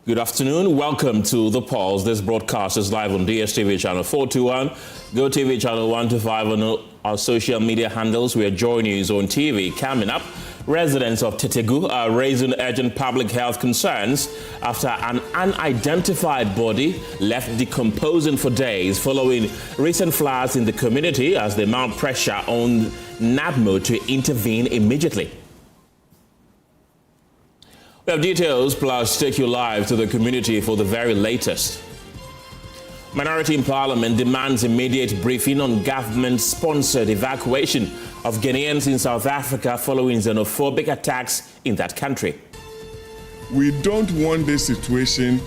Good afternoon. Welcome to The Pulse. This broadcast is live on DSTV channel 421, GoTV channel 125 on our social media handles. We are joining you on TV. Coming up, residents of Tetegu are raising urgent public health concerns after an unidentified body left decomposing for days following recent floods in the community as they mount pressure on NADMO to intervene immediately. We have details, plus take you live to the community for the very latest. Minority in Parliament demands immediate briefing on government-sponsored evacuation of Ghanaians in South Africa following xenophobic attacks in that country. We don't want this situation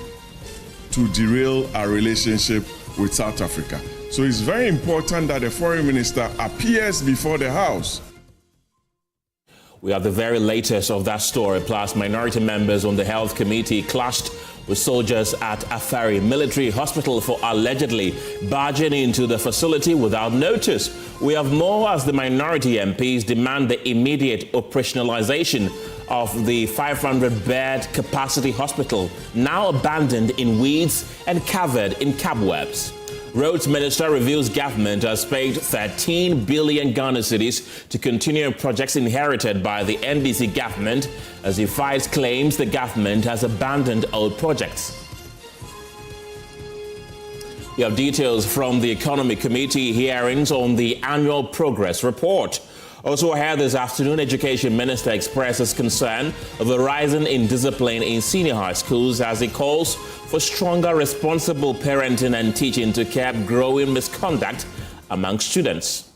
to derail our relationship with South Africa. So it's very important that the foreign minister appears before the House. We have the very latest of that story, plus minority members on the health committee clashed with soldiers at Afari Military Hospital for allegedly barging into the facility without notice. We have more as the minority MPs demand the immediate operationalization of the 500-bed capacity hospital, now abandoned in weeds and covered in cobwebs. Roads Minister reveals government has paid 13 billion Ghana cedis to continue projects inherited by the NDC government as he fights claims the government has abandoned old projects. We have details from the Economic Committee hearings on the annual progress report. Also ahead this afternoon, Education Minister expresses concern of the rising indiscipline in senior high schools as he calls for stronger responsible parenting and teaching to curb growing misconduct among students.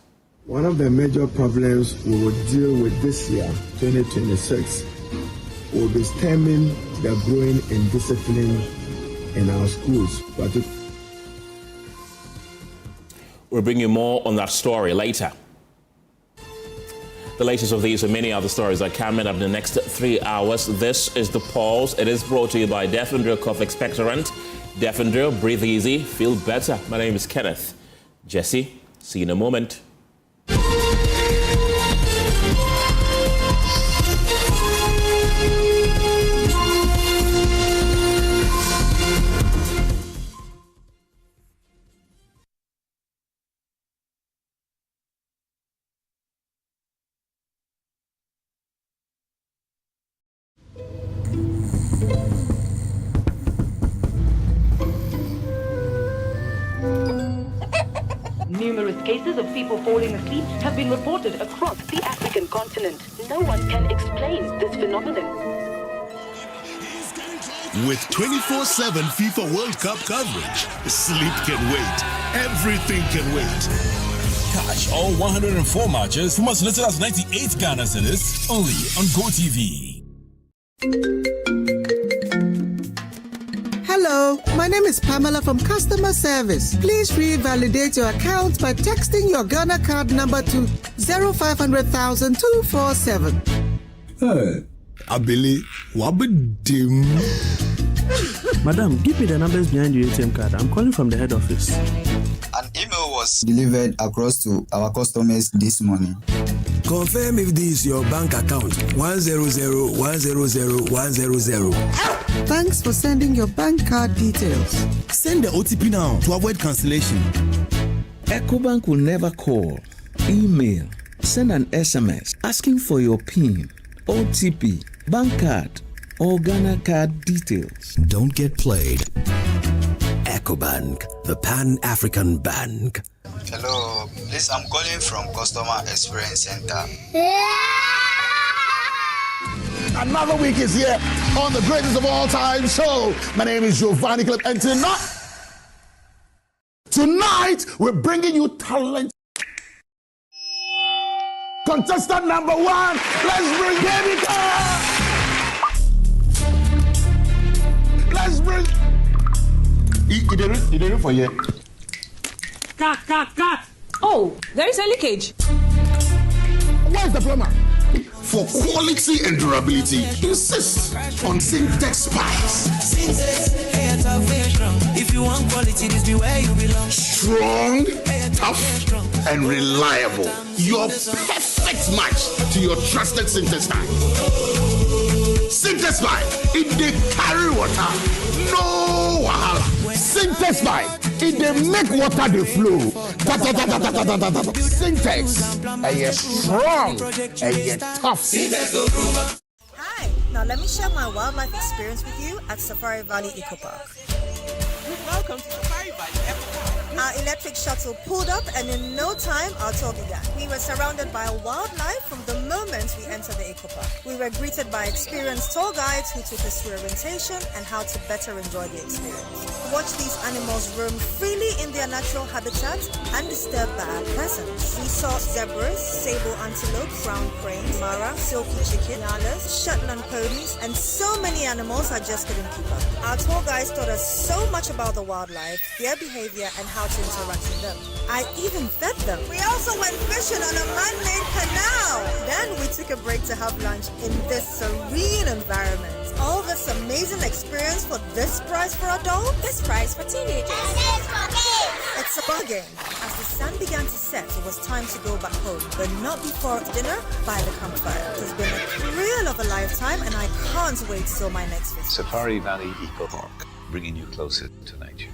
One of the major problems we will deal with this year, 2026, will be stemming the growing indiscipline in our schools. We'll bring you more on that story later. The latest of these and many other stories are coming up in the next 3 hours. This is The Pulse. It is brought to you by Defendro Cough Expectorant. Defendro, breathe easy, feel better. My name is Kenneth Gyasi. See you in a moment. Numerous cases of people falling asleep have been reported across the African continent. No one can explain this phenomenon. With 24/7 FIFA World Cup coverage, sleep can wait. Everything can wait. Catch all 104 matches from as little as 98 Ghana cedis only on GoTV. Hello, my name is Pamela from Customer Service. Please revalidate your account by texting your Ghana card number to 0500,000 247. Hey, Abili, wabadim. Madam, give me the numbers behind your ATM card. I'm calling from the head office. An email was delivered across to our customers this morning. Confirm if this is your bank account. 100,100,100. Thanks for sending your bank card details. Send the OTP now to avoid cancellation. EcoBank will never call, email, send an SMS asking for your PIN, OTP, bank card, or Ghana card details. Don't get played. EcoBank, the Pan-African Bank. Hello, please, I'm calling from Customer Experience Center. Another week is here on the greatest of all time show. My name is Giovanni Clip, and tonight we're bringing you talent. Contestant number 1, let's bring Baby Girl. Let's bring. You did it for you. Cut. Oh, there is a leakage. Where's the plumber? For quality and durability, insist on Syntex pipes. If you want quality, this be where you belong. Strong, tough, and reliable. Your perfect match to your trusted Syntex pipe. Syntex Syntex by it they carry water. No wahala. Syntex by it they make water they flow. Syntex, and you're strong and you're tough. Hi, now let me share my wildlife experience with you at Safari Valley Eco Park. Welcome to Safari Valley Eco Park. Our electric shuttle pulled up, and in no time, our tour began. We were surrounded by wildlife from the moment we entered the eco park. We were greeted by experienced tour guides who took us through orientation and how to better enjoy the experience. Watch these animals roam freely in their natural habitat undisturbed by our presence. We saw zebras, sable antelope, brown crane, mara, silky chicken, nyalas, Shetland ponies, and so many animals I just couldn't keep up. Our tour guides taught us so much about the wildlife, their behavior, and how to interact with them. I even fed them. We also went fishing on a man-made canal. Then we took a break to have lunch in this serene environment. All this amazing experience for this price for adults? This price for teenagers. It's a bargain. As the sun began to set, it was time to go back home, but not before dinner by the campfire. It has been a thrill of a lifetime, and I can't wait till my next visit. Safari Valley Eco Park, bringing you closer to nature.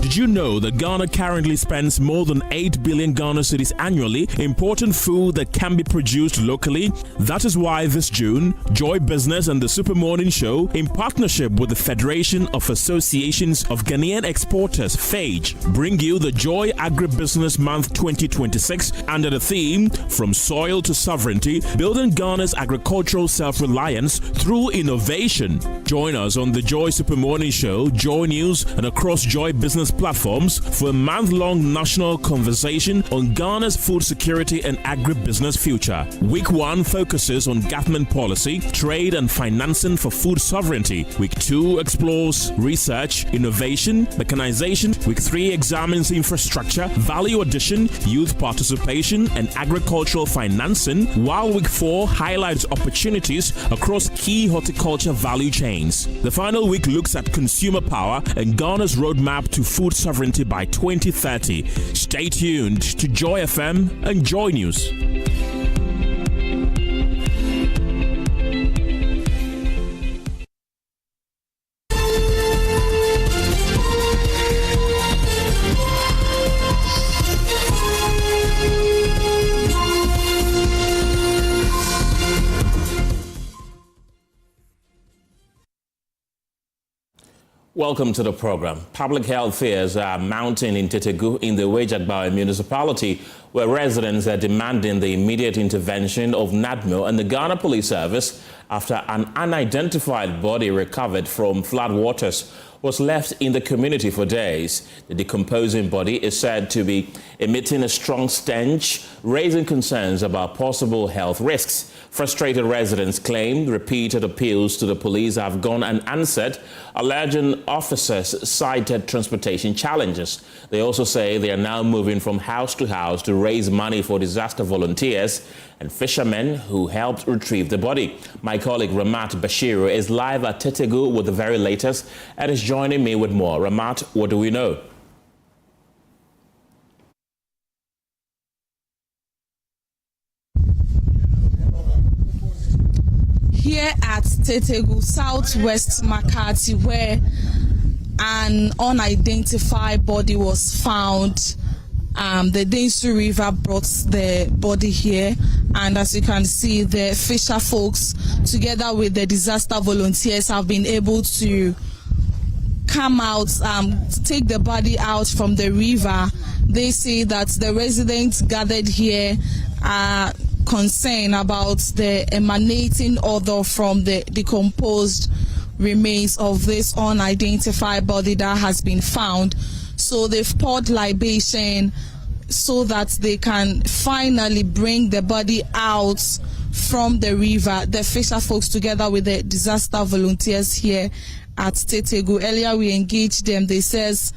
Did you know that Ghana currently spends more than 8 billion Ghana cedis annually importing food that can be produced locally? That is why this June, Joy Business and the Super Morning Show, in partnership with the Federation of Associations of Ghanaian Exporters, FAGE, bring you the Joy Agribusiness Month 2026 under the theme From Soil to Sovereignty, Building Ghana's Agricultural Self-Reliance Through Innovation. Join us on the Joy Super Morning Show, Joy News, and across Joy Business platforms for a month-long national conversation on Ghana's food security and agribusiness future. Week 1 focuses on government policy, trade and financing for food sovereignty. Week 2 explores research, innovation, mechanization. Week 3 examines infrastructure, value addition, youth participation and agricultural financing, while Week 4 highlights opportunities across key horticulture value chains. The final week looks at consumer power and Ghana's roadmap to food sovereignty by 2030. Stay tuned to Joy FM and Joy News. Welcome to the program. Public health fears are mounting in Tetegu in the Wejagbawe municipality, where residents are demanding the immediate intervention of NADMO and the Ghana Police Service after an unidentified body recovered from floodwaters was left in the community for days. The decomposing body is said to be emitting a strong stench, raising concerns about possible health risks. Frustrated residents claim repeated appeals to the police have gone unanswered, alleging officers cited transportation challenges. They also say they are now moving from house to house to raise money for disaster volunteers and fishermen who helped retrieve the body. My colleague Ramat Bashiru is live at Tetegu with the very latest and is joining me with more. Ramat, what do we know? Here at Tetegu, Southwest Makati, where an unidentified body was found. The Densu River brought the body here, and as you can see, the fisher folks, together with the disaster volunteers, have been able to come out, take the body out from the river. They say that the residents gathered here are concerned about the emanating odor from the decomposed remains of this unidentified body that has been found. So they've poured libation so that they can finally bring the body out from the river. The fisher folks, together with the disaster volunteers here at Tetegu, earlier we engaged them. They says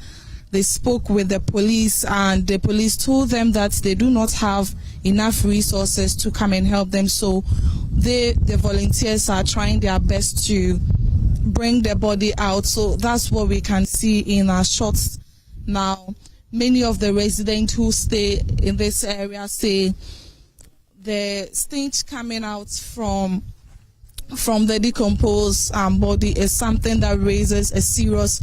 they spoke with the police, and the police told them that they do not have enough resources to come and help them. So the volunteers are trying their best to bring the body out. So that's what we can see in our shots now. Many of the residents who stay in this area say the stench coming out from from the decomposed body is something that raises a serious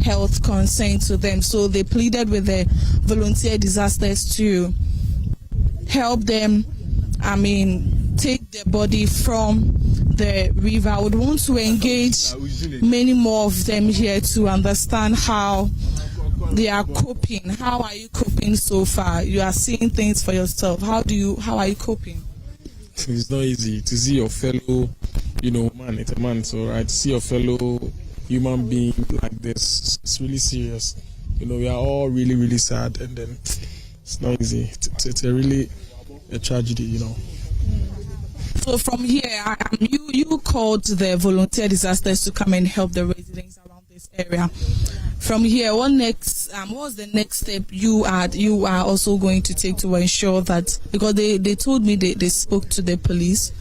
health concern to them. So they pleaded with the volunteer disasters to help them, take the body from the river. I would want to engage many more of them here to understand how they are coping. How are you coping so far? You are seeing things for yourself. How are you coping? It's not easy to see your fellow, man, it's a man, so right, to see your fellow human being like this, it's really serious. We are all really, really sad, and then it's not easy. It's really a tragedy, So from here, you called the volunteer disasters to come and help the residents around this area. From here, what next? What's the next step you are also going to take to ensure that, because they told me they spoke to the police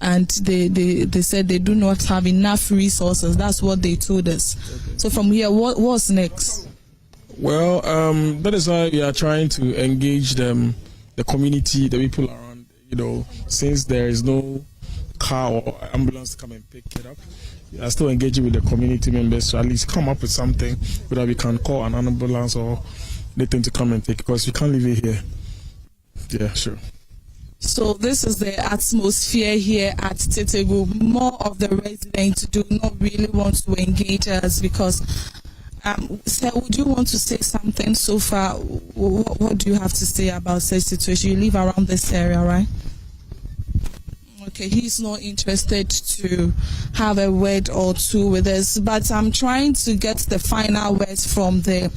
and they said they do not have enough resources. That's what they told us. Okay. So from here, what's next? Well, that is why we are trying to engage them, the community, the people around. Since there is no car or ambulance to come and pick it up, we are still engaging with the community members to at least come up with something whether we can call an ambulance or anything to come and take, because we can't leave it here. Yeah, sure. So this is the atmosphere here at Tetegu. More of the residents do not really want to engage us because sir, would you want to say something so far? What do you have to say about such situation? You live around this area, right? Okay, he's not interested to have a word or two with us, but I'm trying to get the final words from the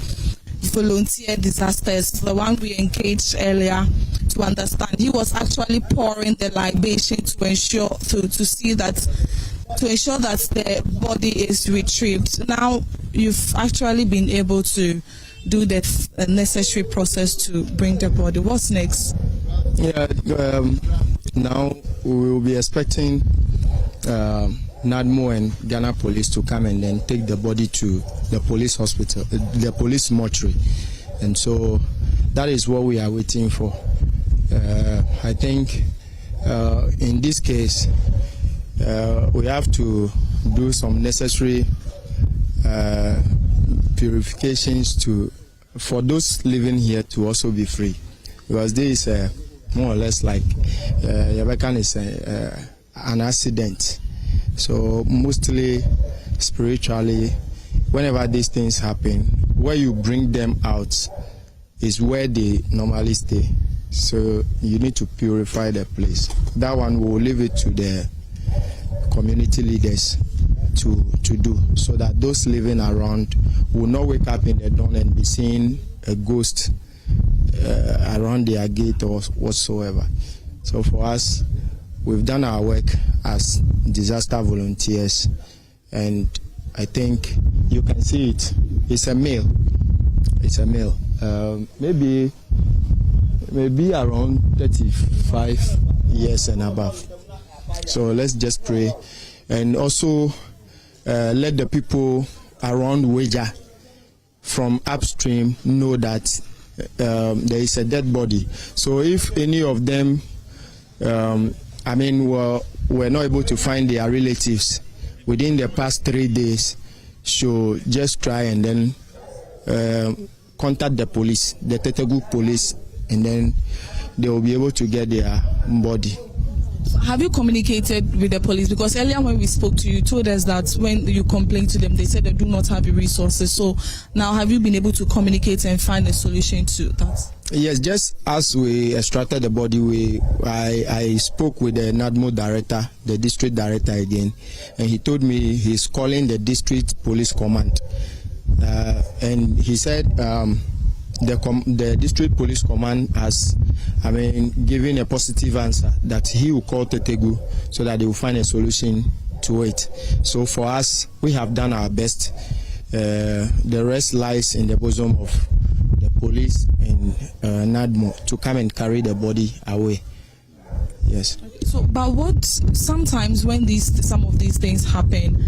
volunteer disasters, the one we engaged earlier, to understand. He was actually pouring the libation to ensure that the body is retrieved. Now you've actually been able to do the necessary process to bring the body. What's next? Yeah, now we will be expecting NADMO and Ghana Police to come and then take the body to the police hospital, the police mortuary, and so that is what we are waiting for. I think in this case we have to do some necessary purifications for those living here to also be free, because this is more or less like Yabakan is an accident. So mostly spiritually, whenever these things happen, where you bring them out is where they normally stay. So you need to purify the place. That one will leave it to the community leaders to do, so that those living around will not wake up in the dawn and be seeing a ghost around their gate or whatsoever. So for us, we've done our work as disaster volunteers, and I think you can see it. It's a male. It's a male. Maybe around 35 years and above. So let's just pray, and also let the people around Weja from upstream know that there is a dead body. So if any of them were not able to find their relatives within the past 3 days, should just try and then contact the police, the Tetegu police, and then they will be able to get their body. Have you communicated with the police? Because earlier when we spoke to you, you told us that when you complained to them, they said they do not have the resources. So now have you been able to communicate and find a solution to that? Yes, just as we extracted the body, I spoke with the NADMO director, the district director again, and he told me he's calling the district police command. And he said the district police command has given a positive answer that he will call Tetegu so that they will find a solution to it. So for us, we have done our best. The rest lies in the bosom of the police and NADMO to come and carry the body away. Yes. So, but what sometimes when some of these things happen,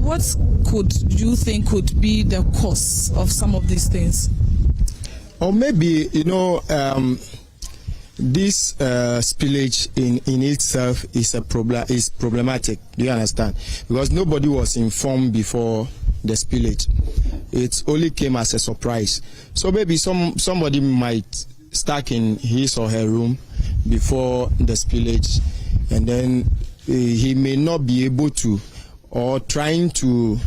what could you think could be the cause of some of these things? Or maybe this spillage in itself is problematic. Do you understand? Because nobody was informed before the spillage. It only came as a surprise. So maybe somebody might stuck in his or her room before the spillage, and then he may not be able to, or trying to,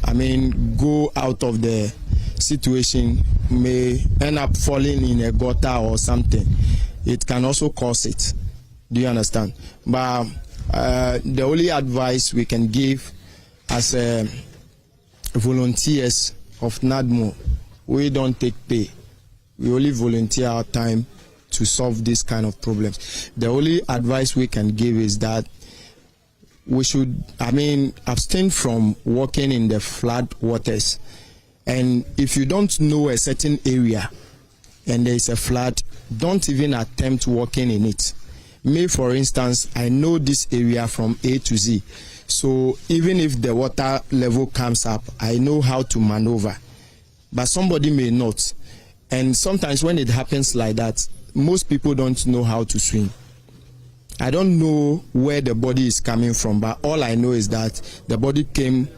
go out of the situation, may end up falling in a gutter or something. It can also cause it. Do you understand? But the only advice we can give as volunteers of NADMO, we don't take pay. We only volunteer our time to solve this kind of problems. The only advice we can give is that we should, abstain from walking in the flood waters. And if you don't know a certain area and there is a flood, don't even attempt walking in it. Me, for instance, I know this area from A to Z. So even if the water level comes up, I know how to maneuver. But somebody may not. And sometimes when it happens like that, most people don't know how to swim. I don't know where the body is coming from, but all I know is that the body came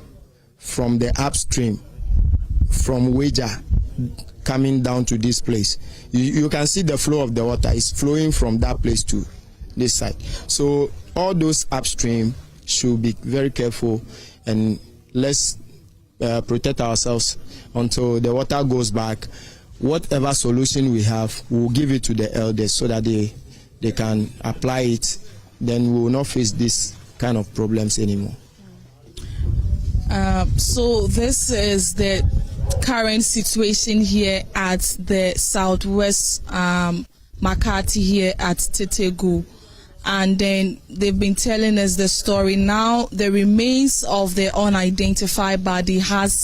from the upstream, from Weja, coming down to this place. You can see the flow of the water is flowing from that place to this side. So all those upstream should be very careful, and let's protect ourselves until the water goes back. Whatever solution we have, we'll give it to the elders so that they can apply it. Then we will not face this kind of problems anymore. So this is the current situation here at the Southwest Makati here at Tetegu. And then they've been telling us the story. Now the remains of the unidentified body have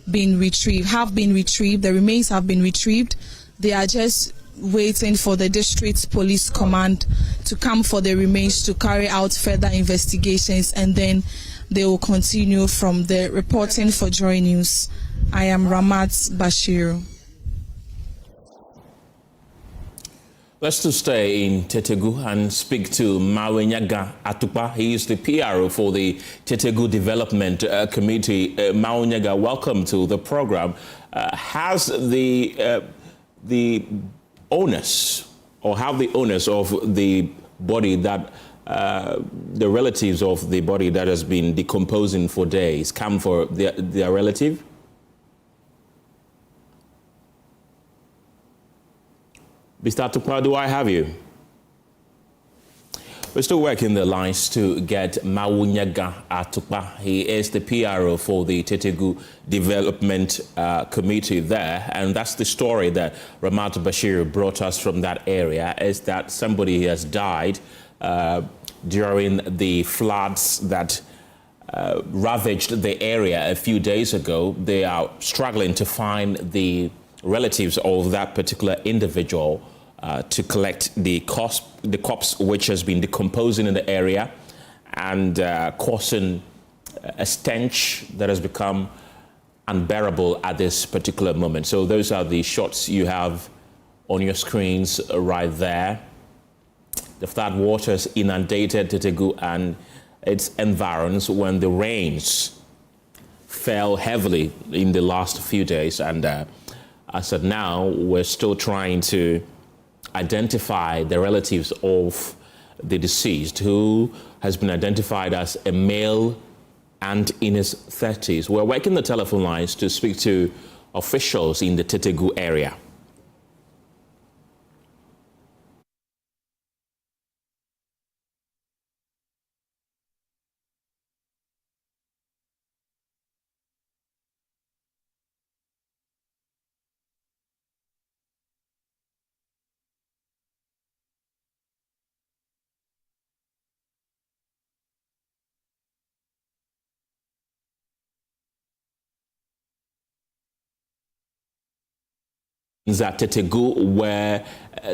been retrieved. The remains have been retrieved. They are just waiting for the district police command to come for the remains to carry out further investigations, and then they will continue from there. Reporting for Joy News, I am Ramat Bashir. Let's still stay in Tetegu and speak to Mawenyaga Atupa. He is the PRO for the Tetegu Development Committee. Mawenyaga, welcome to the program. Has the owners, or have the owners of the body that, the relatives of the body that has been decomposing for days, come for their relative? Mr. Atupa, do I have you? We're still working the lines to get Mawenyaga Atupa. He is the PRO for the Tetegu Development Committee there. And that's the story that Ramat Bashir brought us from that area, is that somebody has died during the floods that ravaged the area a few days ago. They are struggling to find the relatives of that particular individual to collect the corpse which has been decomposing in the area and causing a stench that has become unbearable at this particular moment. So those are the shots you have on your screens right there. The flood waters inundated Tetegu and its environs when the rains fell heavily in the last few days. And as of now, we're still trying to identify the relatives of the deceased, who has been identified as a male and in his 30s. We're working the telephone lines to speak to officials in the Tetegu area. At Tetegu, where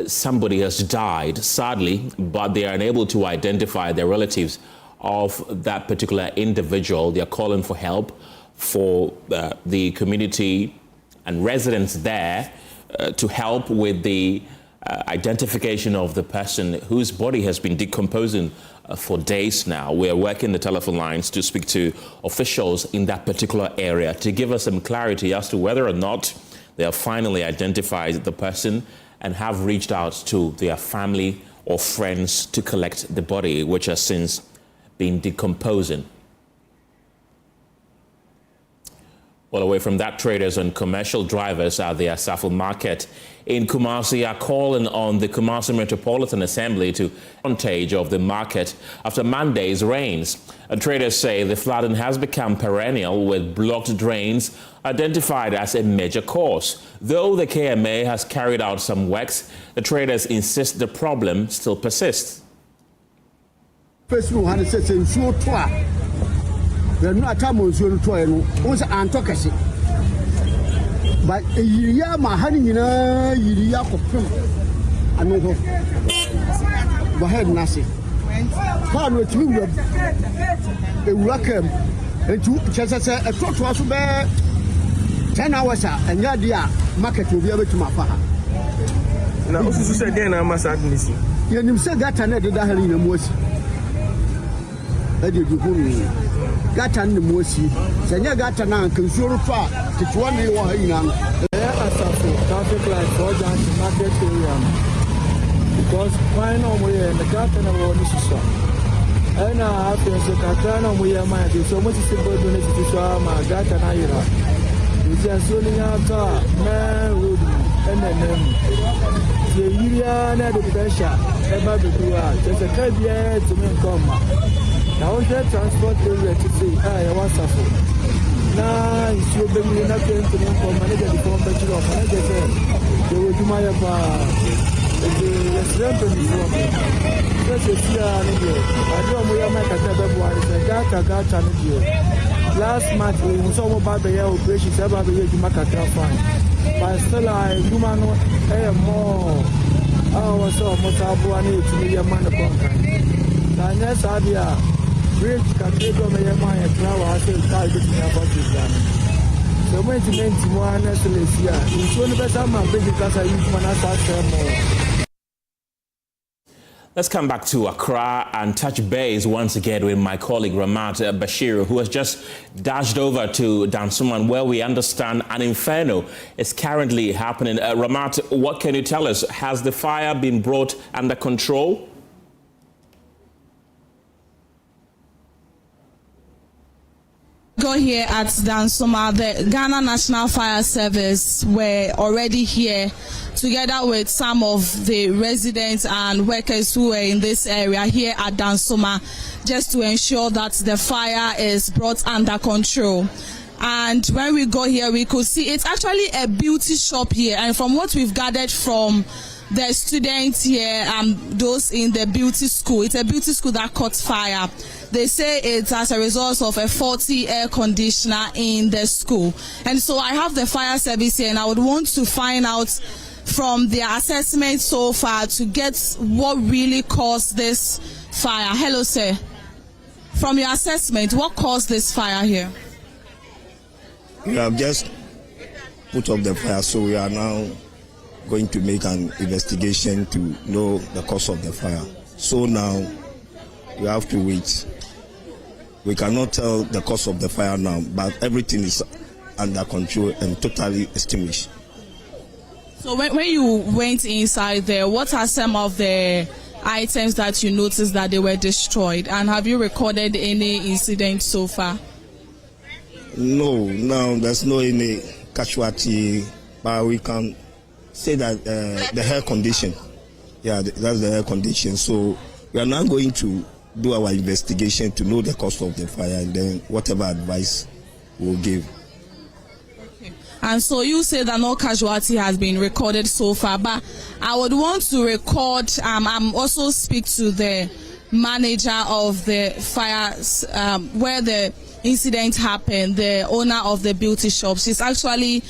somebody has died, sadly, but they are unable to identify the relatives of that particular individual. They are calling for help for the community and residents there to help with the identification of the person whose body has been decomposing for days now. We are working the telephone lines to speak to officials in that particular area to give us some clarity as to whether or not they have finally identified the person and have reached out to their family or friends to collect the body, which has since been decomposing. Well, away from that, traders and commercial drivers at the Asafo Market in Kumasi are calling on the Kumasi Metropolitan Assembly to frontage of the market after Monday's rains. Traders say the flooding has become perennial, with blocked drains identified as a major cause. Though the KMA has carried out some works, the traders insist the problem still persists. We're not a was antocracy. But a year, my honey, you know, I know. But had nothing. Part with you, a welcome, and two just as a talk to us about 10 hours, and Yadia market will be able to my father. Now, also said, then I must admit, you said that I never had in a moose. I did you. Gata ni mosi senya gata na kansuru fa titwa ni wa hina Asafo traffic light for the market area because why no we the gata na wo ni so ana hapo so gata na we ma de so much simple donate to so ma gata na ira is so ni ata na road NNM the area na the pressure e ba be duwa just a car bia to me come. Now, transport area to say, I was a fool. Now, if you bring me nothing to me for manager the form that you offer, they will do my the restaurant before me. Just a few I don't know my catabua is a gata. Last month, we saw about the operations about the Macatra fine. But still, I do not more. I was so much to be a man of contract. Yes, I bridge can take on my mind and now I say tied to me about this land. So when to make one Celestia, it's one of the time I'm big because I use one as more. Let's come back to Accra and touch base once again with my colleague Ramat Bashir, who has just dashed over to Dansoman, where we understand an inferno is currently happening. Ramat, what can you tell us? Has the fire been brought under control? Go here at Dansoma, the Ghana National Fire Service were already here together with some of the residents and workers who were in this area here at Dansoma, just to ensure that the fire is brought under control. And when we go here, we could see it's actually a beauty shop here, and from what we've gathered from the students here, those in the beauty school, it's a beauty school that caught fire. They say it's as a result of a faulty air conditioner in the school. And so I have the fire service here, and I would want to find out from their assessment so far to get what really caused this fire. Hello, sir. From your assessment, what caused this fire here? We have just put up the fire, so we are now going to make an investigation to know the cause of the fire. So now we have to wait. We cannot tell the cause of the fire now, but everything is under control and totally extinguished. So when you went inside there, what are some of the items that you noticed that they were destroyed? And have you recorded any incident so far? No, there's no any casualty, but we can say that the air condition, that's the air condition. So we are now going to do our investigation to know the cause of the fire, and then whatever advice we'll give. Okay. And so you say that no casualty has been recorded so far, but I would want to record, also speak to the manager of the fire, where the incident happened, the owner of the beauty shop. She's actually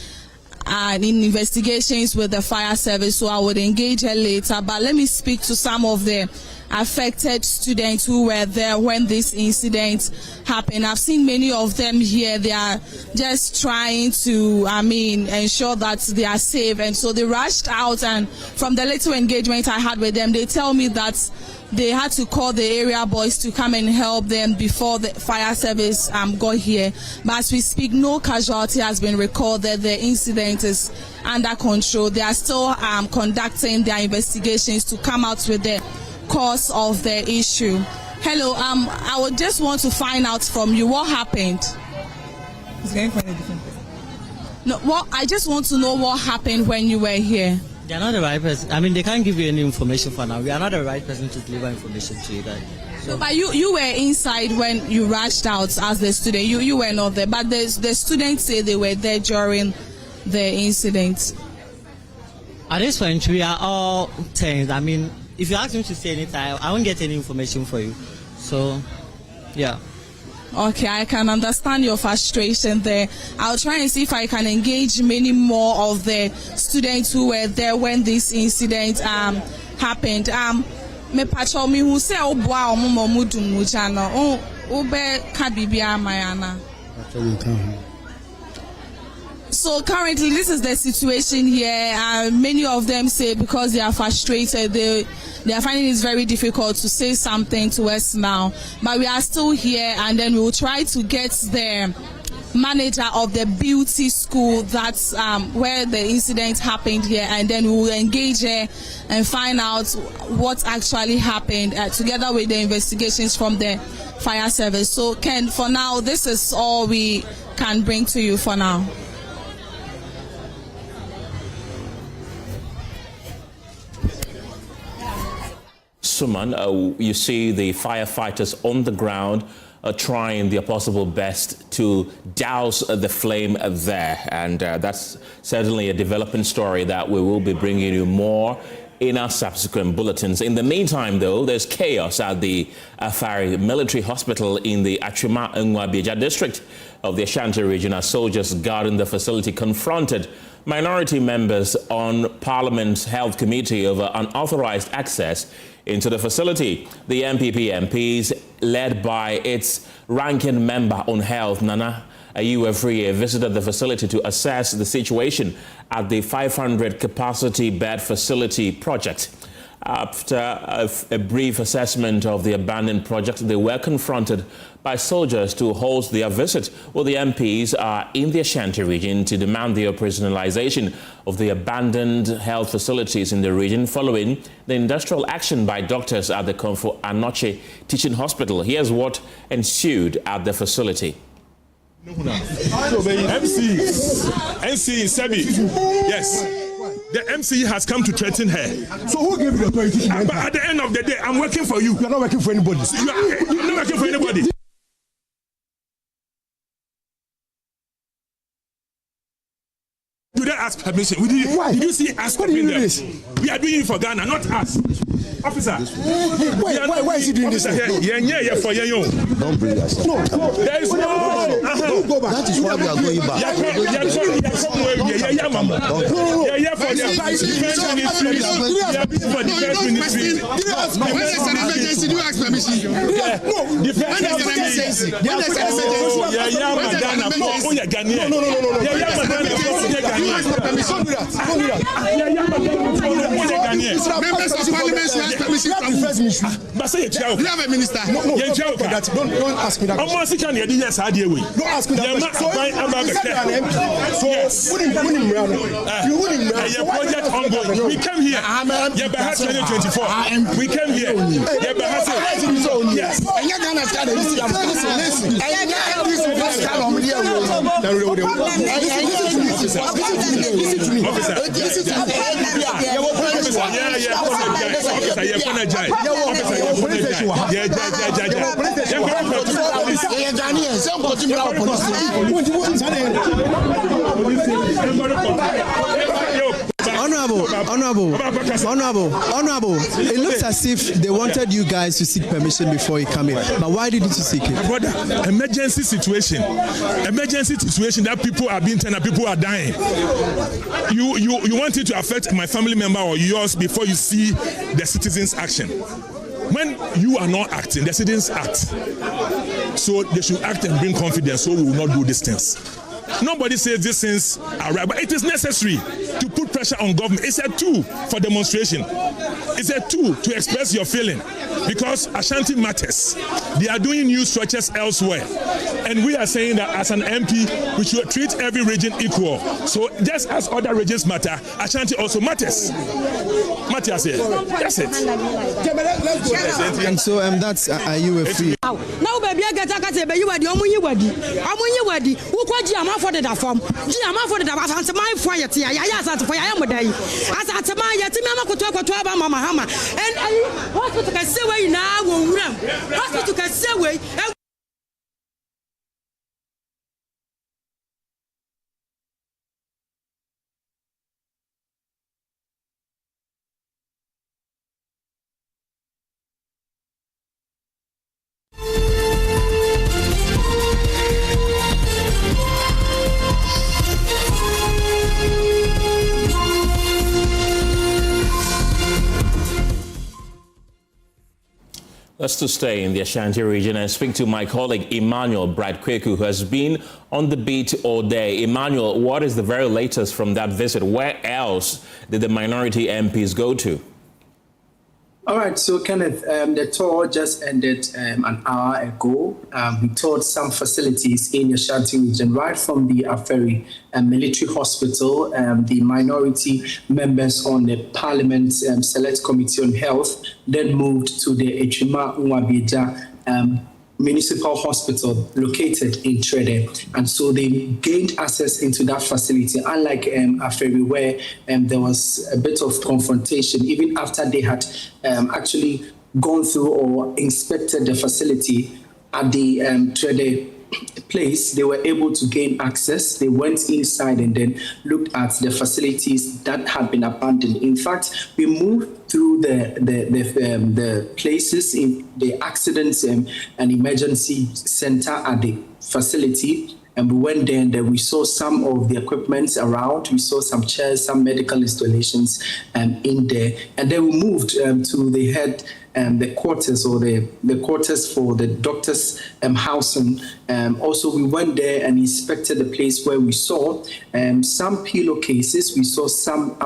in investigations with the fire service, so I would engage her later. But let me speak to some of the affected students who were there when this incident happened. I've seen many of them here. They are just trying to, ensure that they are safe. And so they rushed out, and from the little engagement I had with them, they tell me that they had to call the area boys to come and help them before the fire service got here. But as we speak, no casualty has been recorded. The incident is under control. They are still conducting their investigations to come out with the cause of the issue. Hello, I would just want to find out from you what happened. It's going for a different person. No, I just want to know what happened when you were here. They are not the right person. They can't give you any information for now. We are not the right person to deliver information to you guys. So. But you were inside when you rushed out as the student. You were not there. But the students say they were there during the incident. At this point, we are all tense. If you ask me to say anything, I won't get any information for you. So, yeah. Okay, I can understand your frustration there. I'll try and see if I can engage many more of the students who were there when this incident happened. Me patrol me who say obwa omo mudumuja no ube kabibia mayana. So currently, this is the situation here. Many of them say because they are frustrated, they are finding it very difficult to say something to us now. But we are still here, and then we will try to get the manager of the beauty school that's where the incident happened here, and then we will engage her and find out what actually happened together with the investigations from the fire service. So Ken, for now, this is all we can bring to you for now. Suman, you see the firefighters on the ground trying their possible best to douse the flame there. And that's certainly a developing story that we will be bringing you more in our subsequent bulletins. In the meantime, though, there's chaos at the Afari Military Hospital in the Achuma Nwabija district of the Ashanti region as soldiers guarding the facility confronted minority members on Parliament's Health Committee over unauthorized access into the facility. The MPP MPs, led by its ranking member on health, Nana Ayuefriye, visited the facility to assess the situation at the 500 capacity bed facility project. After a brief assessment of the abandoned project, they were confronted by soldiers to host their visit. Well, the MPs are in the Ashanti region to demand the operationalization of the abandoned health facilities in the region following the industrial action by doctors at the Akufo-Addo Teaching Hospital. Here's what ensued at the facility. MC Sebi, yes. The MC has come to threaten her. So who gave you the authority? But at the end of the day, I'm working for you. You're not working for anybody. You're not working for anybody. You didn't ask permission. Why? Did you see us stopping them? We are doing it for Ghana, not us. Officer. Why is he doing this? Yeah, for you. Don't bring us. No. There is no. Don't go back. That is why we are going back. Don't ask me that. Don't ask me that. Project ongoing. We came here. Yebaha 2024. We came here. Yes. Honorable, it looks as if they wanted you guys to seek permission before you come in. But why didn't you seek it? Brother, emergency situation that people are being turned, people are dying. You want it to affect my family member or yours before you see the citizens' action. when you are not acting, the citizens act. So they should act and bring confidence so we will not do these things. Nobody says these things are right, but it is necessary to put pressure on government. It's a tool for demonstration. It's a tool to express your feeling because Ashanti matters. They are doing new structures elsewhere. And we are saying that as an MP, we should treat every region equal. So just as other regions matter, Ashanti also matters. Matters here. That's it. And so that's, are you a free? Now, baby, I get a you are the only wadi. Who quite for the form? Giama for the Davas, my fire, I asked for Yamadai. As at my Yatimama could talk to Mama Hama. And hospital can say way now, hospital can say way. Let's to stay in the Ashanti region and speak to my colleague Emmanuel Bradkweku, who has been on the beat all day. Emmanuel, what is the very latest from that visit? Where else did the minority MPs go to? All right, so Kenneth, the tour just ended an hour ago. We toured some facilities in the Ashanti region, right from the Aferi Military Hospital. The minority members on the Parliament Select Committee on Health then moved to the Echima Nwabija Municipal Hospital located in Trede. And so they gained access into that facility, unlike Aferi, where there was a bit of confrontation, even after they had actually gone through or inspected the facility at the Trede place. They were able to gain access. They went inside and then looked at the facilities that had been abandoned. In fact, we moved through the places in the accidents and emergency center at the facility. And we went there and we saw some of the equipment around. We saw some chairs, some medical installations in there. And then we moved to the head the quarters or the quarters for the doctors' housing. Also, we went there and inspected the place where we saw some pillowcases. We saw some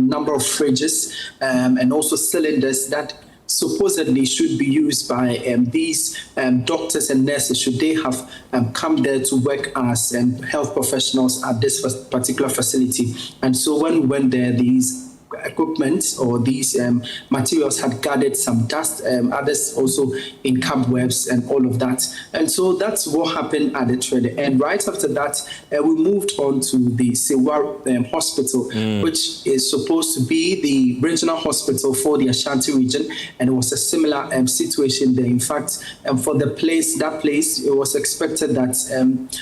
number of fridges and also cylinders that supposedly should be used by these doctors and nurses should they have come there to work as health professionals at this particular facility. And so when we went there, these equipment or these materials had gathered some dust, others also in cobwebs and all of that. And so that's what happened at the Trede. And right after that, we moved on to the Sewa Hospital, which is supposed to be the regional hospital for the Ashanti region. And it was a similar situation there. In fact, for that place, it was expected that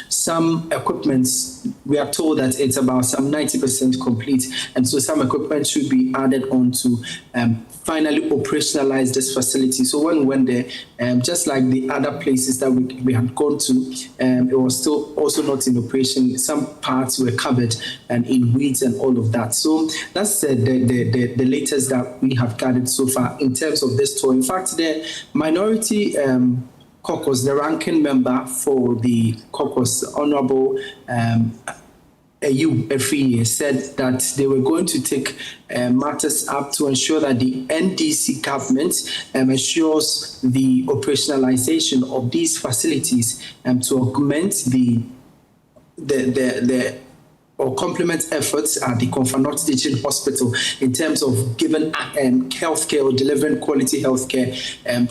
some equipment, we are told that it's about some 90% complete. And so some equipment should be added on to finally operationalize this facility. So when we went there, just like the other places that we had gone to, it was still also not in operation. Some parts were covered and in weeds and all of that. So that's the latest that we have gathered so far in terms of this tour. In fact, the minority caucus, the ranking member for the caucus, Honorable every year, said that they were going to take matters up to ensure that the NDC government ensures the operationalization of these facilities to augment or complement efforts at the Akufo-Addo Teaching Hospital in terms of giving healthcare or delivering quality healthcare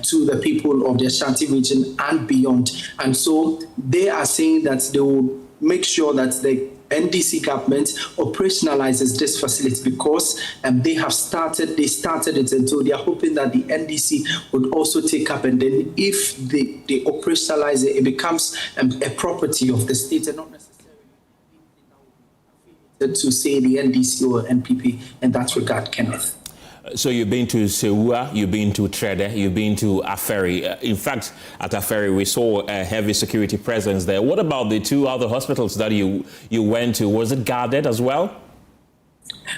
to the people of the Ashanti region and beyond. And so they are saying that they will make sure that the NDC government operationalizes this facility because they started it, and so they are hoping that the NDC would also take up, and then if they operationalize it, it becomes a property of the state and not necessarily to say the NDC or NPP in that regard, Kenneth. So you've been to Sewa, you've been to Trede, you've been to Aferi. In fact, at Aferi, we saw a heavy security presence there. What about the two other hospitals that you went to? Was it guarded as well?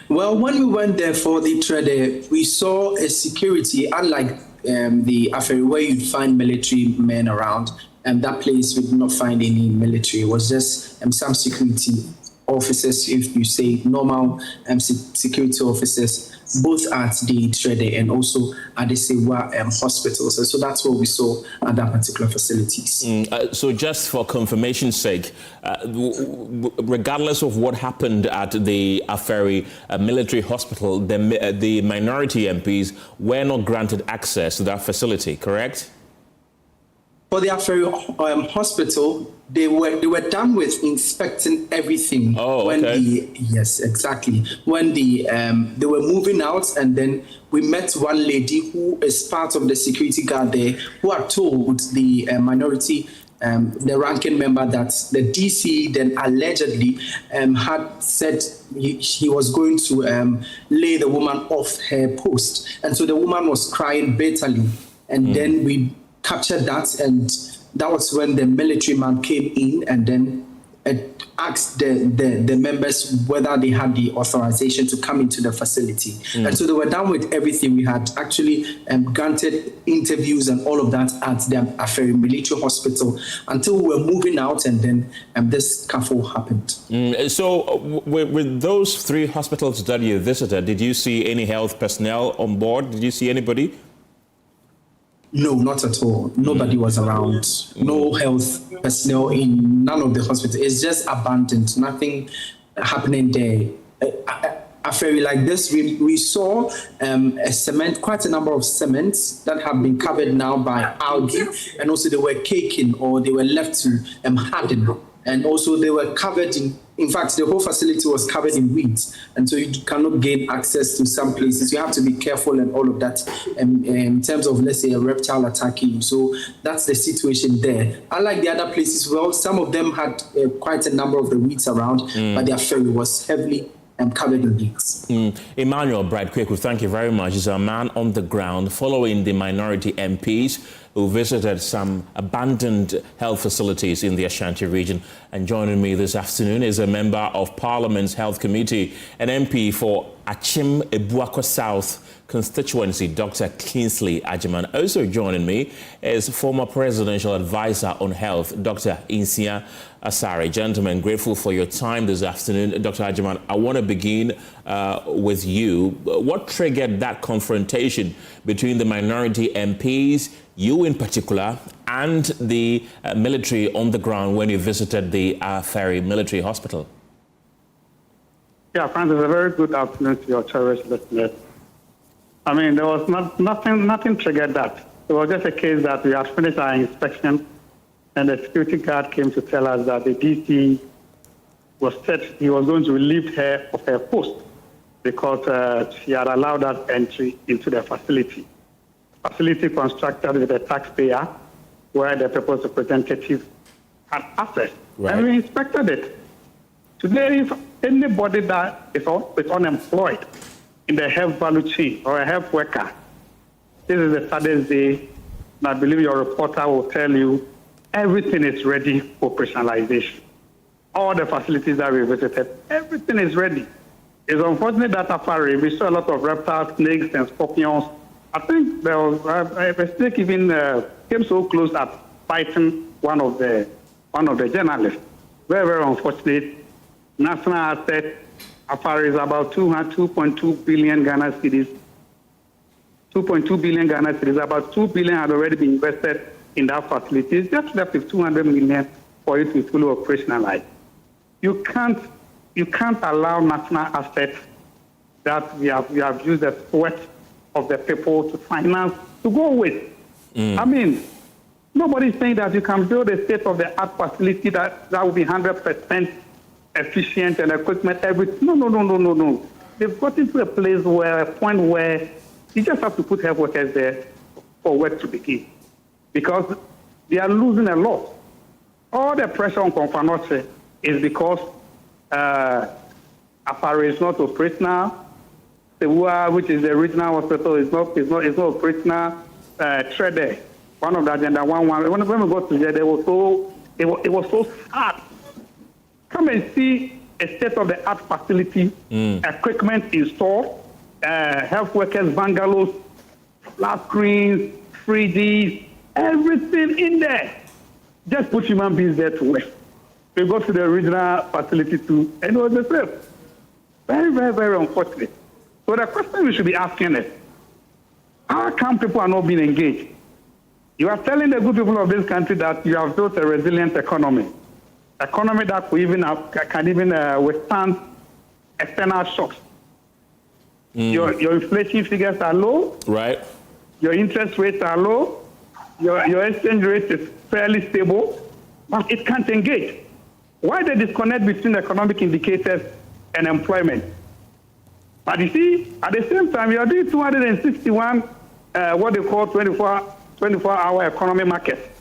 Well, when we went there for the Trede, we saw a security, unlike the Aferi, where you'd find military men around, and that place we did not find any military. It was just some security officers, if you say normal security officers, both at the Trede and also at the Sewa hospitals. So that's what we saw at that particular facilities. So just for confirmation's sake, regardless of what happened at the Aferi military hospital, the minority MPs were not granted access to that facility, correct? For the Aferi hospital, they were done with inspecting everything. Oh, okay. Yes, exactly. When they were moving out, and then we met one lady who is part of the security guard there, who had told the minority, the ranking member, that the DC then allegedly had said he was going to lay the woman off her post, and so the woman was crying bitterly, and then we captured that, and that was when the military man came in and then asked the members whether they had the authorization to come into the facility. And so they were done with everything. We had actually granted interviews and all of that at the Aferi military hospital until we were moving out, and then this scuffle happened. So with those 3 hospitals that you visited, did you see any health personnel on board? Did you see anybody? No, not at all. Nobody was around. No health personnel in none of the hospitals. It's just abandoned. Nothing happening there. Affair like this, we saw a cement, quite a number of cements that have been covered now by algae, and also they were caking, or they were left to harden. And also they were covered in fact, the whole facility was covered in weeds. And so you cannot gain access to some places. You have to be careful and all of that in terms of, let's say, a reptile attacking you. So that's the situation there. Unlike the other places, well, some of them had quite a number of the weeds around, but their ferry was heavily covered in weeds. Emmanuel Bright-Kweku, thank you very much. He's a man on the ground following the minority MPs who visited some abandoned health facilities in the Ashanti region. And joining me this afternoon is a member of Parliament's Health Committee, an MP for Achim Ebuako South constituency, Dr. Kingsley Agyeman. Also joining me is former presidential advisor on health, Dr. Insia Asare. Gentlemen, grateful for your time this afternoon. Dr. Agyeman, I want to begin with you. What triggered that confrontation between the minority MPs, you in particular, and the military on the ground when you visited the Ferry military hospital? Yeah, Francis, a very good afternoon to your cherished listeners. I mean, there was nothing triggered that. It was just a case that we had finished our inspection, and the security guard came to tell us that the DC was said he was going to relieve her of her post because she had allowed us entry into the facility. Facility constructed with a taxpayer, where the people's representative had access. Right. And we inspected it. Today, if anybody that is unemployed in the health value chain or a health worker, this is the saddest day, and I believe your reporter will tell you everything is ready for operationalization. All the facilities that we visited, everything is ready. It's unfortunate that after we saw a lot of reptiles, snakes, and scorpions. I think there was a snake even came so close at biting one of the journalists. Very, very unfortunate. National asset affair is about 2.2 billion Ghana cedis. 2.2 billion Ghana cedis. About 2 billion had already been invested in that facility. It's just left with 200 million for it to be fully operationalized. You can't allow national assets that we have used the sweat of the people to finance to go with. I mean, nobody's saying that you can build a state-of-the-art facility that will be 100% efficient and equipment, everything. No. They've gotten to a point where you just have to put health workers there for work to begin, because they are losing a lot. All the pressure on Konfanoche is because Afari is not operational. Tewu, which is the regional hospital, is not operational. Trede, one of the agenda when we got together, it was so sad. Come and see a state-of-the-art facility, equipment installed, health workers, bungalows, flat screens, fridges, everything in there. Just put human beings there to work. We go to the original facility too, and it was the same. Very, very, very unfortunate. So the question we should be asking is, how come people are not being engaged? You are telling the good people of this country that you have built a resilient economy that can even withstand external shocks. Your inflation figures are low. Right. Your interest rates are low. Your exchange rate is fairly stable, but it can't engage. Why the disconnect between economic indicators and employment? But you see, at the same time, you are doing 261, what they call 24-hour economy market.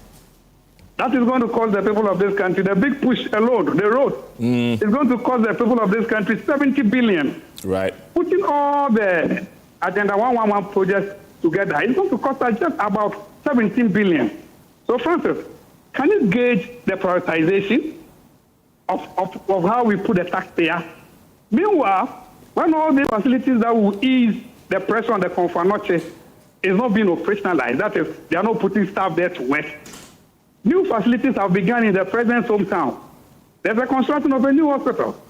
That is going to cost the people of this country, the big push alone, the road, is going to cost the people of this country 70 billion. Right. Putting all the Agenda 111 projects together, it's going to cost us just about 17 billion. So, Francis, can you gauge the prioritization of how we put the taxpayer? Meanwhile, when all the facilities that will ease the pressure on the Confanoche is not being operationalized, that is, they are not putting staff there to work. New facilities have begun in the president's hometown. There's a construction of a new hospital.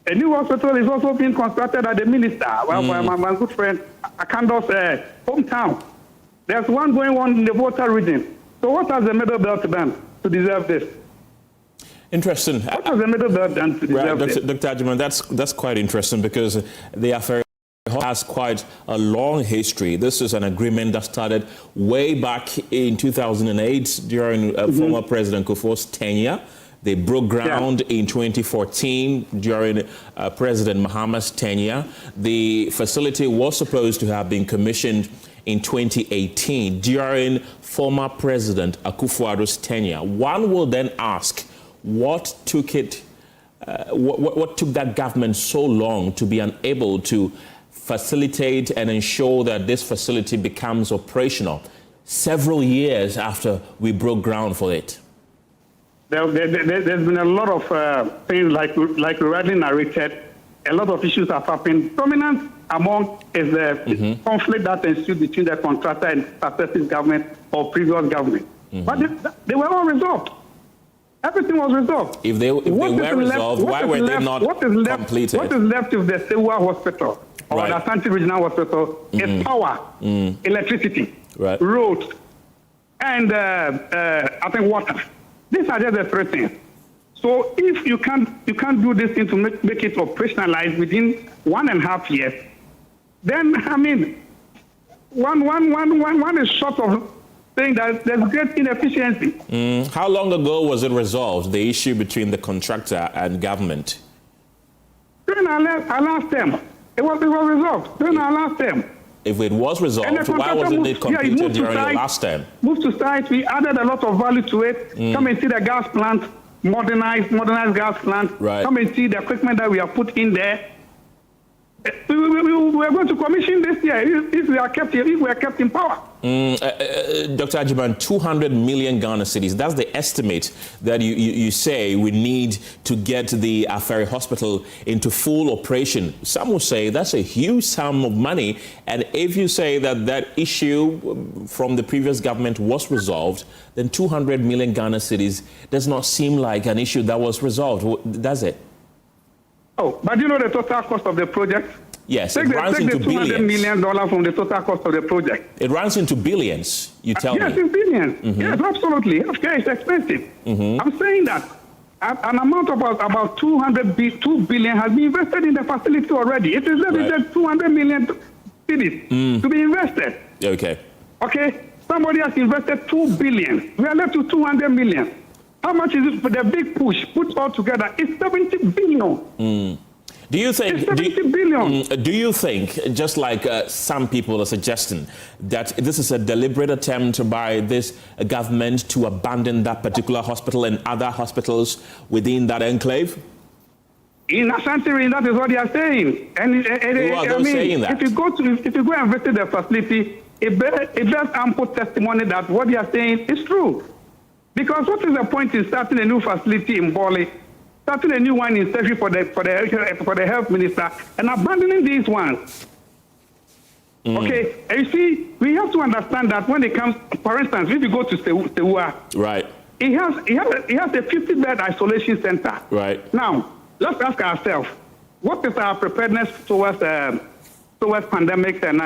A new hospital is also being constructed at the minister, my good friend Akando's hometown. There's one going on in the Volta region. So what has the Middle Belt done to deserve this? Interesting. What has the Middle Belt done to deserve this? Dr. Ajiman, that's quite interesting because the affair has quite a long history. This is an agreement that started way back in 2008 during former President Kufuor's tenure. They broke ground in 2014 during President Mahama's tenure. The facility was supposed to have been commissioned in 2018 during former President Akufo-Addo's tenure. One will then ask, what took it? What took that government so long to be unable to facilitate and ensure that this facility becomes operational several years after we broke ground for it? There's been a lot of things like we rightly narrated. A lot of issues have happened. Prominent among is the conflict that ensued between the contractor and successive government or previous government. But they were all resolved. Everything was resolved. If they were resolved, why were they not completed? What is left of the Sewa Hospital or the Asante Regional Hospital is power, electricity, roads, and I think water. These are just the three things. So if you can't do this thing to make it operationalized within 1.5 years, then I mean, one is short of saying that there's great inefficiency. How long ago was it resolved, the issue between the contractor and government? During our last term. It was resolved during our last term. If it was resolved, why wasn't it completed during your last term? Moved to site, we added a lot of value to it. Come and see the gas plant, modernized gas plant. Come and see the equipment that we have put in there. We are going to commission this year if we are kept in power. Dr. Ajiman, 200 million Ghana cedis. That's the estimate that you say we need to get the Afari Hospital into full operation. Some will say that's a huge sum of money. And if you say that issue from the previous government was resolved, then 200 million Ghana cedis does not seem like an issue that was resolved, does it? Oh, but you know the total cost of the project? Yes, it runs into billions. $200 million from the total cost of the project. It runs into billions, you tell me. Yes, in billions. Yes, absolutely. Okay, it's expensive. I'm saying that an amount of about 2 billion has been invested in the facility already. It is left 200 million cedis to be invested. Okay. Okay, somebody has invested 2 billion. We are left with 200 million. How much is it for the big push put all together? It's 70 billion. Do you think, just like some people are suggesting, that this is a deliberate attempt by this government to abandon that particular hospital and other hospitals within that enclave? In Asante, that is what they are saying. And who are those saying that? If you go and visit the facility, it bears ample testimony that what they are saying is true. Because what is the point in starting a new facility in Bali, starting a new one in Sefi for the health minister, and abandoning these ones? Okay, and you see, we have to understand that when it comes, for instance, if you go to Sewa, right, it has a 50-bed isolation center. Right. Now, let's ask ourselves, what is our preparedness towards pandemics and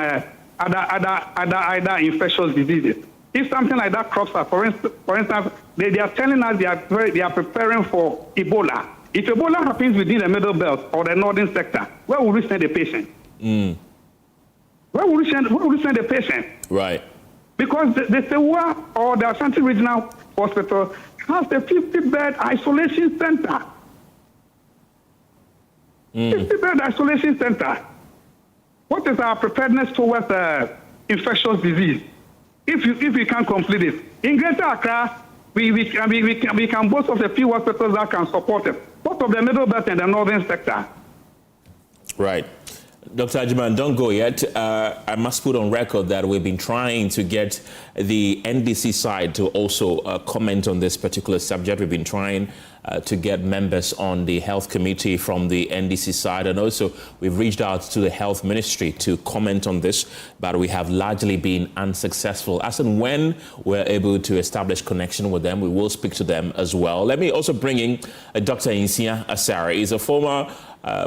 other infectious diseases? If something like that crops up, for instance, they are telling us they are preparing for Ebola. If Ebola happens within the Middle Belt or the Northern sector, where will we send the patient? Where will we send the patient? Right. Because the Sewa or the Ashanti Regional Hospital has a 50-bed isolation center. 50-bed isolation center. What is our preparedness towards infectious disease? If we can complete it. In Greater Accra, we can boast of a few hospitals that can support it. What of the Middle Belt and the Northern sector? Right. Dr. Ajiman, don't go yet. I must put on record that we've been trying to get the NDC side to also comment on this particular subject. We've been trying to get members on the health committee from the NDC side, and also we've reached out to the health ministry to comment on this, but we have largely been unsuccessful. As and when we're able to establish connection with them, we will speak to them as well. Let me also bring in Dr. Insia Asare. He's a former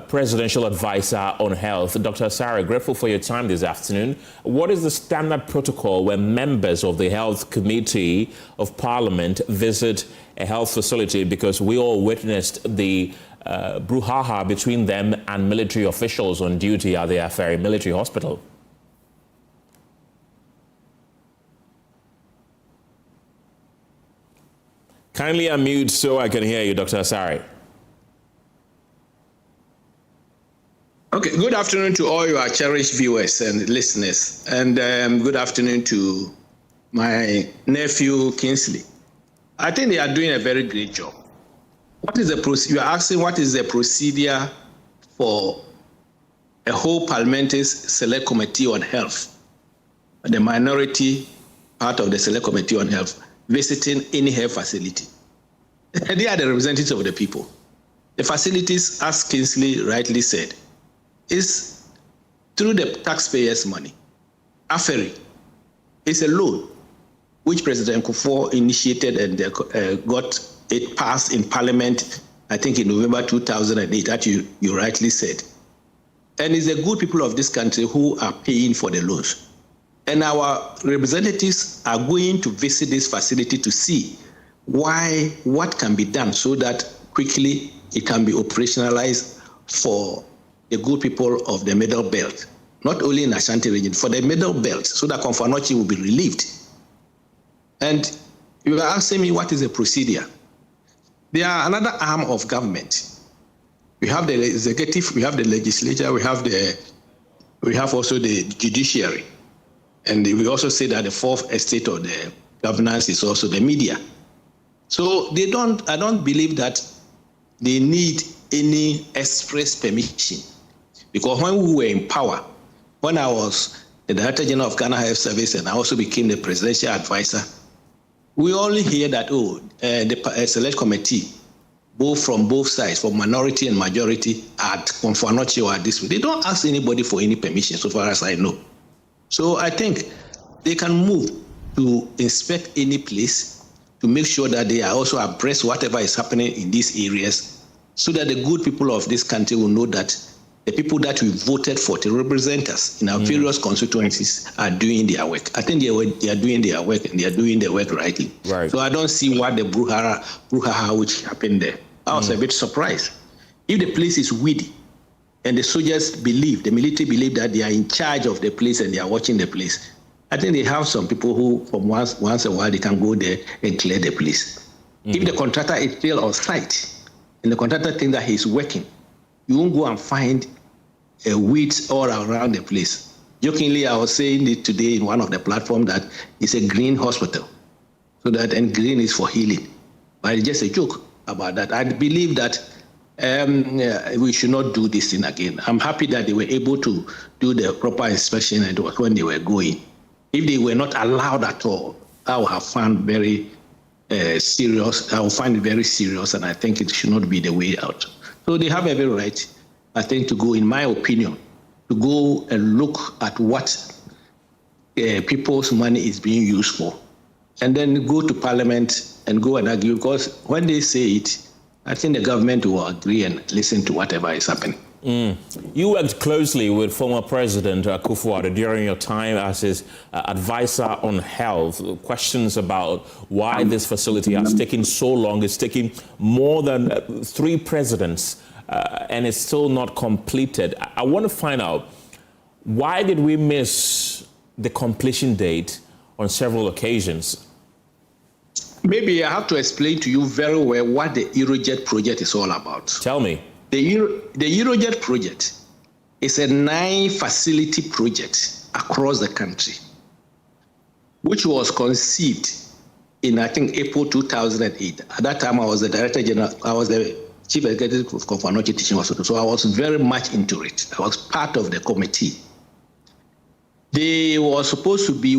presidential advisor on health. Dr. Asare, grateful for your time this afternoon. What is the standard protocol when members of the health committee of parliament visit a health facility? Because we all witnessed the brouhaha between them and military officials on duty at the Afari military hospital. Kindly unmute so I can hear you, Dr. Asare. Okay, good afternoon to all your cherished viewers and listeners, and good afternoon to my nephew Kingsley. I think they are doing a very great job. What is the procedure? You are asking what is the procedure for a whole parliamentary select committee on health, the minority part of the select committee on health, visiting any health facility. They are the representatives of the people. The facilities, as Kingsley rightly said, is through the taxpayers' money. Afari is a loan which President Akufo initiated and got it passed in Parliament, I think in November 2008, that you rightly said. And it's the good people of this country who are paying for the loans. And our representatives are going to visit this facility to see what can be done so that quickly it can be operationalized for the good people of the Middle Belt, not only in Ashanti region, for the Middle Belt, so that Komfo-Anokye will be relieved. And you are asking me what is the procedure. They are another arm of government. We have the executive, we have the legislature, we have also the judiciary. And we also say that the fourth estate of the governance is also the media. So I don't believe that they need any express permission. Because when we were in power, when I was the Director General of Ghana Health Service and I also became the presidential advisor, we only hear that, the select committee, from both sides, from minority and majority, at Komfo-Anokye or at this. They don't ask anybody for any permission, so far as I know. So I think they can move to inspect any place to make sure that they are also abreast whatever is happening in these areas, so that the good people of this country will know that the people that we voted for to represent us in our various constituencies are doing their work. I think they are doing their work, and they are doing their work rightly. Right. So I don't see what the brouhaha which happened there. I was a bit surprised. If the place is weedy, and the soldiers believe, the military believe that they are in charge of the place and they are watching the place, I think they have some people who, from once a while, they can go there and clear the place. If the contractor is still on site, and the contractor thinks that he's working, you won't go and find weeds all around the place. Jokingly, I was saying it today in one of the platforms that it's a green hospital, and green is for healing. But it's just a joke about that. I believe that we should not do this thing again. I'm happy that they were able to do the proper inspection, and it was when they were going. If they were not allowed at all, I would have found very serious. I will find it very serious, and I think it should not be the way out. So they have every right, I think, to go, in my opinion, to go and look at what people's money is being used for. And then go to Parliament and go and argue, because when they say it, I think the government will agree and listen to whatever is happening. You worked closely with former President Akufo-Addo during your time as his advisor on health. Questions about why this facility has taken so long. It's taken more than 3 presidents and it's still not completed. I want to find out, why did we miss the completion date on several occasions? Maybe I have to explain to you very well what the Eurojet project is all about. Tell me. The Eurojet project is a 9-facility project across the country, which was conceived in, I think, April 2008. At that time, I was the Director General, I was the Chief Executive of Akufo-Addo Teaching Hospital, so I was very much into it. I was part of the committee. There was supposed to be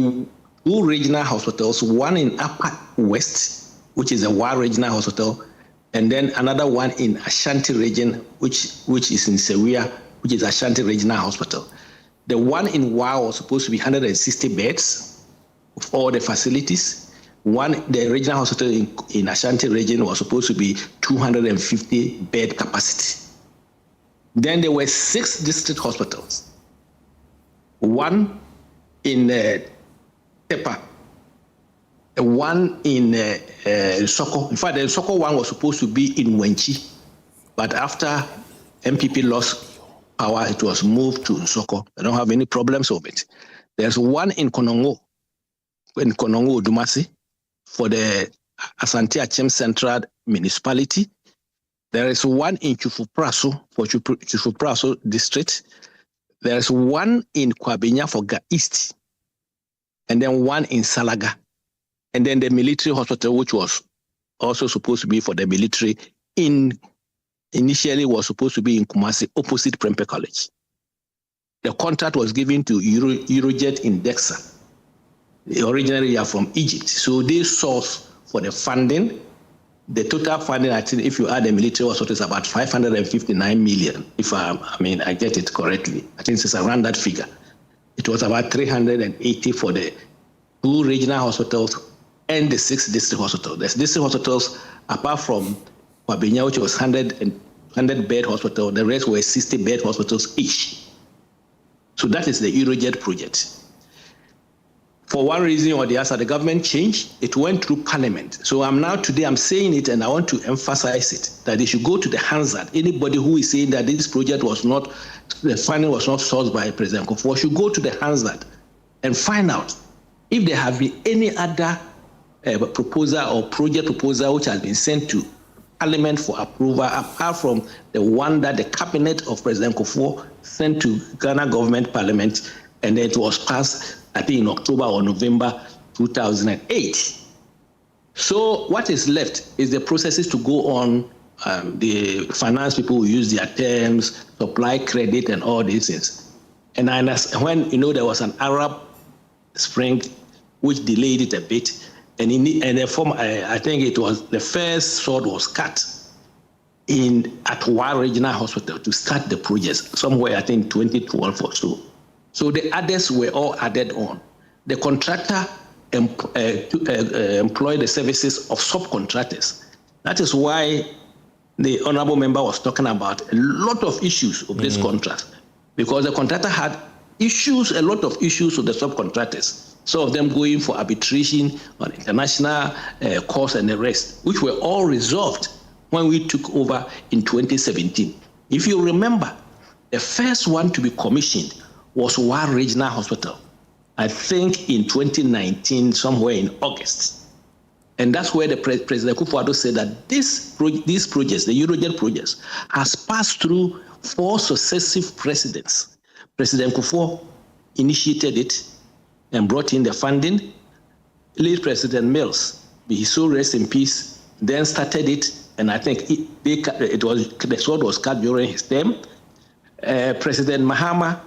2 regional hospitals, one in Upper West, which is a Wa Regional Hospital, and then another one in Ashanti region, which is in Sewia, which is Ashanti Regional Hospital. The one in Wa was supposed to be 160 beds of all the facilities. The regional hospital in Ashanti region was supposed to be 250 bed capacity. Then there were 6 district hospitals. One in Tepa, one in Soko. In fact, the Soko one was supposed to be in Wenchi, but after MPP lost power, it was moved to Soko. I don't have any problems with it. There's one in Konongo Dumasi, for the Asante Achem Central Municipality. There is one in Chufupraso for Chufupraso District. There's one in Kwabenya for Ga East, and then one in Salaga. And then the military hospital, which was also supposed to be for the military, initially was supposed to be in Kumasi, opposite Prempeh College. The contract was given to Eurojet in Dexa. Originally, they are from Egypt. So they sourced for the funding. The total funding, I think, if you add the military hospital, is about 559 million, if I get it correctly. I think it's around that figure. It was about 380 for the 2 regional hospitals and the 6 district hospitals. The district hospitals, apart from Kwabenya, which was 100-bed hospital, the rest were 60-bed hospitals each. So that is the Eurojet project. For one reason or the other, the government changed. It went through Parliament. So today I'm saying it, and I want to emphasize it, that they should go to the Hansard. Anybody who is saying that this project the funding was not sourced by President Akufo, should go to the Hansard and find out if there have been any other proposal or project proposal which has been sent to Parliament for approval, apart from the one that the cabinet of President Akufo sent to Ghana government Parliament, and then it was passed, I think, in October or November 2008. So what is left is the processes to go on. The finance people will use their terms, supply credit, and all these things. And when there was an Arab Spring which delayed it a bit, and I think it was the first sword was cut at Wa Regional Hospital to start the project somewhere, I think 2012 or so. So the others were all added on. The contractor employed the services of subcontractors. That is why the honorable member was talking about a lot of issues of this contract, because the contractor had a lot of issues with the subcontractors. Some of them going for arbitration on international courts and the rest, which were all resolved when we took over in 2017. If you remember, the first one to be commissioned was Wa Regional Hospital, I think in 2019, somewhere in August. And that's where the President Akufo-Addo said that these projects, the Eurojet projects, has passed through 4 successive presidents. President Akufo initiated it and brought in the funding. Late President Mills, be his soul rest in peace, then started it, and I think the sword was cut during his term. President Mahama,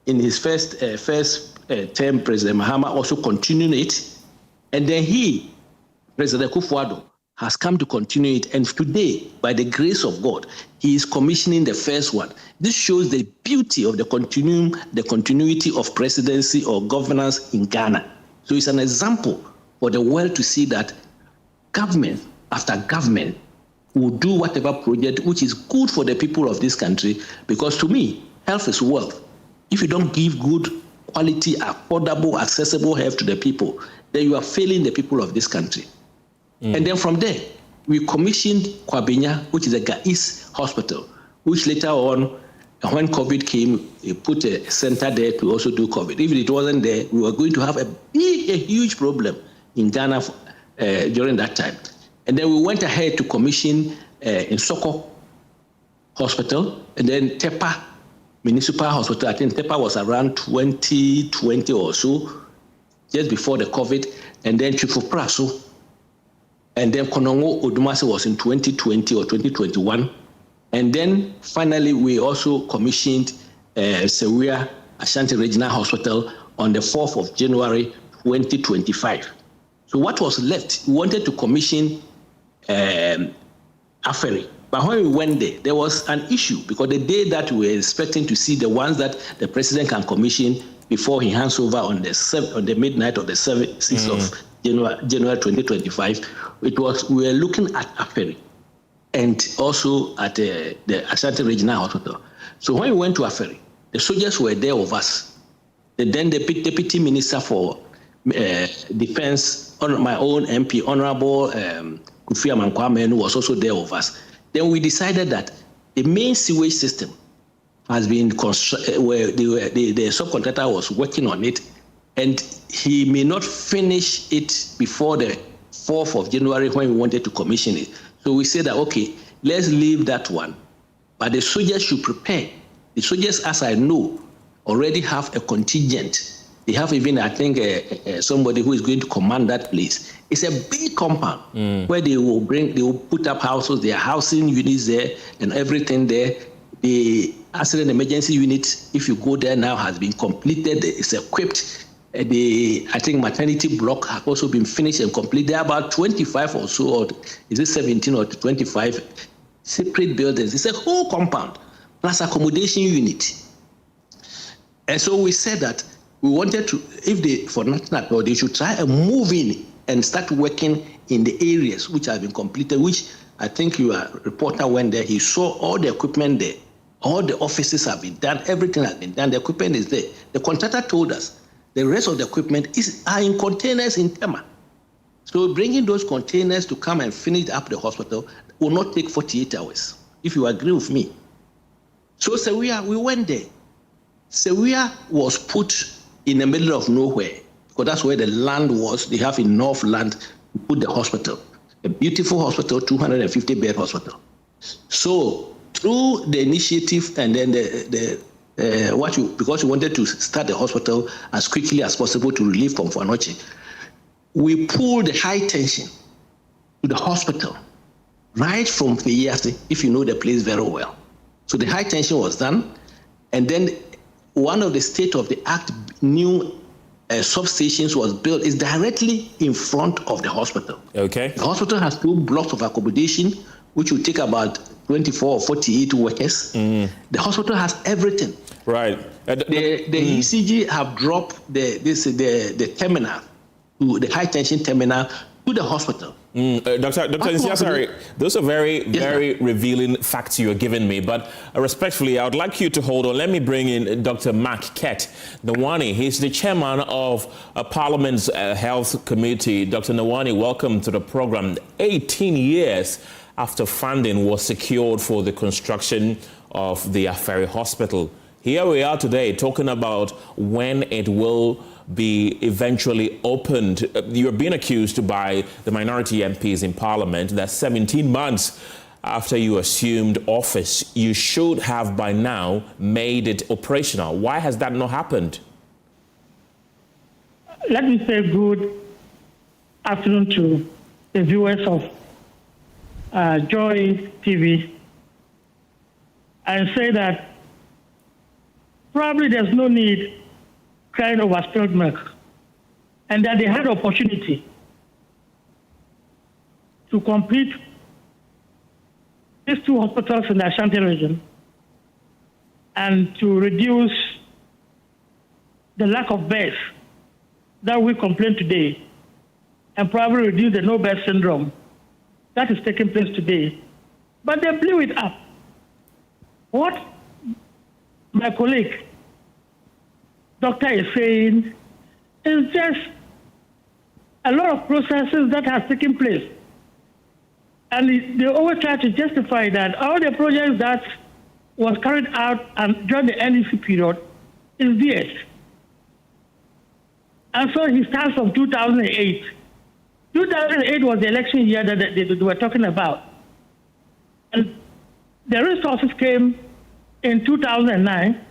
in his first term, President Mahama also continued it, and then President Akufo-Addo, has come to continue it. And today, by the grace of God, he is commissioning the first one. This shows the beauty of the continuity of presidency or governance in Ghana. So it's an example for the world to see that government after government will do whatever project which is good for the people of this country, because to me, health is wealth. If you don't give good quality, affordable, accessible health to the people, then you are failing the people of this country. And then from there, we commissioned Kwabenya, which is a Gais hospital, which later on, when COVID came, we put a center there to also do COVID. If it wasn't there, we were going to have a huge problem in Ghana during that time. And then we went ahead to commission in Soko Hospital, and then Tepa Municipal Hospital. I think Tepa was around 2020 or so, just before the COVID, and then Chifupraso. And then Konongo Odumase was in 2020 or 2021. And then finally, we also commissioned Sewia Ashanti Regional Hospital on the 4th of January 2025. So what was left, we wanted to commission Aferi. But when we went there was an issue, because the day that we were expecting to see the ones that the president can commission before he hands over on the midnight of the 6th of January 2025, we were looking at Aferi and also at the Ashanti Regional Hospital. So when we went to Aferi, the soldiers were there with us. Then the Deputy Minister for Defense, my own MP, Honorable Kofi Amankwame, was also there with us. Then we decided that the main sewage system has been where the subcontractor was working on it, and he may not finish it before the 4th of January when we wanted to commission it. So we said that, okay, let's leave that one. But the soldiers should prepare. The soldiers, as I know, already have a contingent. They have even, I think, somebody who is going to command that place. It's a big compound where they will put up houses. There are housing units there and everything there. The accident emergency unit, if you go there now, has been completed. It's equipped. I think maternity block has also been finished and completed. There are about 25 or so, or is it 17 or 25 separate buildings. It's a whole compound plus accommodation unit. And so we said that we wanted to, for national, they should try and move in and start working in the areas which have been completed, which I think your reporter went there. He saw all the equipment there. All the offices have been done. Everything has been done. The equipment is there. The contractor told us the rest of the equipment are in containers in Tema. So bringing those containers to come and finish up the hospital will not take 48 hours, if you agree with me. So Sewia, we went there. Sewia was put in the middle of nowhere, because that's where the land was. They have enough land to put the hospital. A beautiful hospital, 250-bed hospital. So through the initiative and then because we wanted to start the hospital as quickly as possible to relieve Komfo-Anokye, we pulled the high tension to the hospital right from Feyasi, if you know the place very well. So the high tension was done, and then one of the state-of-the-art new substations was built, is directly in front of the hospital. Okay. The hospital has 2 blocks of accommodation, which will take about 24 or 48 workers. The hospital has everything. Right. The ECG have dropped the terminal, the high tension terminal, to the hospital. Dr. Gyasi, those are very revealing facts you're giving me, but respectfully, I would like you to hold on. Let me bring in Dr. Mark Nwani. He's the chairman of Parliament's Health Committee. Dr. Nwani, welcome to the program. 18 years after funding was secured for the construction of the Aferi Hospital. Here we are today talking about when it will be eventually opened. You're being accused by the minority MPs in Parliament that 17 months after you assumed office, you should have by now made it operational. Why has that not happened? Let me say good afternoon to the viewers of Joy TV and say that probably there's no need crying over spilled milk, and that they had opportunity to complete these 2 hospitals in the Ashanti region and to reduce the lack of beds that we complain today and probably reduce the no-bed syndrome that is taking place today. But they blew it up. What my colleague, doctor, is saying is just a lot of processes that have taken place. And they always try to justify that all the projects that was carried out and during the NEC period is theirs. And so he starts from 2008. 2008 was the election year that they were talking about. And the resources came in 2009.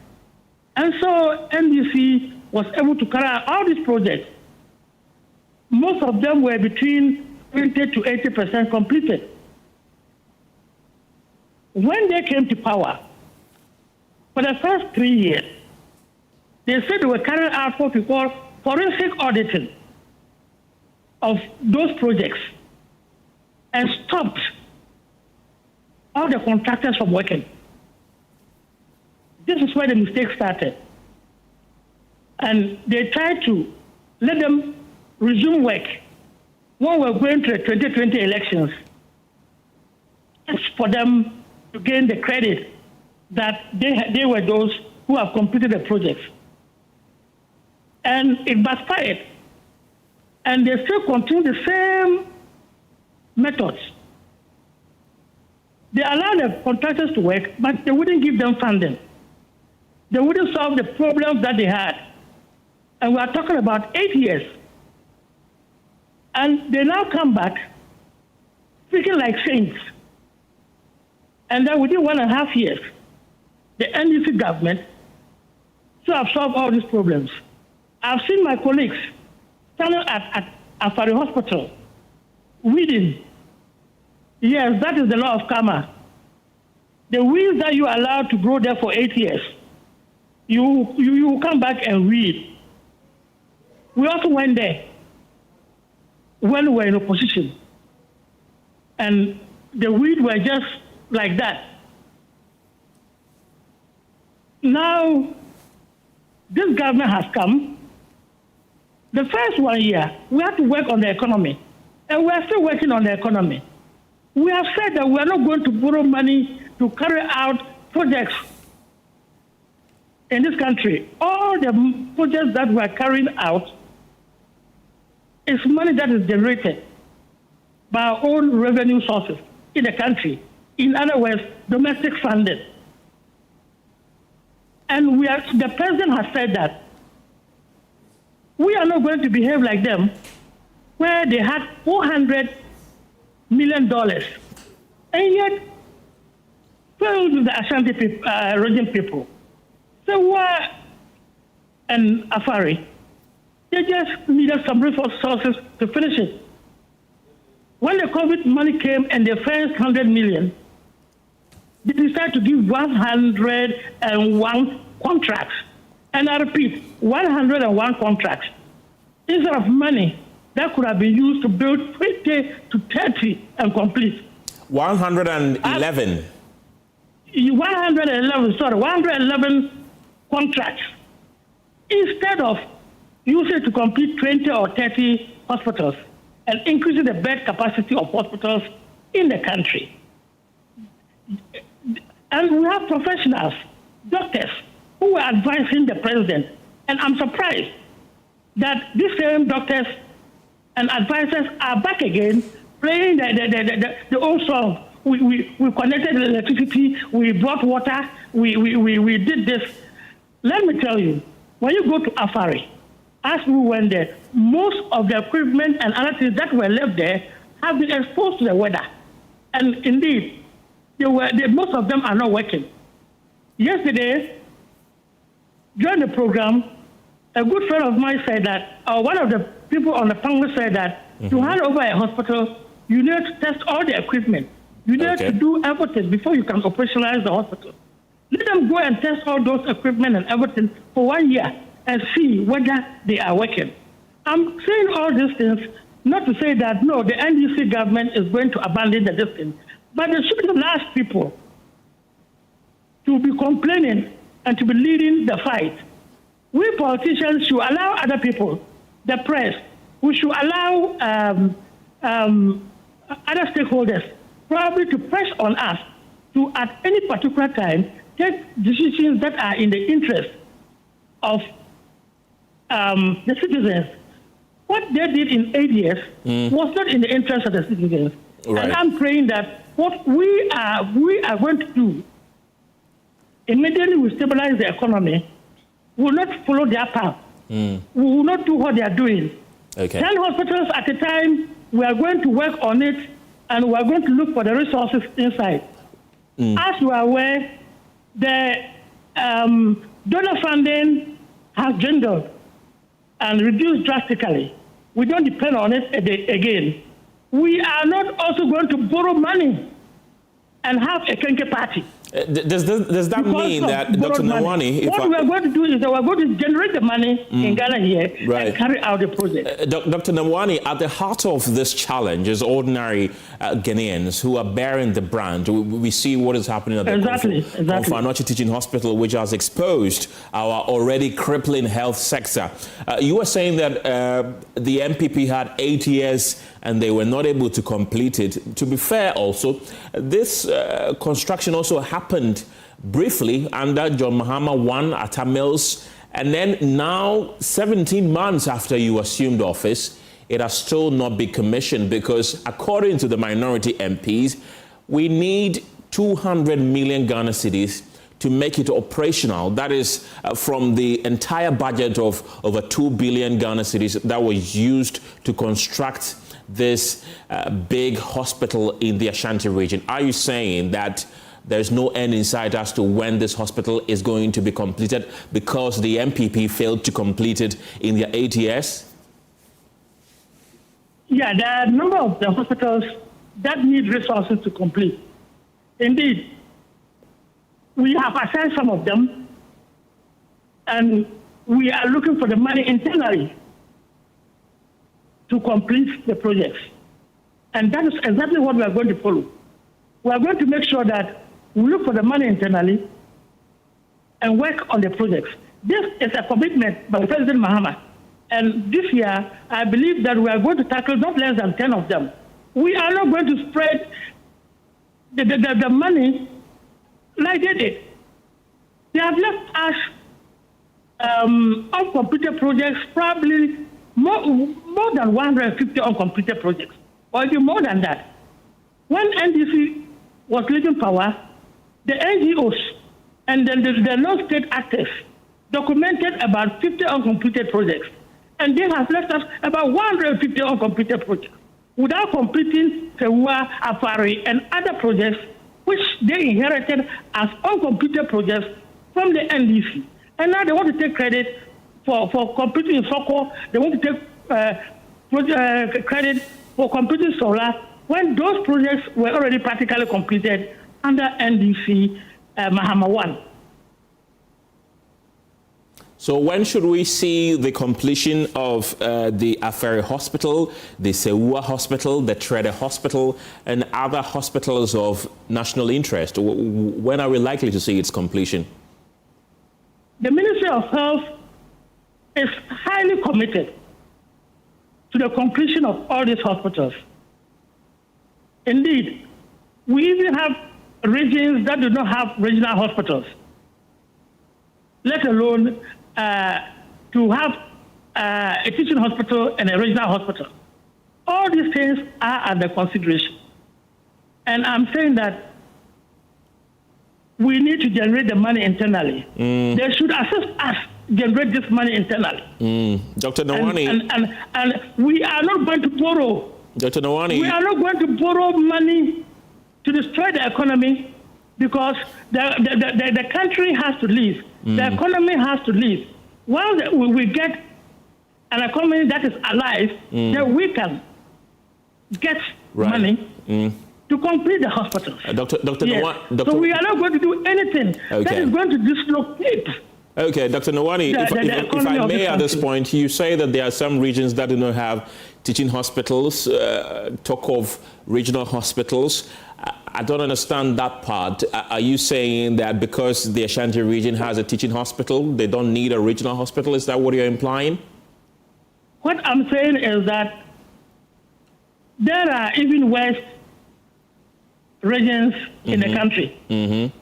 And so NDC was able to carry out all these projects. Most of them were between 20 to 80% completed. When they came to power, for the first 3 years, they said they were carrying out what we call forensic auditing of those projects and stopped all the contractors from working. This is where the mistake started. And they tried to let them resume work when we're going to the 2020 elections. It's for them to gain the credit that they were those who have completed the projects. And it backfired. And they still continue the same methods. They allow the contractors to work, but they wouldn't give them funding. They wouldn't solve the problems that they had. And we are talking about 8 years. And they now come back speaking like saints. And then within 1.5 years, the NDC government should have solved all these problems. I've seen my colleagues standing at Afari Hospital, weeding. Yes, that is the law of karma. The weeds that you are allowed to grow there for 8 years, you come back and weed. We also went there when we were in opposition. And the weed were just like that. Now, this government has come. The first 1 year, we had to work on the economy. And we are still working on the economy. We have said that we are not going to borrow money to carry out projects in this country. All the projects that we are carrying out is money that is generated by our own revenue sources in the country. In other words, domestic funding. And the president has said that we are not going to behave like them, where they had $400 million, and yet failed the Ashanti region people. So why, and Afari, they just needed some resources to finish it. When the COVID money came and the first 100 million, they decided to give 101 contracts. And I repeat, 101 contracts. Instead of money that could have been used to build 20 to 30 and complete. 111. 111 contracts. Instead of using to complete 20 or 30 hospitals and increasing the bed capacity of hospitals in the country. And we have professionals, doctors, who were advising the president. And I'm surprised that these same doctors and advisors are back again playing the old song. We connected electricity, we brought water, we did this. Let me tell you, when you go to Afari, as we went there, most of the equipment and other things that were left there have been exposed to the weather. And indeed, most of them are not working. Yesterday, during the program, a good friend of mine said that, or one of the people on the panel said that, to hand over a hospital, you need to test all the equipment. You need to do everything before you can operationalize the hospital. Let them go and test all those equipment and everything for 1 year and see whether they are working. I'm saying all these things not to say that, no, the NDC government is going to abandon the distance, but they should be the last people to be complaining and to be leading the fight. We politicians should allow other people, the press, we should allow other stakeholders probably to press on us to, at any particular time, take decisions that are in the interest of the citizens. What they did in 8 years was not in the interest of the citizens. Right. And I'm praying that what we are going to do immediately we stabilize the economy, we will not follow their path. We will not do what they are doing. Okay. 10 hospitals at a time, we are going to work on it, and we are going to look for the resources inside. As you are aware, the donor funding has dwindled and reduced drastically. We don't depend on it again. We are not also going to borrow money and have a kenke party. Does that mean that, Dr. Nawani... What we are going to do is that we are going to generate the money in Ghana here and carry out the project. Dr. Nawani, at the heart of this challenge is ordinary Ghanaians who are bearing the brand. We see what is happening at the Akufo-Addo Teaching Hospital, which has exposed our already crippling health sector. You were saying that the MPP had 8 years and they were not able to complete it. To be fair also, this construction also happened briefly under John Mahama 1 at Mills, and then now 17 months after you assumed office, it has still not been commissioned because according to the minority MPs, we need 200 million Ghana cedis to make it operational. That is from the entire budget of over 2 billion Ghana cedis that was used to construct this big hospital in the Ashanti region. Are you saying that there's no end in sight as to when this hospital is going to be completed because the MPP failed to complete it in their 8 years? Yeah, there are a number of the hospitals that need resources to complete. Indeed, we have assessed some of them, and we are looking for the money internally to complete the projects. And that is exactly what we are going to follow. We are going to make sure that we look for the money internally and work on the projects. This is a commitment by President Mahama. And this year, I believe that we are going to tackle not less than 10 of them. We are not going to spread the money like they did. They have left us uncompleted projects, probably more than 150 uncompleted projects, or even more than that. When NDC was leading power, the NGOs and then the non-state actors documented about 50 uncompleted projects, and they have left us about 150 uncompleted projects without completing Sewa, Afari, and other projects which they inherited as uncompleted projects from the NDC. And now they want to take credit for completing Soko. They want to take credit for completing solar when those projects were already practically completed under NDC Mahama 1. So when should we see the completion of the Afari Hospital, the Sewa Hospital, the Trede Hospital, and other hospitals of national interest? When are we likely to see its completion? The Ministry of Health is highly committed to the completion of all these hospitals. Indeed, we even have regions that do not have regional hospitals, let alone to have a teaching hospital and a regional hospital. All these things are under consideration. And I'm saying that we need to generate the money internally. They should assist us generate this money internally. Dr. Nawani. And we are not going to borrow. Dr. Nawani. We are not going to borrow money to destroy the economy because the country has to live. The economy has to live. While we get an economy that is alive, then we can get money to complete the hospitals. Dr. So we are not going to do anything that is going to dislocate Okay, Dr. Nawani, if I may at this point, you say that there are some regions that do not have teaching hospitals, talk of regional hospitals. I don't understand that part. Are you saying that because the Ashanti region has a teaching hospital, they don't need a regional hospital? Is that what you're implying? What I'm saying is that there are even West regions in the country. Mm-hmm.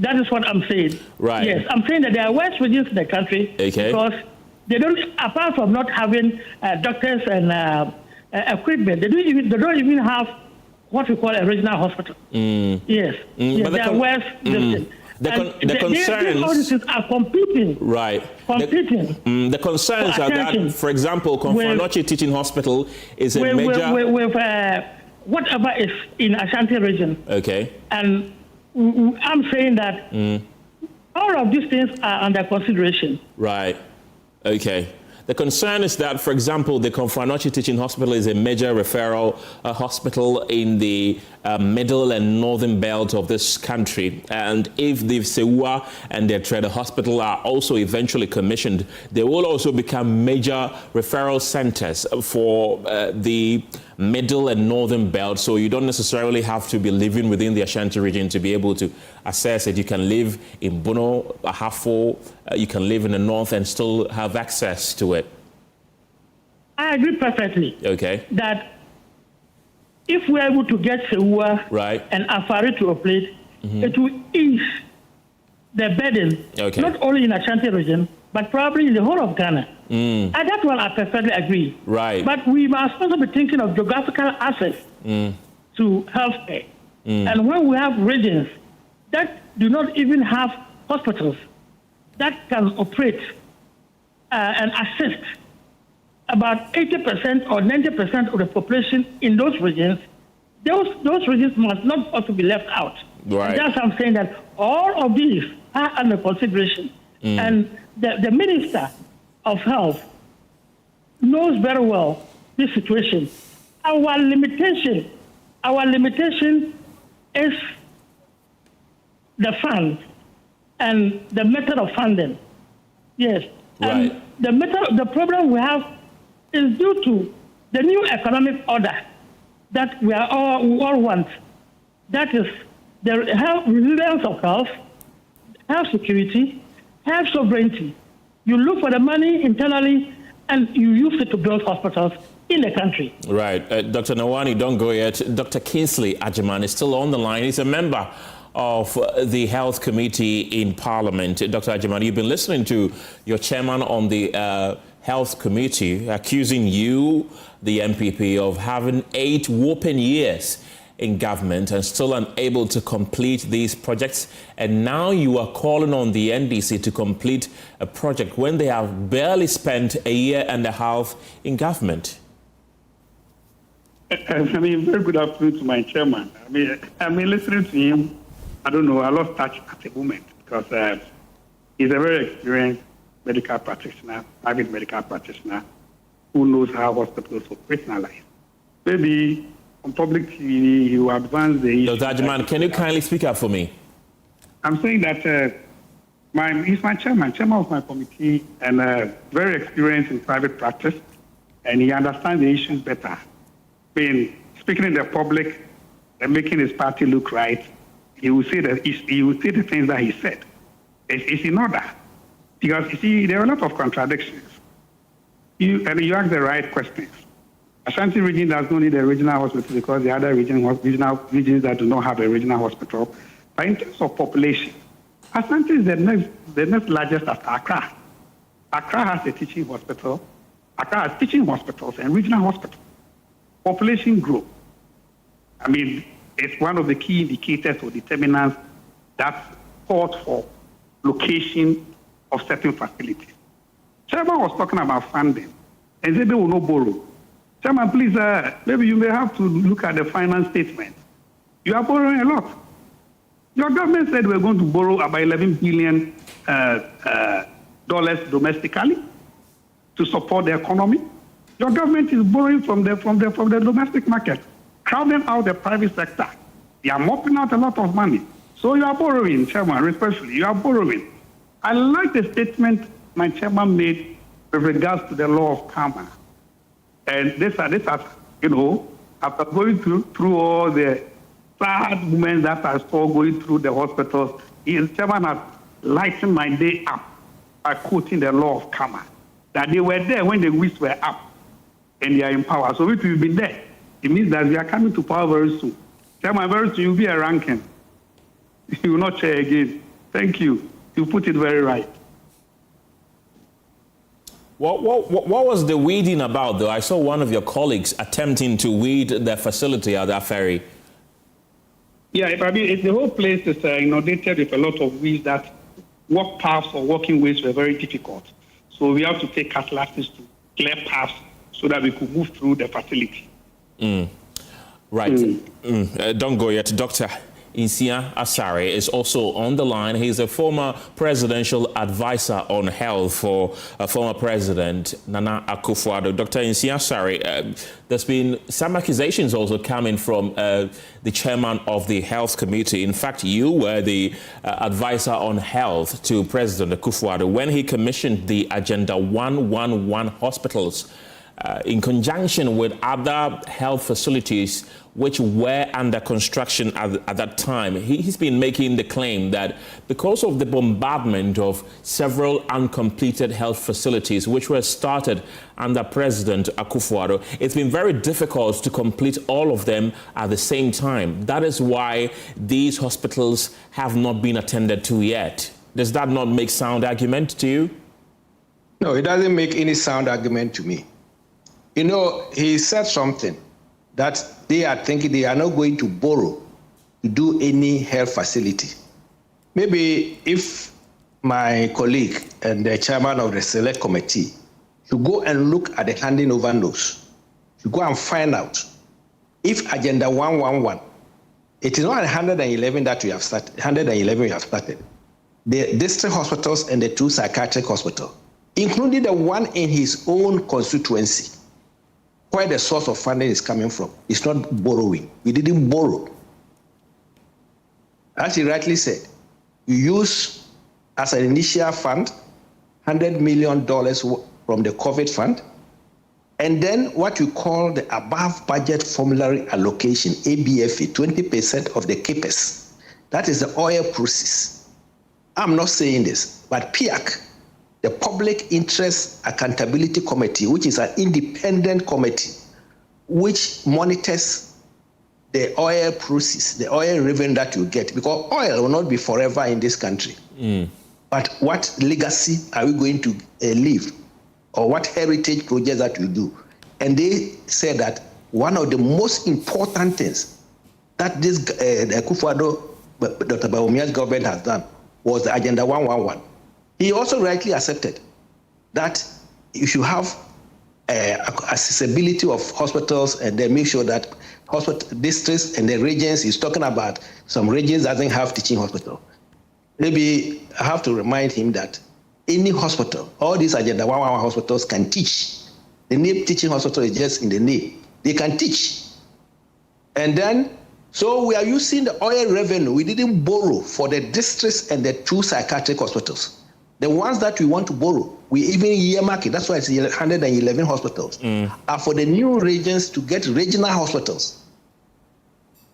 That is what I'm saying. Right. Yes, I'm saying that there are West regions in the country because they don't, apart from not having doctors and equipment, they don't even have what we call a regional hospital. Yes. Yes, but they are West regions. The concerns these are competing. Right. Competing. The concerns are that, for example, Konfanochi Teaching Hospital is a major... With whatever is in Ashanti region. Okay. And I'm saying that all of these things are under consideration. Right. Okay. The concern is that, for example, the Konfanochi Teaching Hospital is a major referral hospital in the middle and northern belt of this country. And if the Sewa and the Trade Hospital are also eventually commissioned, they will also become major referral centers for the middle and northern belt. So you don't necessarily have to be living within the Ashanti region to be able to assess it. You can live in Bono, Ahafo, you can live in the north and still have access to it. I agree perfectly. Okay. That if we're able to get Sewa and Afari to operate, it will ease the burden, not only in Ashanti region, but probably in the whole of Ghana. And that one I perfectly agree. Right. But we must also be thinking of geographical access to healthcare. And when we have regions that do not even have hospitals that can operate and assist about 80% or 90% of the population in those regions, those regions must not also be left out. Right. And that's why I'm saying that all of these are under consideration. And the Minister of Health knows very well this situation. Our limitation is the funds and the method of funding. Yes. Right. And the problem we have is due to the new economic order that we all want. That is the health, resilience of health security, health sovereignty. You look for the money internally and you use it to build hospitals in the country. Right. Dr. Nawani, don't go yet. Dr. Kingsley Agyeman is still on the line. He's a member of the Health Committee in Parliament. Dr. Agyeman, you've been listening to your chairman on the Health Committee accusing you, the MPP, of having 8 whopping years in government and still unable to complete these projects. And now you are calling on the NDC to complete a project when they have barely spent a year and a half in government. I mean, very good afternoon to my chairman. I mean, listening to him, I don't know, I lost touch at the moment because he's a very experienced medical practitioner, private medical practitioner, who knows how hospitals operationalize. Maybe on public TV, you advance the issue. Dr. Agyeman, can you kindly speak up for me? I'm saying that he's my chairman of my committee, and very experienced in private practice, and he understands the issues better. I mean, speaking in the public and making his party look right, he will say the things that he said. It's in order. Because, you see, there are a lot of contradictions. You ask the right questions. Ashanti region does not need a regional hospital because the other regions that do not have a regional hospital. But in terms of population, Ashanti is the next largest after Accra. Accra has a teaching hospital. Accra has teaching hospitals and regional hospitals. Population growth. I mean, it's one of the key indicators or determinants that called for location of certain facilities. Chairman was talking about funding, and they will not borrow. Chairman, please, maybe you may have to look at the finance statement. You are borrowing a lot. Your government said we're going to borrow about $11 billion domestically to support the economy. Your government is borrowing from the domestic market, crowding out the private sector. They are mopping out a lot of money. So you are borrowing, Chairman, respectfully, you are borrowing. I like the statement my chairman made with regards to the law of karma. And this has, after going through all the sad moments that I saw going through the hospitals, his chairman has lightened my day up by quoting the law of karma. That they were there when the wheels were up and they are in power. So if you've been there, it means that we are coming to power very soon. Chairman, very soon you'll be a ranking. You will not chair again. Thank you. You put it very right. What was the weeding about, though? I saw one of your colleagues attempting to weed the facility at that ferry. Yeah, the whole place is inundated with a lot of weeds that walk paths or walking ways were very difficult. So we have to take cutlasses to clear paths so that we could move through the facility. Right. Don't go yet. Dr. Nsia Asare is also on the line. He's a former presidential advisor on health for former President Nana Akufo-Addo. Dr. Nsia Asare, there's been some accusations also coming from the chairman of the health committee. In fact, you were the advisor on health to President Akufo-Addo when he commissioned the Agenda 111 hospitals in conjunction with other health facilities which were under construction at that time. He's been making the claim that because of the bombardment of several uncompleted health facilities which were started under President Akufo-Addo, it's been very difficult to complete all of them at the same time. That is why these hospitals have not been attended to yet. Does that not make sound argument to you? No, it doesn't make any sound argument to me. He said something that they are thinking they are not going to borrow to do any health facility. Maybe if my colleague and the chairman of the select committee should go and look at the handing over notes, to go and find out if Agenda 111, it is not 111 that we have started, 111 we have started. The district hospitals and the 2 psychiatric hospitals, including the one in his own constituency, where the source of funding is coming from. It's not borrowing. We didn't borrow. As he rightly said, we use as an initial fund $100 million from the COVID fund, and then what we call the above budget formulary allocation, ABFA, 20% of the CAPEX. That is the oil process. I'm not saying this, but PIAC, the Public Interest Accountability Committee, which is an independent committee which monitors the oil process, the oil revenue that you get, because oil will not be forever in this country. But what legacy are we going to leave, or what heritage projects that we do? And they said that one of the most important things that this Akufo-Addo, Dr. Bawumia's government has done was the Agenda 111. He also rightly accepted that you should have accessibility of hospitals, and then make sure that hospital districts and the regions, he's talking about some regions doesn't have teaching hospital. Maybe I have to remind him that any hospital, all these Agenda 111 hospitals can teach. The name teaching hospital is just in the name. They can teach. And then, so we are using the oil revenue. We didn't borrow for the districts and the 2 psychiatric hospitals. The ones that we want to borrow, we even earmark it. That's why it's 111 hospitals. Are for the new regions to get regional hospitals.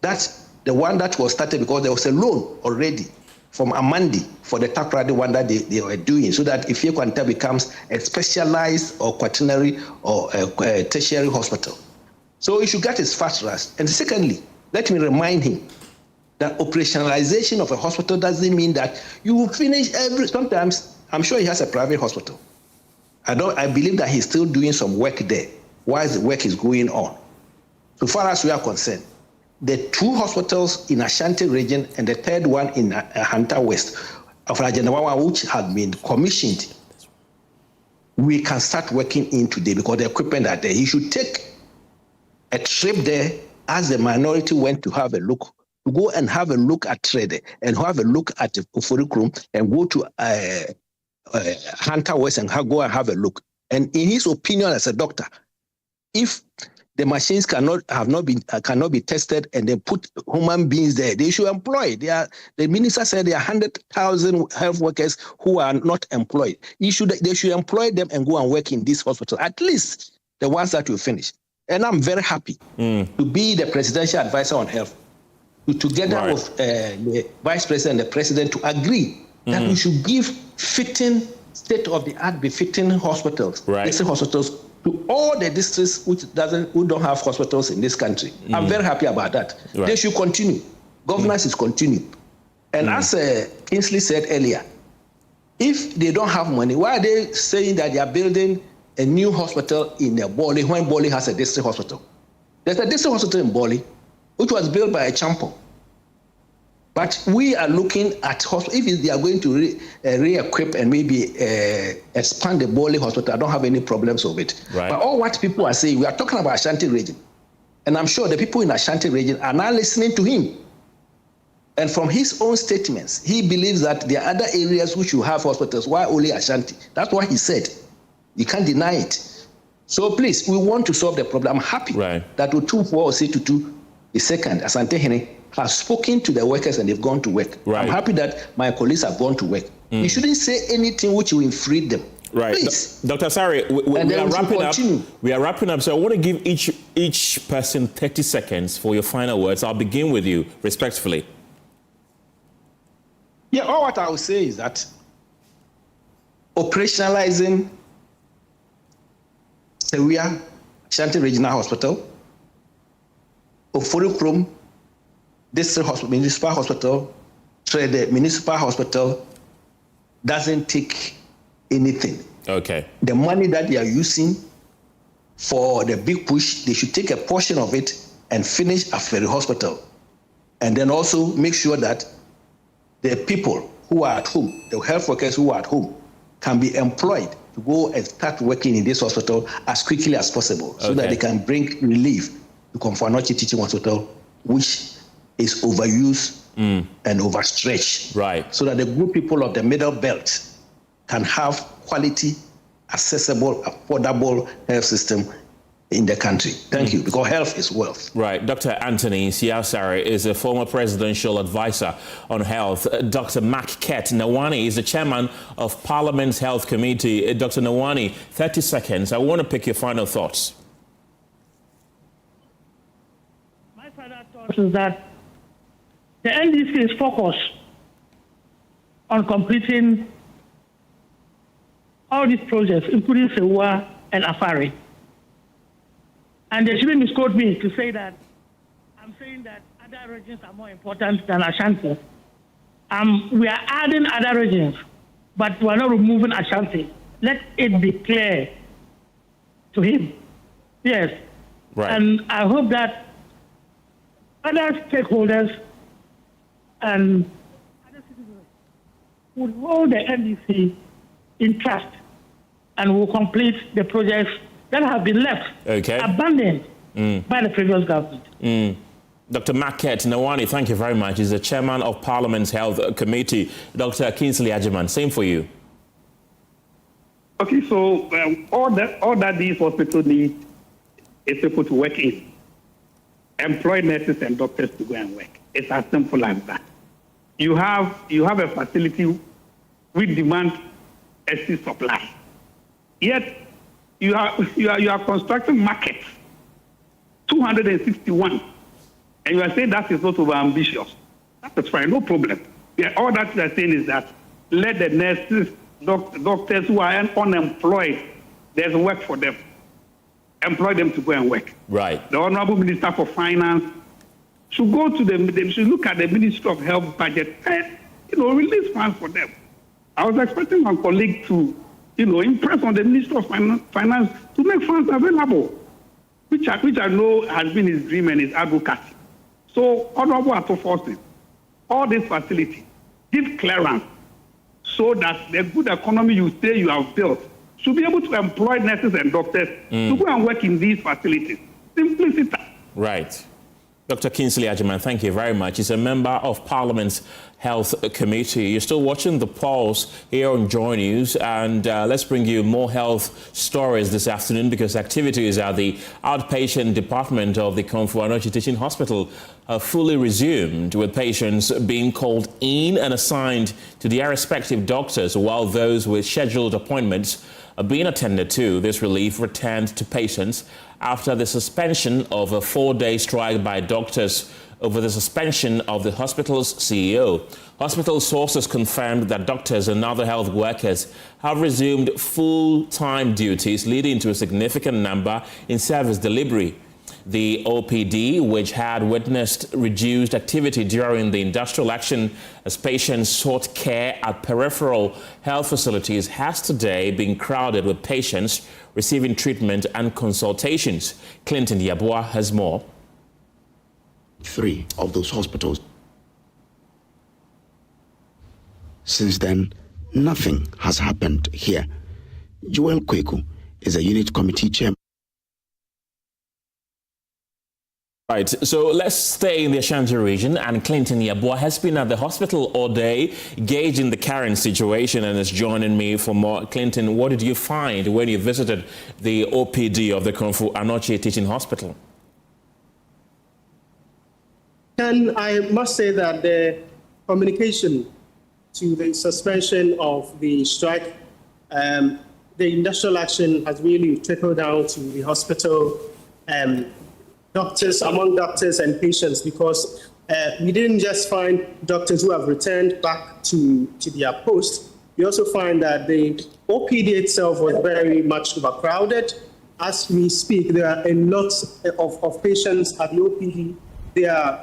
That's the one that was started because there was a loan already from Amandi for the Takrady one that they were doing, so that if Kwanta becomes a specialized or quaternary or a tertiary hospital. So he should get his fast rest. And secondly, let me remind him that operationalization of a hospital doesn't mean that you will finish sometimes. I'm sure he has a private hospital. I believe that he's still doing some work there while the work is going on. So far as we are concerned, the 2 hospitals in Ashanti region and the 3rd one in Hanta West of Agenda 111, which have been commissioned, we can start working in today because the equipment are there. He should take a trip there as the minority went to have a look, to go and have a look at Trade and have a look at Ofurikrum and go to Hunter West and go and have a look. And in his opinion as a doctor, if the machines cannot be tested and then put human beings there. They should employ. The minister said there are 100,000 health workers who are not employed. They should employ them and go and work in this hospital, at least the ones that will finish. And I'm very happy to be the presidential advisor on health, together with the vice president and the president, to agree that we should give fitting, state-of-the-art, befitting hospitals, district hospitals, to all the districts who don't have hospitals in this country. I'm very happy about that. They should continue. Governance is continue. And as Kingsley said earlier, if they don't have money, why are they saying that they are building a new hospital in Boli when Boli has a district hospital? There's a district hospital in Boli, which was built by a champion. But we are looking at if they are going to re-equip and maybe expand the Boli hospital, I don't have any problems with it. But all what people are saying, we are talking about Ashanti region. And I'm sure the people in Ashanti region are now listening to him. And from his own statements, he believes that there are other areas which will have hospitals. Why only Ashanti? That's what he said. You can't deny it. So please, we want to solve the problem. I'm happy that Otumfuo Osei-Tutu II, Asante Hene, has spoken to the workers and they've gone to work. I'm happy that my colleagues have gone to work. You shouldn't say anything which will infringe them. Please. Dr. Asare, we are wrapping up. We are wrapping up. So I want to give each person 30 seconds for your final words. I'll begin with you, respectfully. Yeah, all what I will say is that operationalizing Sewia Ashanti Regional Hospital, Ofori-Krom District Hospital, Municipal Hospital, the Municipal Hospital doesn't take anything. Okay. The money that they are using for the big push, they should take a portion of it and finish Aferi Hospital. And then also make sure that the people who are at home, the health workers who are at home, can be employed to go and start working in this hospital as quickly as possible so that they can bring relief to Komfo-Anokye Teaching Hospital, which is overused and overstretched. So that the good people of the middle belt can have quality, accessible, affordable health system in the country. Thank you, because health is wealth. Dr. Anthony Siasare is a former presidential advisor on health. Dr. Maket Nawani is the chairman of Parliament's Health Committee. Dr. Nawani, 30 seconds. I want to pick your final thoughts. My final thoughts is that the NDC is focused on completing all these projects, including Sewua and Afari. And they shouldn't misquote me to say that I'm saying that other regions are more important than Ashanti. We are adding other regions, but we are not removing Ashanti. Let it be clear to him. Yes. And I hope that other stakeholders and other citizens would hold the NDC in trust and will complete the projects that have been left abandoned by the previous government. Dr. Maket Nawani, thank you very much. He's the chairman of Parliament's Health Committee. Dr. Kingsley Agyeman, same for you. Okay, so all that these hospitals need is people to work in. Employ nurses and doctors to go and work. It's as simple as that. You have a facility with demand exceeds supply. Yet you are constructing markets, 261, and you are saying that is not over ambitious. That's fine, no problem. All that you are saying is that let the nurses, doctors who are unemployed, there's work for them. Employ them to go and work. The Honorable Minister for Finance should go to should look at the Ministry of Health budget and release funds for them. I was expecting my colleague to impress on the Minister of Finance to make funds available, which I know has been his dream and his advocacy. So, Honorable Akufo-Addo, all these facilities, give clearance so that the good economy you say you have built should be able to employ nurses and doctors to go and work in these facilities. Simplicity. Dr. Kingsley Agyeman, thank you very much. He's a member of Parliament's Health Committee. You're still watching The Pulse here on Joy News, and let's bring you more health stories this afternoon because activities at the outpatient department of the Akufo-Addo Teaching Hospital are fully resumed, with patients being called in and assigned to their respective doctors, while those with scheduled appointments are being attended to. This relief returned to patients after the suspension of a 4-day strike by doctors over the suspension of the hospital's CEO. Hospital sources confirmed that doctors and other health workers have resumed full-time duties, leading to a significant number in service delivery. The OPD, which had witnessed reduced activity during the industrial action as patients sought care at peripheral health facilities, has today been crowded with patients receiving treatment and consultations. Clinton Yabua has more. 3 of those hospitals. Since then, nothing has happened here. Joel Kweku is a unit committee chairman. Right, so let's stay in the Ashanti region, and Clinton Yabua has been at the hospital all day, gauging the current situation, and is joining me for more. Clinton, what did you find when you visited the OPD of the Akufo-Addo Teaching Hospital? And I must say that the communication to the suspension of the strike, the industrial action has really trickled down to the hospital, doctors, among doctors and patients, because we didn't just find doctors who have returned back to their post. We also find that the OPD itself was very much overcrowded. As we speak, there are a lot of patients at the OPD.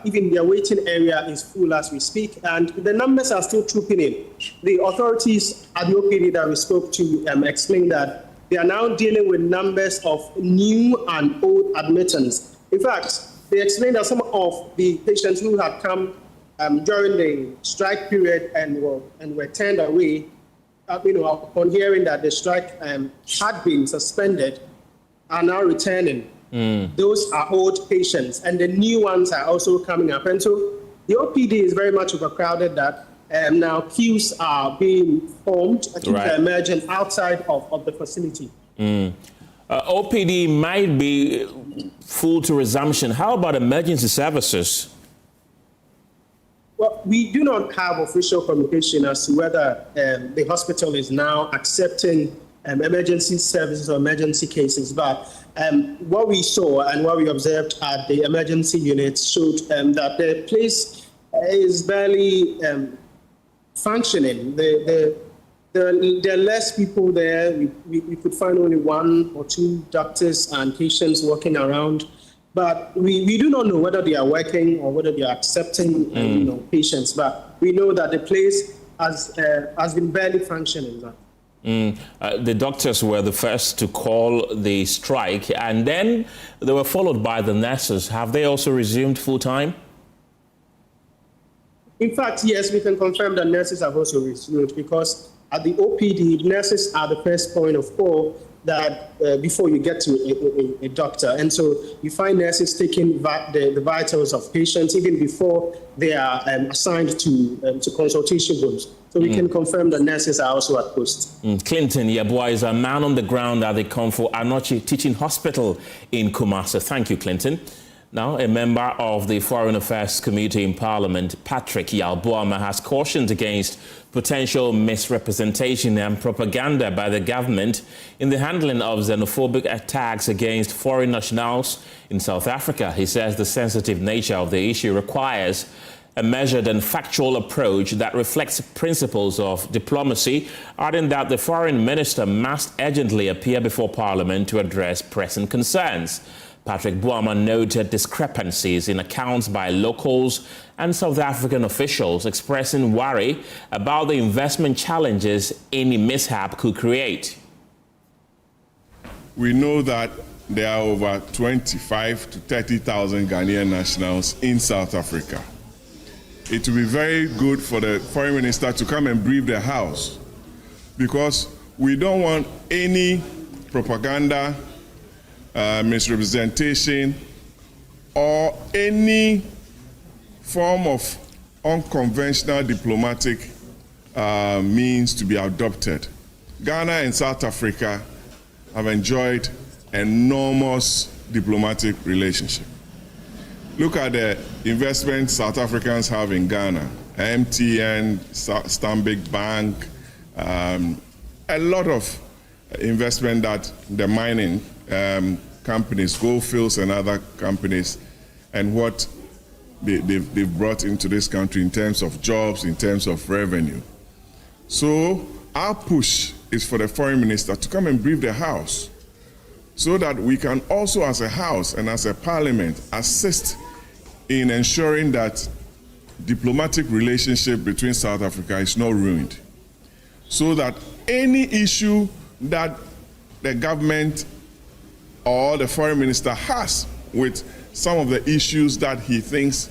Even their waiting area is full as we speak, and the numbers are still trooping in. The authorities at the OPD that we spoke to explained that they are now dealing with numbers of new and old admittance. In fact, they explained that some of the patients who had come during the strike period and were turned away, upon hearing that the strike had been suspended, are now returning. Those are old patients, and the new ones are also coming up. And so the OPD is very much overcrowded that now queues are being formed to emerging outside of the facility. OPD might be full to resumption. How about emergency services? Well, we do not have official communication as to whether the hospital is now accepting emergency services or emergency cases, but what we saw and what we observed at the emergency units showed that the place is barely functioning. There are less people there. We could find only 1 or 2 doctors and patients walking around, but we do not know whether they are working or whether they are accepting patients. But we know that the place has been barely functioning. The doctors were the first to call the strike, and then they were followed by the nurses. Have they also resumed full-time? In fact, yes, we can confirm that nurses have also resumed, because at the OPD, nurses are the first point of call that before you get to a doctor. And so you find nurses taking the vitals of patients even before they are assigned to consultation rooms. So we can confirm that nurses are also at post. Clinton Yabua is a man on the ground at the Akufo-Addo Teaching Hospital in Kumasi. Thank you, Clinton. Now, a member of the Foreign Affairs Committee in Parliament, Patrick Yalboama, has cautioned against potential misrepresentation and propaganda by the government in the handling of xenophobic attacks against foreign nationals in South Africa. He says the sensitive nature of the issue requires a measured and factual approach that reflects principles of diplomacy, adding that the foreign minister must urgently appear before Parliament to address pressing concerns. Patrick Boama noted discrepancies in accounts by locals and South African officials, expressing worry about the investment challenges any mishap could create. We know that there are over 25 to 30,000 Ghanaian nationals in South Africa. It will be very good for the foreign minister to come and brief the House, because we don't want any propaganda, misrepresentation, or any form of unconventional diplomatic means to be adopted. Ghana and South Africa have enjoyed enormous diplomatic relationship. Look at the investment South Africans have in Ghana. MTN, Stanbic Bank, a lot of investment that the mining companies, Goldfields and other companies, and what they've brought into this country in terms of jobs, in terms of revenue. So our push is for the foreign minister to come and brief the House so that we can also as a House and as a Parliament assist in ensuring that diplomatic relationship between South Africa is not ruined, so that any issue that the government or the foreign minister has with some of the issues that he thinks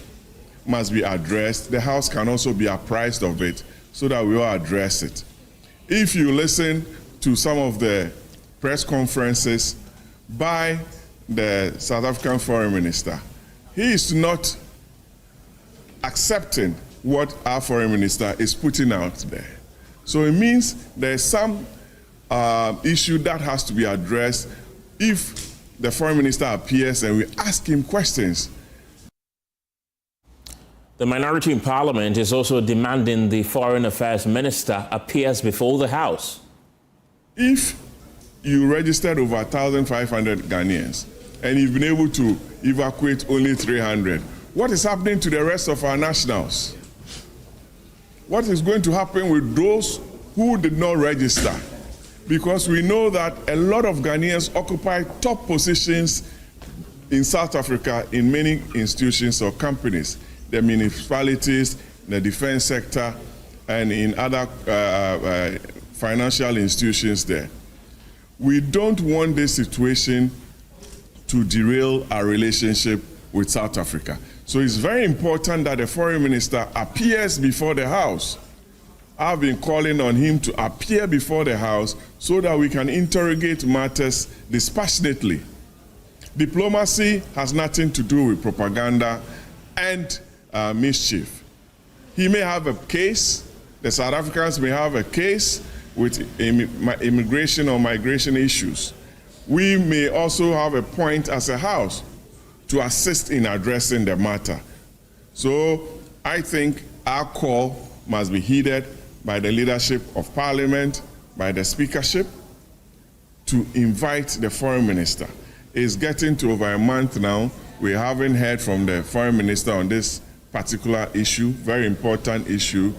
must be addressed, the House can also be apprised of it so that we all address it. If you listen to some of the press conferences by the South African foreign minister, he is not accepting what our foreign minister is putting out there. So it means there's some issue that has to be addressed if the foreign minister appears and we ask him questions. The minority in parliament is also demanding the foreign affairs minister appears before the House. If you registered over 1,500 Ghanaians and you've been able to evacuate only 300, what is happening to the rest of our nationals? What is going to happen with those who did not register? Because we know that a lot of Ghanaians occupy top positions in South Africa in many institutions or companies, the municipalities, the defense sector, and in other financial institutions there. We don't want this situation to derail our relationship with South Africa. So it's very important that the foreign minister appears before the House. I've been calling on him to appear before the House so that we can interrogate matters dispassionately. Diplomacy has nothing to do with propaganda and mischief. He may have a case, the South Africans may have a case with immigration or migration issues. We may also have a point as a House to assist in addressing the matter. So I think our call must be heeded by the leadership of Parliament, by the Speakership, to invite the Foreign Minister. It's getting to over a month now. We haven't heard from the Foreign Minister on this particular issue, very important issue,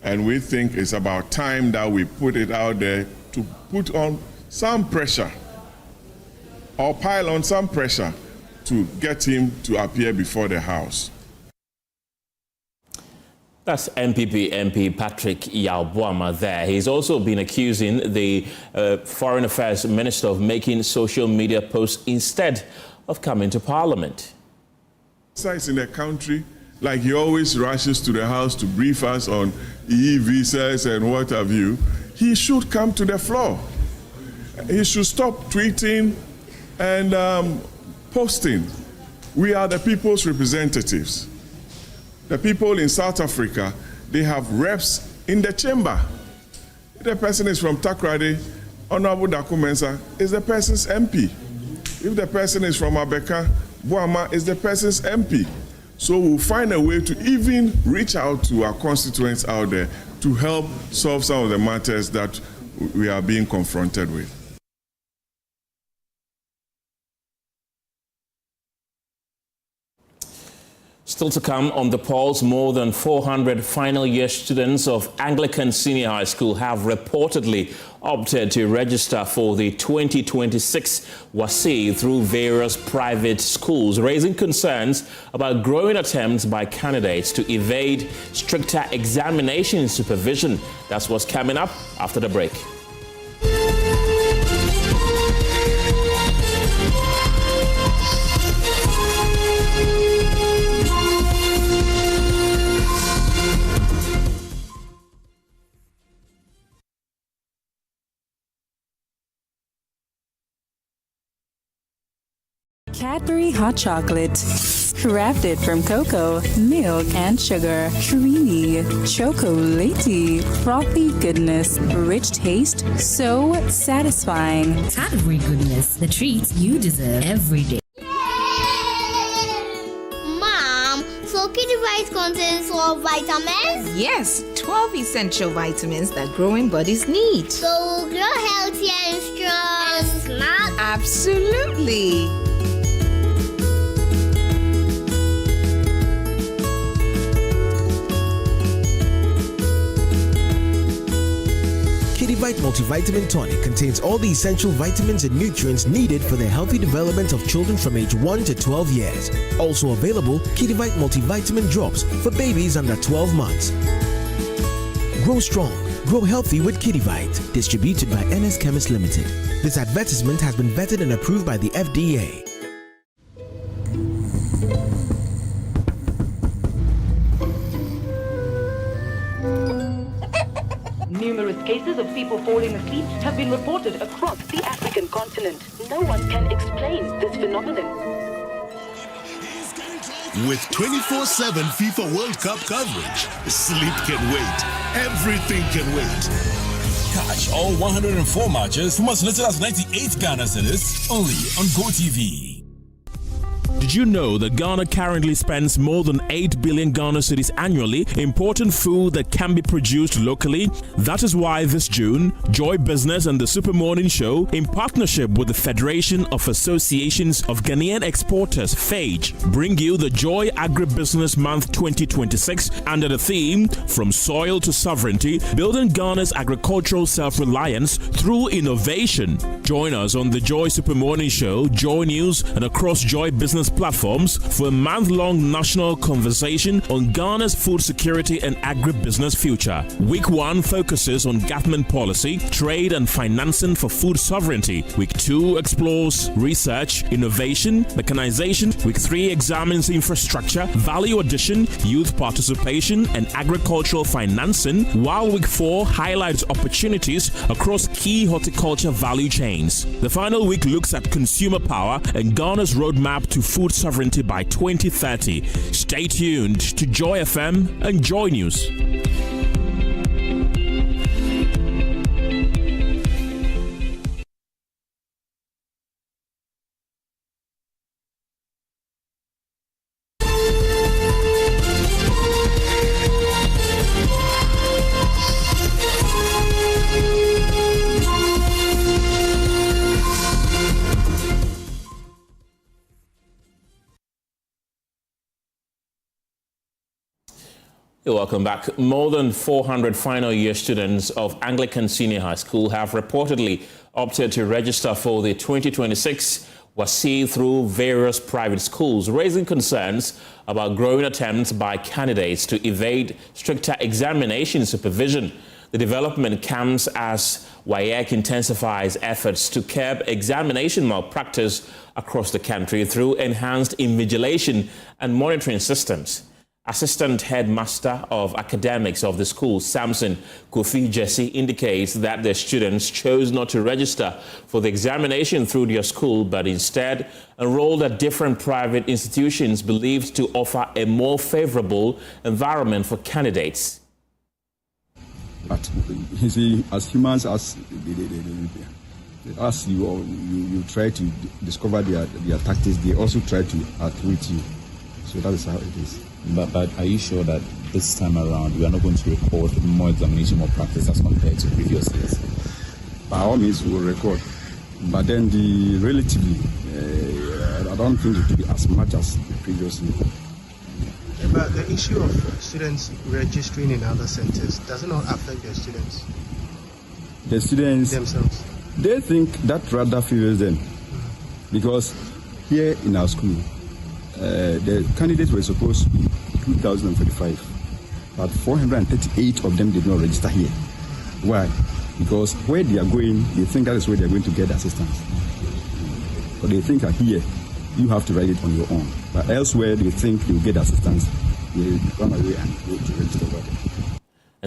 and we think it's about time that we put it out there to put on some pressure or pile on some pressure to get him to appear before the House. That's MPP MP Patrick Yalboama there. He's also been accusing the Foreign Affairs Minister of making social media posts instead of coming to Parliament. In the country, like he always rushes to the House to brief us on e-visas and what have you, he should come to the floor. He should stop tweeting and posting. We are the people's representatives. The people in South Africa, they have reps in the chamber. If the person is from Takrady, Honorable Daku Mensah is the person's MP. If the person is from Abeka, Boama is the person's MP. So we'll find a way to even reach out to our constituents out there to help solve some of the matters that we are being confronted with. Still to come on the polls, more than 400 final year students of Anglican Senior High School have reportedly opted to register for the 2026 WASSCE through various private schools, raising concerns about growing attempts by candidates to evade stricter examination supervision. That's what's coming up after the break. Cadbury hot chocolate. Crafted from cocoa, milk, and sugar. Creamy, chocolatey, frothy goodness, rich taste, so satisfying. Cadbury goodness, the treats you deserve every day. Mom, so Kidivite contains 12 vitamins? Yes, 12 essential vitamins that growing bodies need. So we'll grow healthy and strong. And smart? Absolutely. Kidivite Multivitamin Tonic contains all the essential vitamins and nutrients needed for the healthy development of children from age 1 to 12 years. Also available, Kidivite Multivitamin Drops for babies under 12 months. Grow strong, grow healthy with Kidivite. Distributed by NS Chemist Limited. This advertisement has been vetted and approved by the FDA. Numerous cases of people falling asleep have been reported across the African continent. No one can explain this phenomenon. With 24/7 FIFA World Cup coverage, sleep can wait. Everything can wait. Catch all 104 matches from as little as 98 Ghana cedis only on GoTV. Did you know that Ghana currently spends more than 8 billion Ghana cedis annually importing food that can be produced locally? That is why this June, Joy Business and the Super Morning Show, in partnership with the Federation of Associations of Ghanaian Exporters, FAGE, bring you the Joy Agribusiness Month 2026 under the theme, From Soil to Sovereignty, Building Ghana's Agricultural Self-Reliance Through Innovation. Join us on the Joy Super Morning Show, Joy News, and across Joy Business platforms for a month-long national conversation on Ghana's food security and agribusiness future. Week 1 focuses on government policy, trade and financing for food sovereignty. Week 2 explores research, innovation, mechanization. Week 3 examines infrastructure, value addition, youth participation and agricultural financing, while Week 4 highlights opportunities across key horticulture value chains. The final week looks at consumer power and Ghana's roadmap to food sovereignty by 2030. Stay tuned to Joy FM and Joy News. Welcome back. More than 400 final year students of Anglican Senior High School have reportedly opted to register for the 2026 WASSCE through various private schools, raising concerns about growing attempts by candidates to evade stricter examination supervision. The development comes as WAEC intensifies efforts to curb examination malpractice across the country through enhanced invigilation and monitoring systems. Assistant Headmaster of Academics of the school, Samson Kenneth Gyasi, indicates that the students chose not to register for the examination through their school, but instead enrolled at different private institutions believed to offer a more favorable environment for candidates. But you see, as humans, as you try to discover their tactics, they also try to outwit you. So that is how it is. But are you sure that this time around we are not going to record more examination, more practice as compared to previous years? By all means, we will record. But then I don't think it will be as much as previously. But the issue of students registering in other centers, does it not affect the students? The students themselves? They think that rather favors them. Because here in our school, the candidates were supposed to be 2,035, but 438 of them did not register here. Why? Because where they are going, they think that is where they are going to get assistance. But they think that here, you have to write it on your own. But elsewhere, they think they will get assistance. They run away and go to register over there.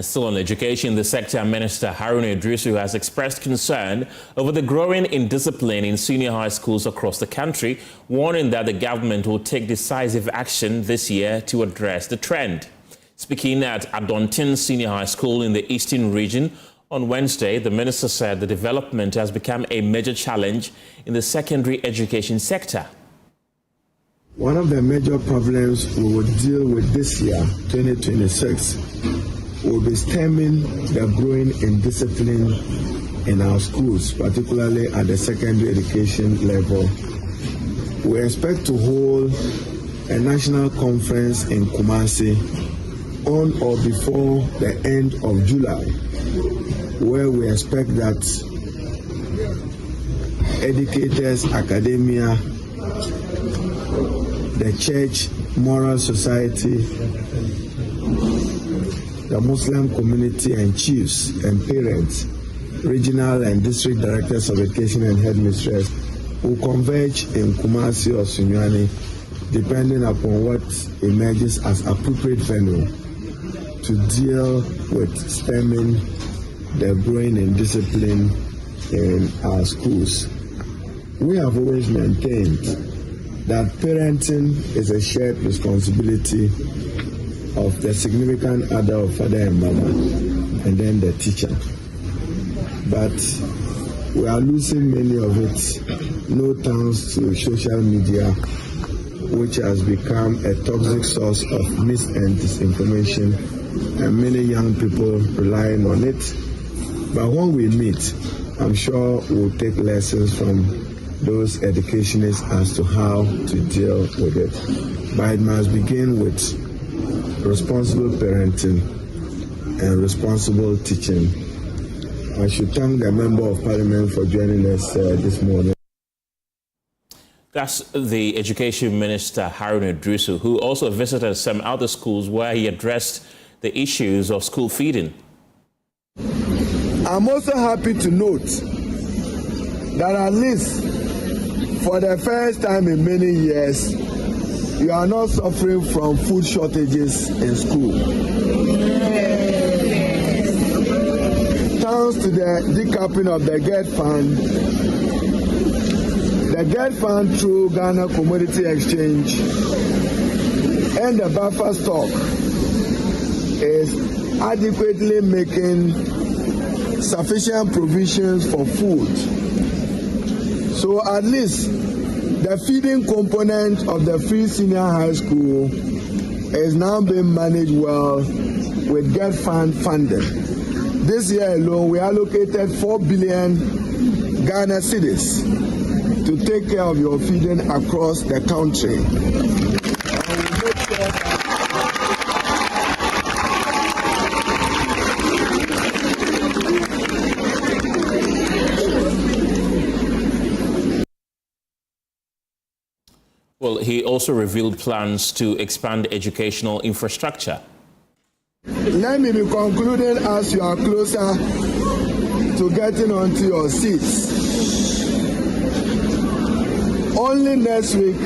And still on education, the sector minister Haruna Idrisu has expressed concern over the growing indiscipline in senior high schools across the country, warning that the government will take decisive action this year to address the trend. Speaking at Adontin Senior High School in the Eastern Region on Wednesday, the minister said the development has become a major challenge in the secondary education sector. One of the major problems we will deal with this year, 2026, will be stemming the growing indiscipline in our schools, particularly at the secondary education level. We expect to hold a national conference in Kumasi on or before the end of July, where we expect that educators, academia, the church, moral society, the Muslim community and chiefs and parents, regional and district directors of education and headmistress will converge in Kumasi or Sunyani, depending upon what emerges as appropriate venue to deal with stemming the growing indiscipline in our schools. We have always maintained that parenting is a shared responsibility of the significant other of father and mother, and then the teacher. But we are losing many of it, no thanks to social media, which has become a toxic source of mis and disinformation, and many young people relying on it. But when we meet, I'm sure we'll take lessons from those educationists as to how to deal with it. But it must begin with responsible parenting and responsible teaching. I should thank the Member of Parliament for joining us this morning. That's the Education Minister Haruna Idrisu, who also visited some other schools where he addressed the issues of school feeding. I'm also happy to note that at least for the first time in many years, you are not suffering from food shortages in school. Thanks to the decoupling of the GET Fund, through Ghana Commodity Exchange and the buffer stock is adequately making sufficient provisions for food. So at least the feeding component of the free senior high school is now being managed well with GET Fund funding. This year alone, we allocated 4 billion Ghana cedis to take care of your feeding across the country. Well, he also revealed plans to expand educational infrastructure. Let me be concluding as you are closer to getting onto your seats. Only next week,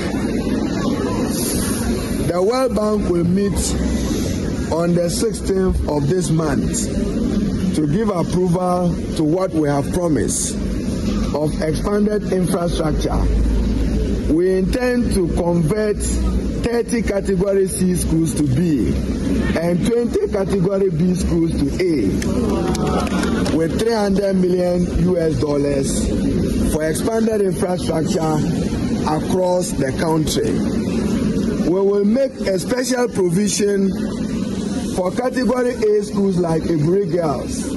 the World Bank will meet on the 16th of this month to give approval to what we have promised of expanded infrastructure. We intend to convert 30 Category C schools to B and 20 Category B schools to A with $300 million for expanded infrastructure across the country. We will make a special provision for Category A schools like Iburi Girls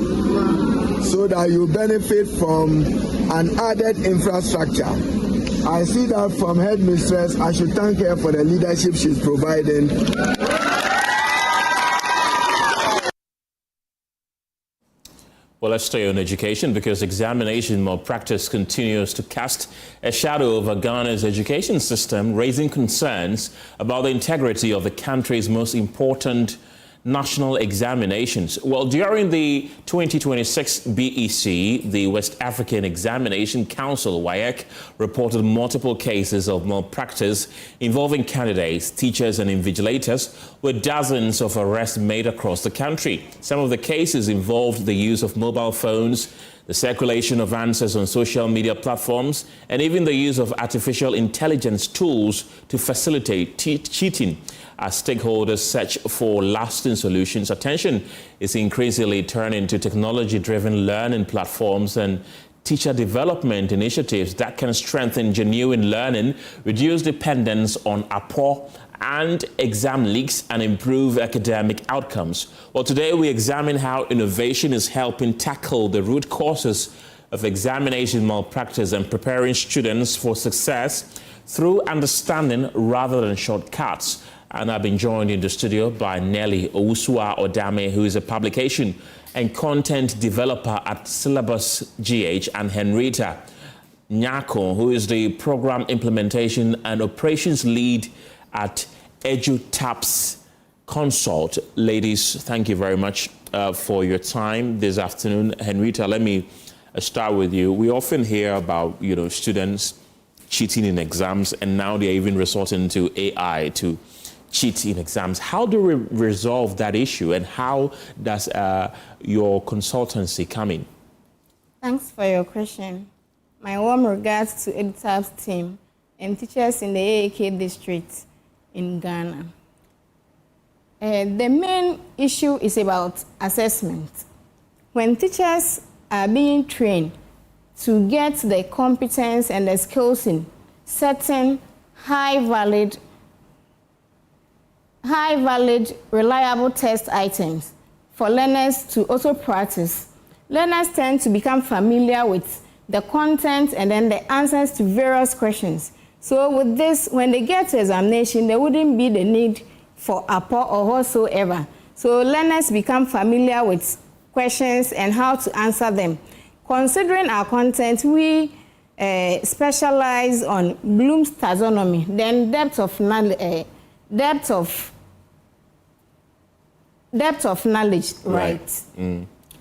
so that you benefit from an added infrastructure. I see that from headmistress. I should thank her for the leadership she's providing. Well, let's stay on education because examination malpractice continues to cast a shadow over Ghana's education system, raising concerns about the integrity of the country's most important national examinations. Well, during the 2026 BEC, the West African Examination Council, WAEC, reported multiple cases of malpractice involving candidates, teachers, and invigilators, with dozens of arrests made across the country. Some of the cases involved the use of mobile phones, the circulation of answers on social media platforms, and even the use of artificial intelligence tools to facilitate cheating. As stakeholders search for lasting solutions, attention is increasingly turning to technology-driven learning platforms and teacher development initiatives that can strengthen genuine learning, reduce dependence on APO and exam leaks, and improve academic outcomes. Well, today we examine how innovation is helping tackle the root causes of examination malpractice and preparing students for success through understanding rather than shortcuts. And I've been joined in the studio by Nelly Owusu-Odame, who is a publication and content developer at Syllabus GH, and Henrietta Nyako, who is the program implementation and operations lead at EduTaps Consult. Ladies, thank you very much for your time this afternoon. Henrietta, let me start with you. We often hear about, students cheating in exams, and now they're even resorting to AI to cheat in exams. How do we resolve that issue, and how does your consultancy come in? Thanks for your question. My warm regards to EduTaps team and teachers in the AAK district in Ghana. The main issue is about assessment. When teachers are being trained to get the competence and the skills in certain high valid, reliable test items for learners to also practice, learners tend to become familiar with the content and then the answers to various questions. So with this, when they get to examination, there wouldn't be the need for APO or whatsoever. So learners become familiar with questions and how to answer them. Considering our content, we specialize on Bloom's taxonomy, then depth of knowledge, right?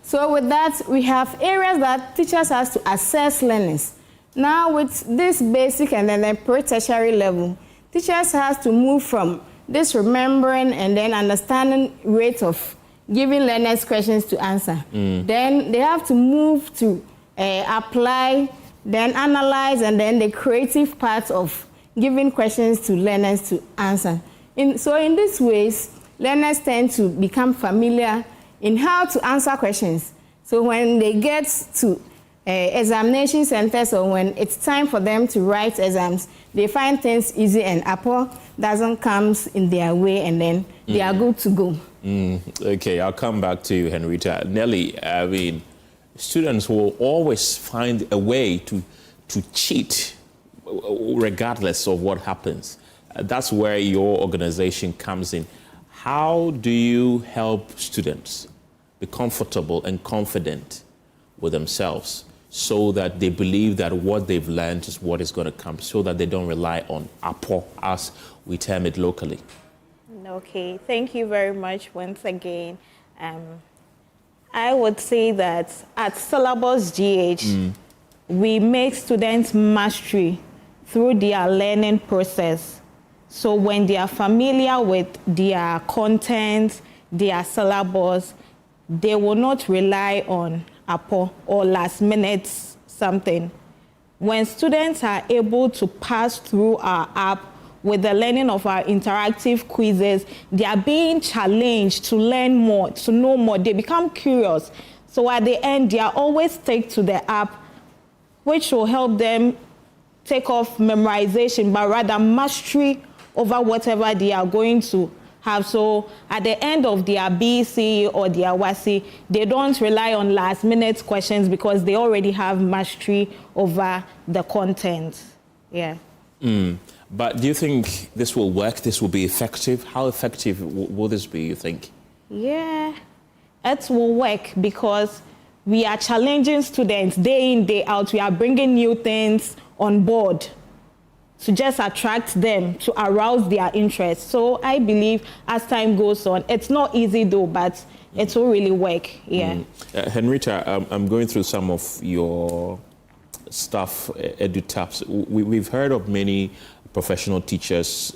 So with that, we have areas that teachers have to assess learners. Now with this basic and then the pre-tertiary level, teachers have to move from this remembering and then understanding rate of giving learners questions to answer. Then they have to move to apply, then analyze, and then the creative part of giving questions to learners to answer. So in these ways, learners tend to become familiar in how to answer questions. So when they get to examination centers, or when it's time for them to write exams, they find things easy and APO doesn't come in their way, and then they are good to go. Okay, I'll come back to you, Henrietta. Nelly, I mean, students will always find a way to cheat regardless of what happens. That's where your organization comes in. How do you help students be comfortable and confident with themselves so that they believe that what they've learned is what is going to come, so that they don't rely on APO, as we term it locally? Okay, thank you very much once again. I would say that at Syllabus GH, we make students mastery through their learning process. So when they are familiar with their content, their syllabus, they will not rely on APO or last minute something. When students are able to pass through our app with the learning of our interactive quizzes, they are being challenged to learn more, to know more. They become curious. So at the end, they are always stick to the app, which will help them take off memorization, but rather mastery over whatever they are going to have. So at the end of their BC or their WASI, they don't rely on last minute questions because they already have mastery over the content. Yeah. But do you think this will work? This will be effective? How effective will this be, you think? Yeah, it will work because we are challenging students day in, day out. We are bringing new things on board. to just attract them, to arouse their interest. So I believe as time goes on, it's not easy though, but it will really work. Yeah. Henrietta, I'm going through some of your stuff, EduTaps. We've heard of many professional teachers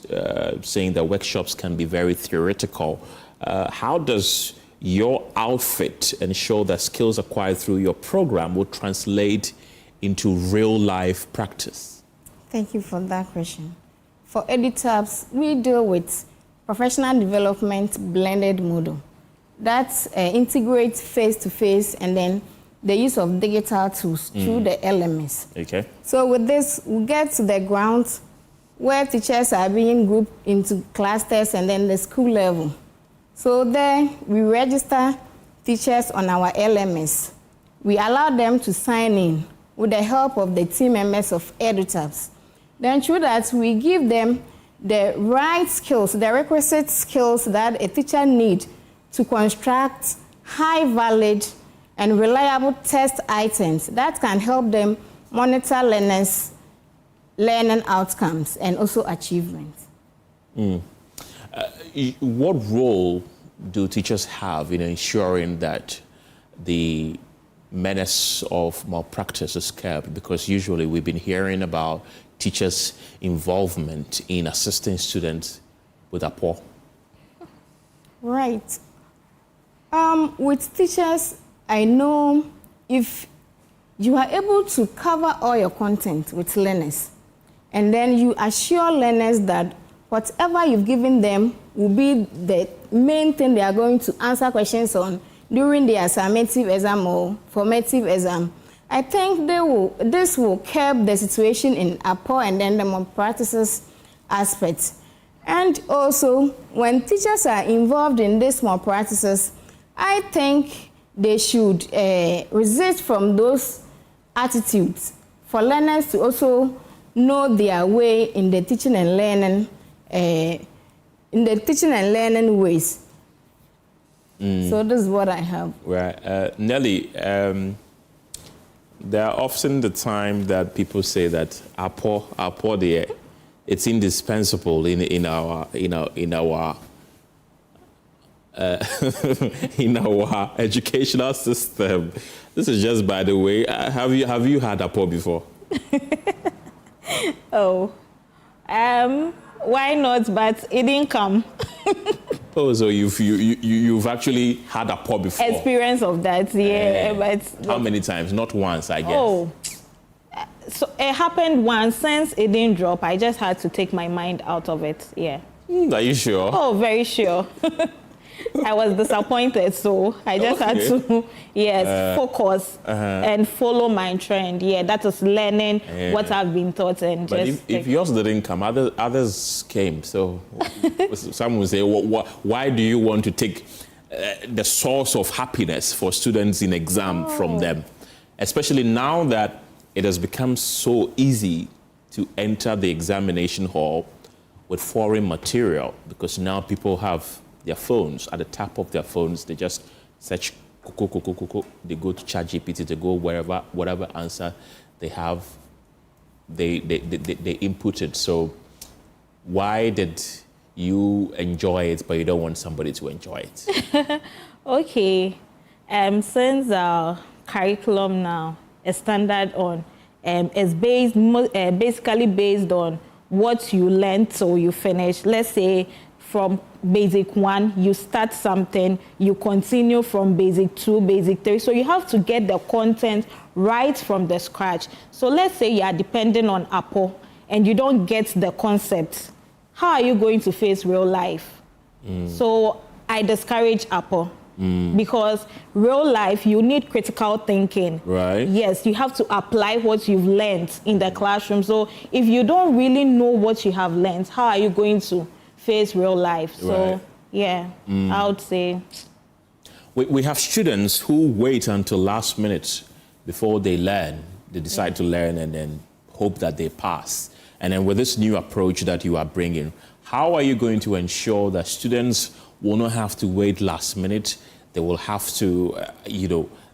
saying that workshops can be very theoretical. How does your outfit ensure that skills acquired through your program will translate into real life practice? Thank you for that question. For EduTaps, we deal with professional development blended model. That integrates face-to-face and then the use of digital tools through the LMS. Okay. So with this, we get to the ground where teachers are being grouped into clusters and then the school level. So there, we register teachers on our LMS. We allow them to sign in with the help of the team members of EduTaps. Then through that, we give them the right skills, the requisite skills that a teacher needs to construct high-valid and reliable test items that can help them monitor learners' learning outcomes and also achievements. What role do teachers have in ensuring that the menace of malpractice is kept? Because usually we've been hearing about teachers' involvement in assisting students with APO. Right. With teachers, I know if you are able to cover all your content with learners, and then you assure learners that whatever you've given them will be the main thing they are going to answer questions on during their summative exam or formative exam, I think this will curb the situation in APO and then the malpractices aspect. And also, when teachers are involved in these malpractices, I think they should resist from those attitudes for learners to also know their way in the teaching and learning, ways. So this is what I have. Right. Nelly, there are often the time that people say that APO there, it's indispensable in our in our educational system. This is just by the way. Have you had APO before? Why not? But it didn't come. Oh, so you've actually had APO before? Experience of that, yeah. But how many times? Not once, I guess. Oh, so it happened once. Since it didn't drop, I just had to take my mind out of it. Yeah. Are you sure? Oh, very sure. I was disappointed, so I just had to, focus and follow my trend. Yeah, that is learning what I've been taught. And but if yours didn't come, others came. So some will say, why do you want to take the source of happiness for students in exam from them? Especially now that it has become so easy to enter the examination hall with foreign material, because now people have their phones, at the tap of their phones, they just search, they go to ChatGPT, they go wherever, whatever answer they have, they input it. So why did you enjoy it, but you don't want somebody to enjoy it? Okay, since our curriculum now is standard on, it's basically based on what you learned till you finish. Let's say from basic 1, you start something, you continue from basic 2, basic 3. So you have to get the content right from the scratch. So let's say you are depending on APO and you don't get the concept. How are you going to face real life? So I discourage APO because real life, you need critical thinking. Right. Yes, you have to apply what you've learned in the classroom. So if you don't really know what you have learned, how are you going to face real life? So, I would say. We have students who wait until last minute before they learn. They decide to learn and then hope that they pass. And then with this new approach that you are bringing, how are you going to ensure that students will not have to wait last minute? They will have to,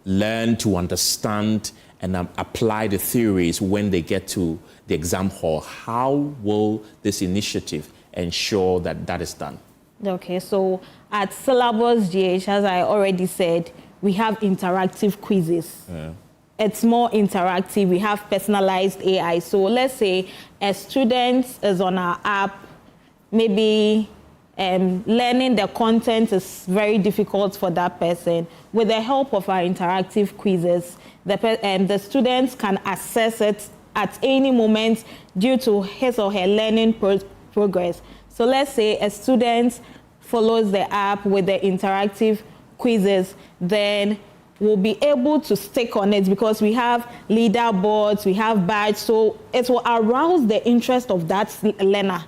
learn to understand and apply the theories when they get to the exam hall. How will this initiative ensure that that is done? Okay, so at Syllabus GH, as I already said, we have interactive quizzes. Yeah. It's more interactive. We have personalized AI. So let's say a student is on our app, maybe learning the content is very difficult for that person. With the help of our interactive quizzes, the students can access it at any moment due to his or her learning progress. So let's say a student follows the app with the interactive quizzes, then we'll be able to stick on it because we have leaderboards, we have badges, so it will arouse the interest of that learner.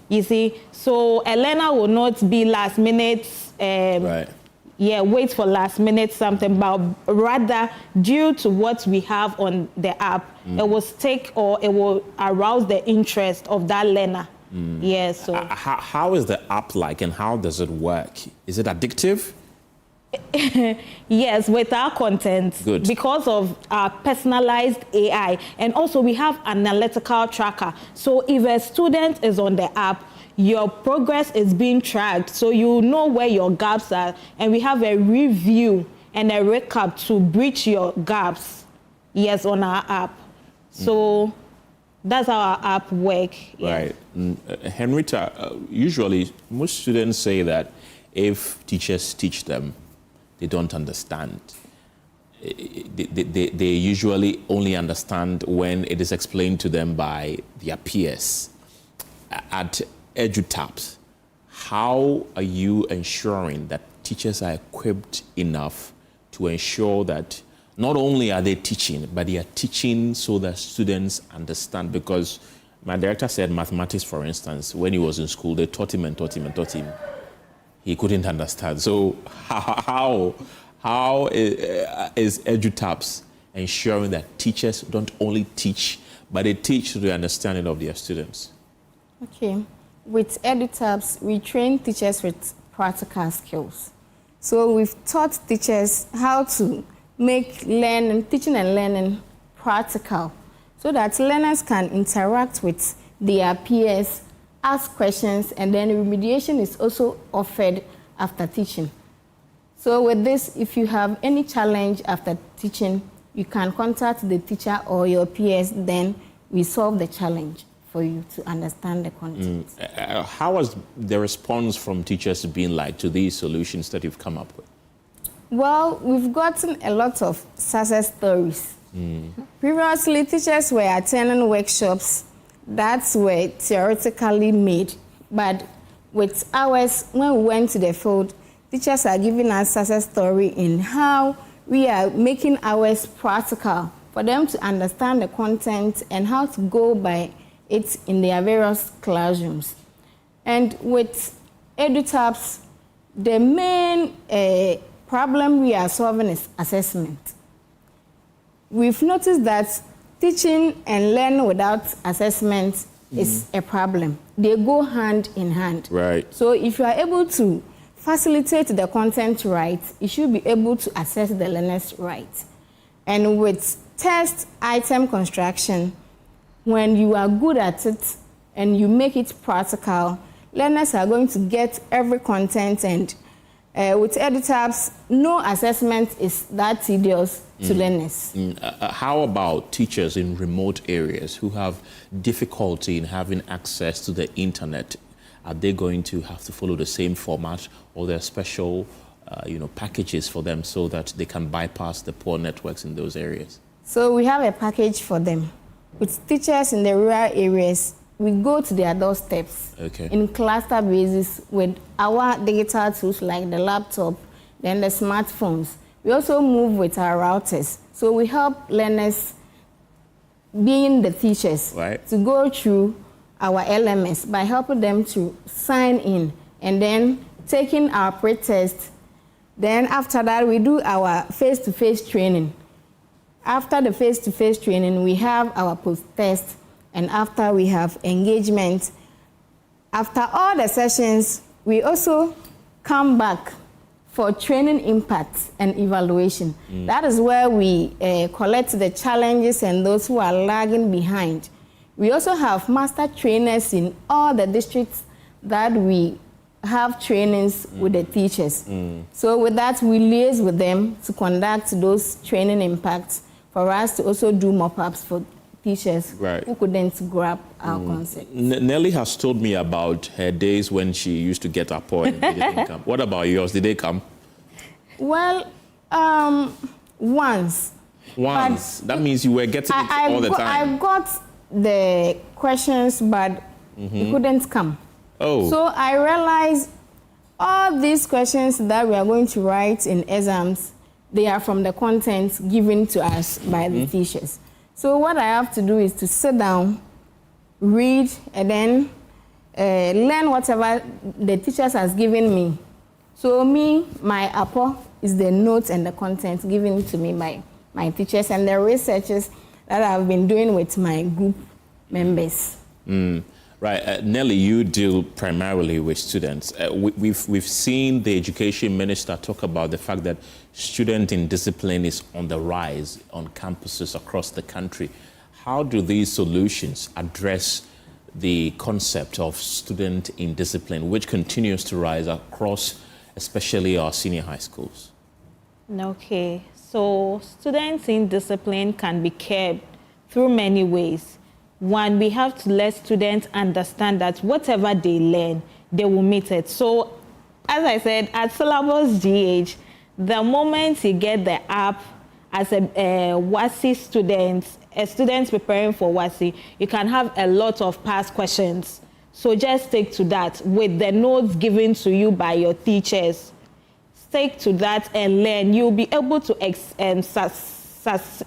You see, so a learner will not be last minute, wait for last minute something, but rather due to what we have on the app, it will stick or it will arouse the interest of that learner. Yes. So how is the app like and how does it work? Is it addictive? Yes, with our content. Good. Because of our personalized AI, and also we have analytical tracker. So if a student is on the app, your progress is being tracked, so you know where your gaps are, and we have a review and a recap to bridge your gaps. Yes, on our app. So that's how our app works. Right. Henrietta, usually most students say that if teachers teach them, they don't understand. They usually only understand when it is explained to them by their peers. At EduTaps, how are you ensuring that teachers are equipped enough to ensure that not only are they teaching, but they are teaching so that students understand? Because my director said mathematics, for instance, when he was in school, they taught him. He couldn't understand. So how is EduTaps ensuring that teachers don't only teach, but they teach to the understanding of their students? Okay. With EduTaps, we train teachers with practical skills. So we've taught teachers how to make teaching and learning practical so that learners can interact with their peers, ask questions, and then remediation is also offered after teaching. So with this, if you have any challenge after teaching, you can contact the teacher or your peers, then we solve the challenge for you to understand the content. How has the response from teachers been like to these solutions that you've come up with? Well, we've gotten a lot of success stories. Previously, teachers were attending workshops that were theoretically made, but with ours, when we went to the field, teachers are giving us success story in how we are making ours practical for them to understand the content and how to go by it in their various classrooms. And with EduTaps, the main problem we are solving is assessment. We've noticed that teaching and learning without assessment is a problem. They go hand in hand. Right. So if you are able to facilitate the content right, you should be able to assess the learners right. And with test item construction, when you are good at it and you make it practical, learners are going to get every content, and with EduTaps, no assessment is that tedious to learners. How about teachers in remote areas who have difficulty in having access to the internet? Are they going to have to follow the same format, or there are special packages for them so that they can bypass the poor networks in those areas? So we have a package for them. With teachers in the rural areas, we go to their doorsteps in cluster basis with our digital tools like the laptop, then the smartphones. We also move with our routers. So we help learners, being the teachers, to go through our LMS by helping them to sign in and then taking our pre-test. Then after that, we do our face-to-face training. After the face-to-face training, we have our post-test, and after we have engagement. After all the sessions, we also come back for training impact and evaluation. That is where we collect the challenges and those who are lagging behind. We also have master trainers in all the districts that we have trainings with the teachers. So with that, we liaise with them to conduct those training impacts for us to also do mop-ups for teachers who couldn't grab our concept. Nelly has told me about her days when she used to get Apo and they didn't come. What about yours? Did they come? Well, once. Once? That means you were getting it all the time. I got the questions, but it couldn't come. Oh. So I realized all these questions that we are going to write in exams, they are from the content given to us by the teachers. So what I have to do is to sit down, read, and then learn whatever the teachers has given me. So my APO is the notes and the content given to me by my teachers and the researches that I've been doing with my group members. Right, Nelly, you deal primarily with students. We've seen the education minister talk about the fact that student indiscipline is on the rise on campuses across the country. How do these solutions address the concept of student indiscipline, which continues to rise across, especially our senior high schools? Okay, so students indiscipline can be curbed through many ways. One, we have to let students understand that whatever they learn, they will meet it. So, as I said, at syllabus GH, the moment you get the app as a WASI student, a student preparing for WASI, you can have a lot of past questions. So just stick to that with the notes given to you by your teachers. Stick to that and learn. You'll be able to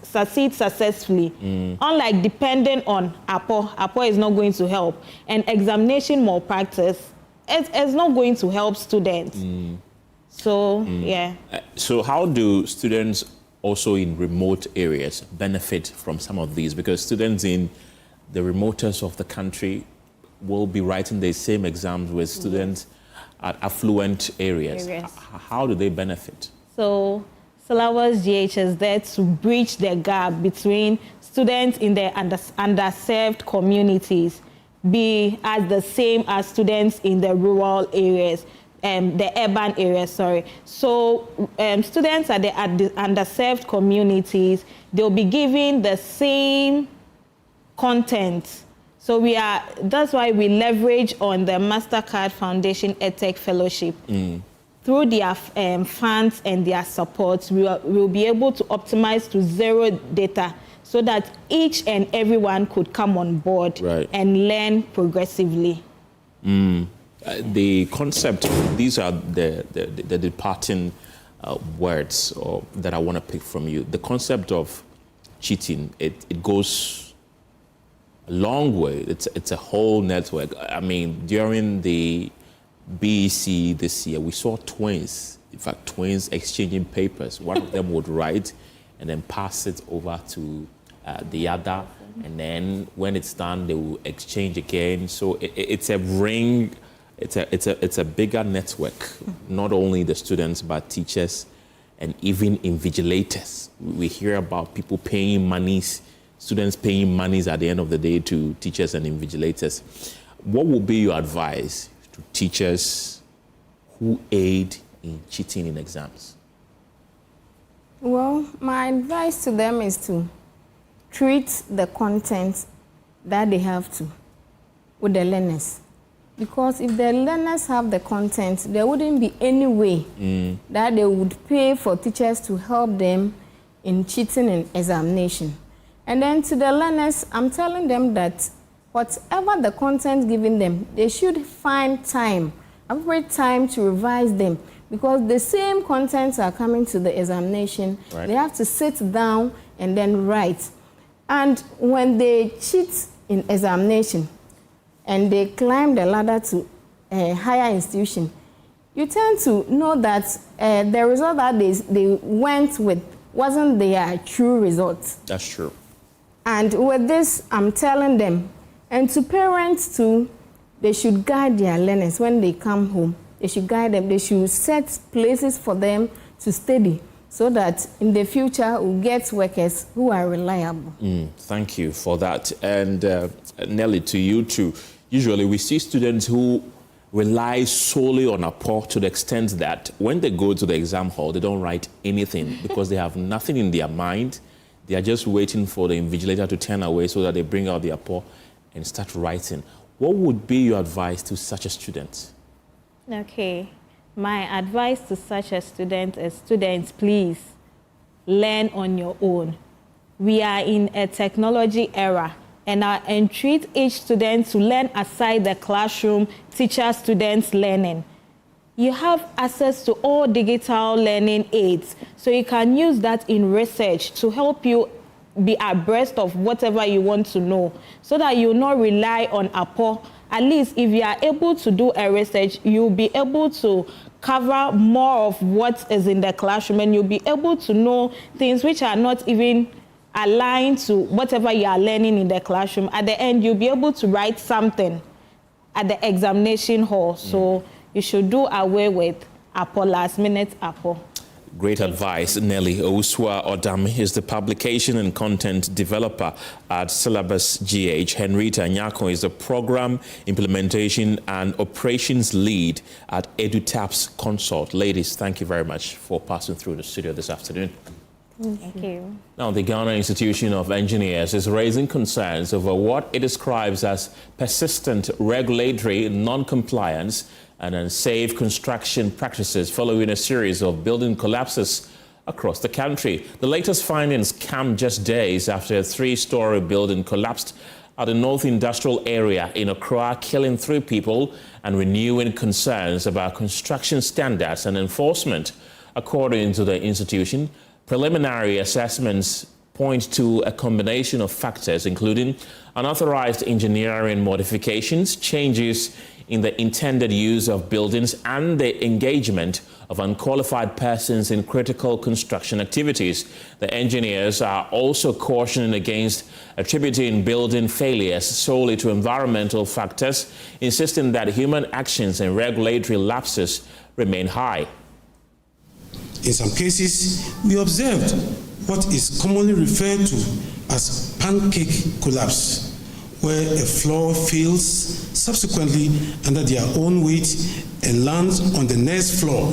succeed successfully. Unlike depending on APO is not going to help. And examination malpractice, it's not going to help students. So, yeah. So how do students also in remote areas benefit from some of these? Because students in the remotest of the country will be writing the same exams with students at affluent areas. How do they benefit? So, syllabus GH is there to bridge the gap between students in the underserved communities, be as the same as students in the rural areas, the urban areas, sorry. So students at the underserved communities, they'll be given the same content. So that's why we leverage on the MasterCard Foundation EdTech Fellowship. Through their funds and their support, we'll be able to optimize to zero data so that each and everyone could come on board and learn progressively. The concept, these are the departing words that I want to pick from you. The concept of cheating, it goes a long way. It's a whole network. I mean, during the BEC this year, we saw twins, in fact, twins exchanging papers. One of them would write and then pass it over to the other. And then when it's done, they will exchange again. So it's a ring, it's a bigger network, not only the students, but teachers and even invigilators. We hear about people paying monies, students paying monies at the end of the day to teachers and invigilators. What would be your advice to teachers who aid in cheating in exams? Well, my advice to them is to treat the content that they have to with the learners. Because if the learners have the content, there wouldn't be any way that they would pay for teachers to help them in cheating in examination. And then to the learners, I'm telling them that whatever the content given them, they should find time, appropriate time to revise them. Because the same contents are coming to the examination. They have to sit down and then write. And when they cheat in examination and they climb the ladder to a higher institution, you tend to know that the result that they went with wasn't their true result. That's true. And with this, I'm telling them, and to parents too, they should guide their learners when they come home they should guide them. They should set places for them to study so that in the future we'll get workers who are reliable. Thank you for that. And Nelly, to you too. Usually we see students who rely solely on APO to the extent that when they go to the exam hall, they don't write anything because they have nothing in their mind. They are just waiting for the invigilator to turn away so that they bring out the APO and start writing. What would be your advice to such a student? Okay, my advice to such a student is, students, please learn on your own. We are in a technology era, and I entreat each student to learn outside the classroom, teacher-student learning. You have access to all digital learning aids, so you can use that in research to help you be abreast of whatever you want to know, so that you not rely on APO. At least if you are able to do a research, you'll be able to cover more of what is in the classroom, and you'll be able to know things which are not even aligned to whatever you are learning in the classroom. At the end, you'll be able to write something at the examination hall. So you should do away with APO, last-minute APO. Great advice. Nelly Owusu-Odam is the publication and content developer at Syllabus GH. Henrietta Nyako is the program implementation and operations lead at EduTaps Consult. Ladies, thank you very much for passing through the studio this afternoon. Thank you. Now, the Ghana Institution of Engineers is raising concerns over what it describes as persistent regulatory non-compliance and unsafe construction practices following a series of building collapses across the country. The latest findings come just days after a 3-story building collapsed at the North Industrial Area in Accra, killing 3 people and renewing concerns about construction standards and enforcement. According to the institution, preliminary assessments point to a combination of factors, including unauthorized engineering modifications, changes in the intended use of buildings, and the engagement of unqualified persons in critical construction activities. The engineers are also cautioning against attributing building failures solely to environmental factors, insisting that human actions and regulatory lapses remain high. In some cases, we observed what is commonly referred to as pancake collapse, where a floor fails subsequently under their own weight and lands on the next floor.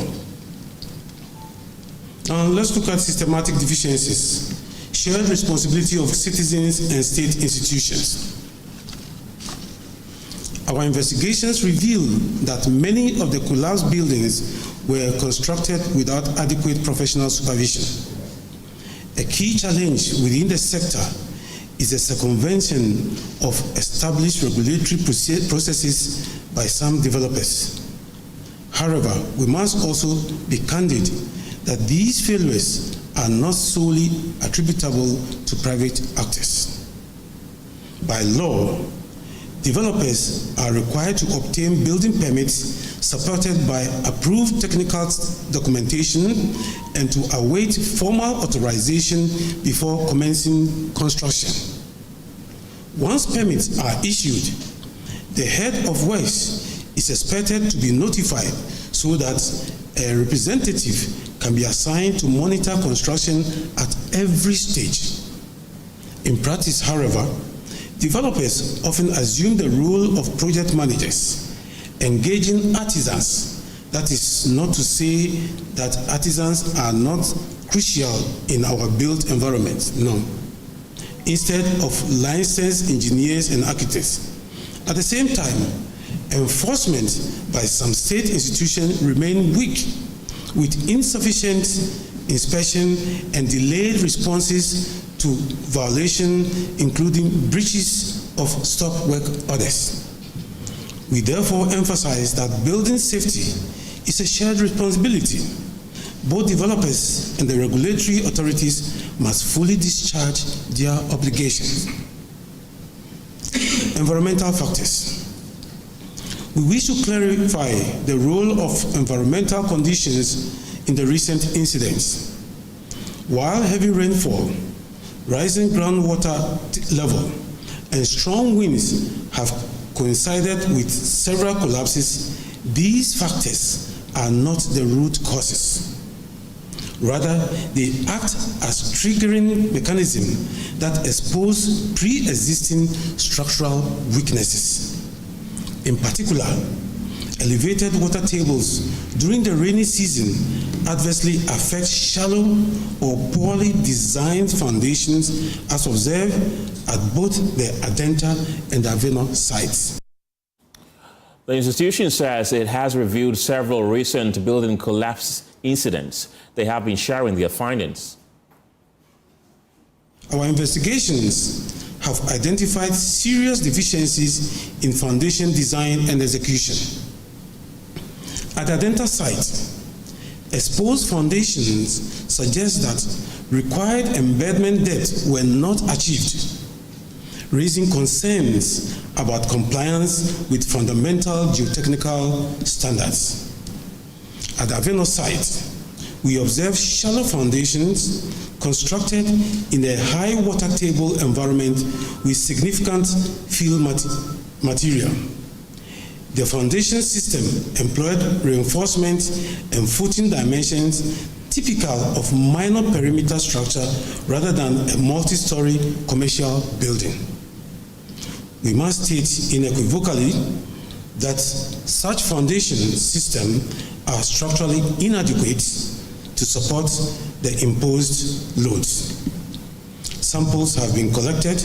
Now let's look at systematic deficiencies, shared responsibility of citizens and state institutions. Our investigations reveal that many of the collapsed buildings were constructed without adequate professional supervision. A key challenge within the sector is the circumvention of established regulatory processes by some developers. However, we must also be candid that these failures are not solely attributable to private actors. By law, developers are required to obtain building permits supported by approved technical documentation and to await formal authorization before commencing construction. Once permits are issued, the head of works is expected to be notified so that a representative can be assigned to monitor construction at every stage. In practice, however, developers often assume the role of project managers, engaging artisans. That is not to say that artisans are not crucial in our built environment, no. Instead of licensed engineers and architects. At the same time, enforcement by some state institutions remain weak, with insufficient inspection and delayed responses to violation, including breaches of stop work orders. We therefore emphasize that building safety is a shared responsibility. Both developers and the regulatory authorities must fully discharge their obligations. Environmental factors. We wish to clarify the role of environmental conditions in the recent incidents. While heavy rainfall, rising groundwater level, and strong winds have coincided with several collapses, These factors are not the root causes. Rather, they act as triggering mechanisms that expose pre-existing structural weaknesses. In particular, elevated water tables during the rainy season adversely affect shallow or poorly designed foundations as observed at both the Adenta and Aveno sites. The institution says it has reviewed several recent building collapse incidents. They have been sharing their findings. Our investigations have identified serious deficiencies in foundation design and execution. At the Adenta site, exposed foundations suggest that required embedment depths were not achieved, raising concerns about compliance with fundamental geotechnical standards. At the Aveno site, we observed shallow foundations constructed in a high water table environment with significant fill material. The foundation system employed reinforcement and footing dimensions typical of minor perimeter structure rather than a multi-story commercial building. We must state unequivocally that such foundation systems are structurally inadequate to support the imposed loads. Samples have been collected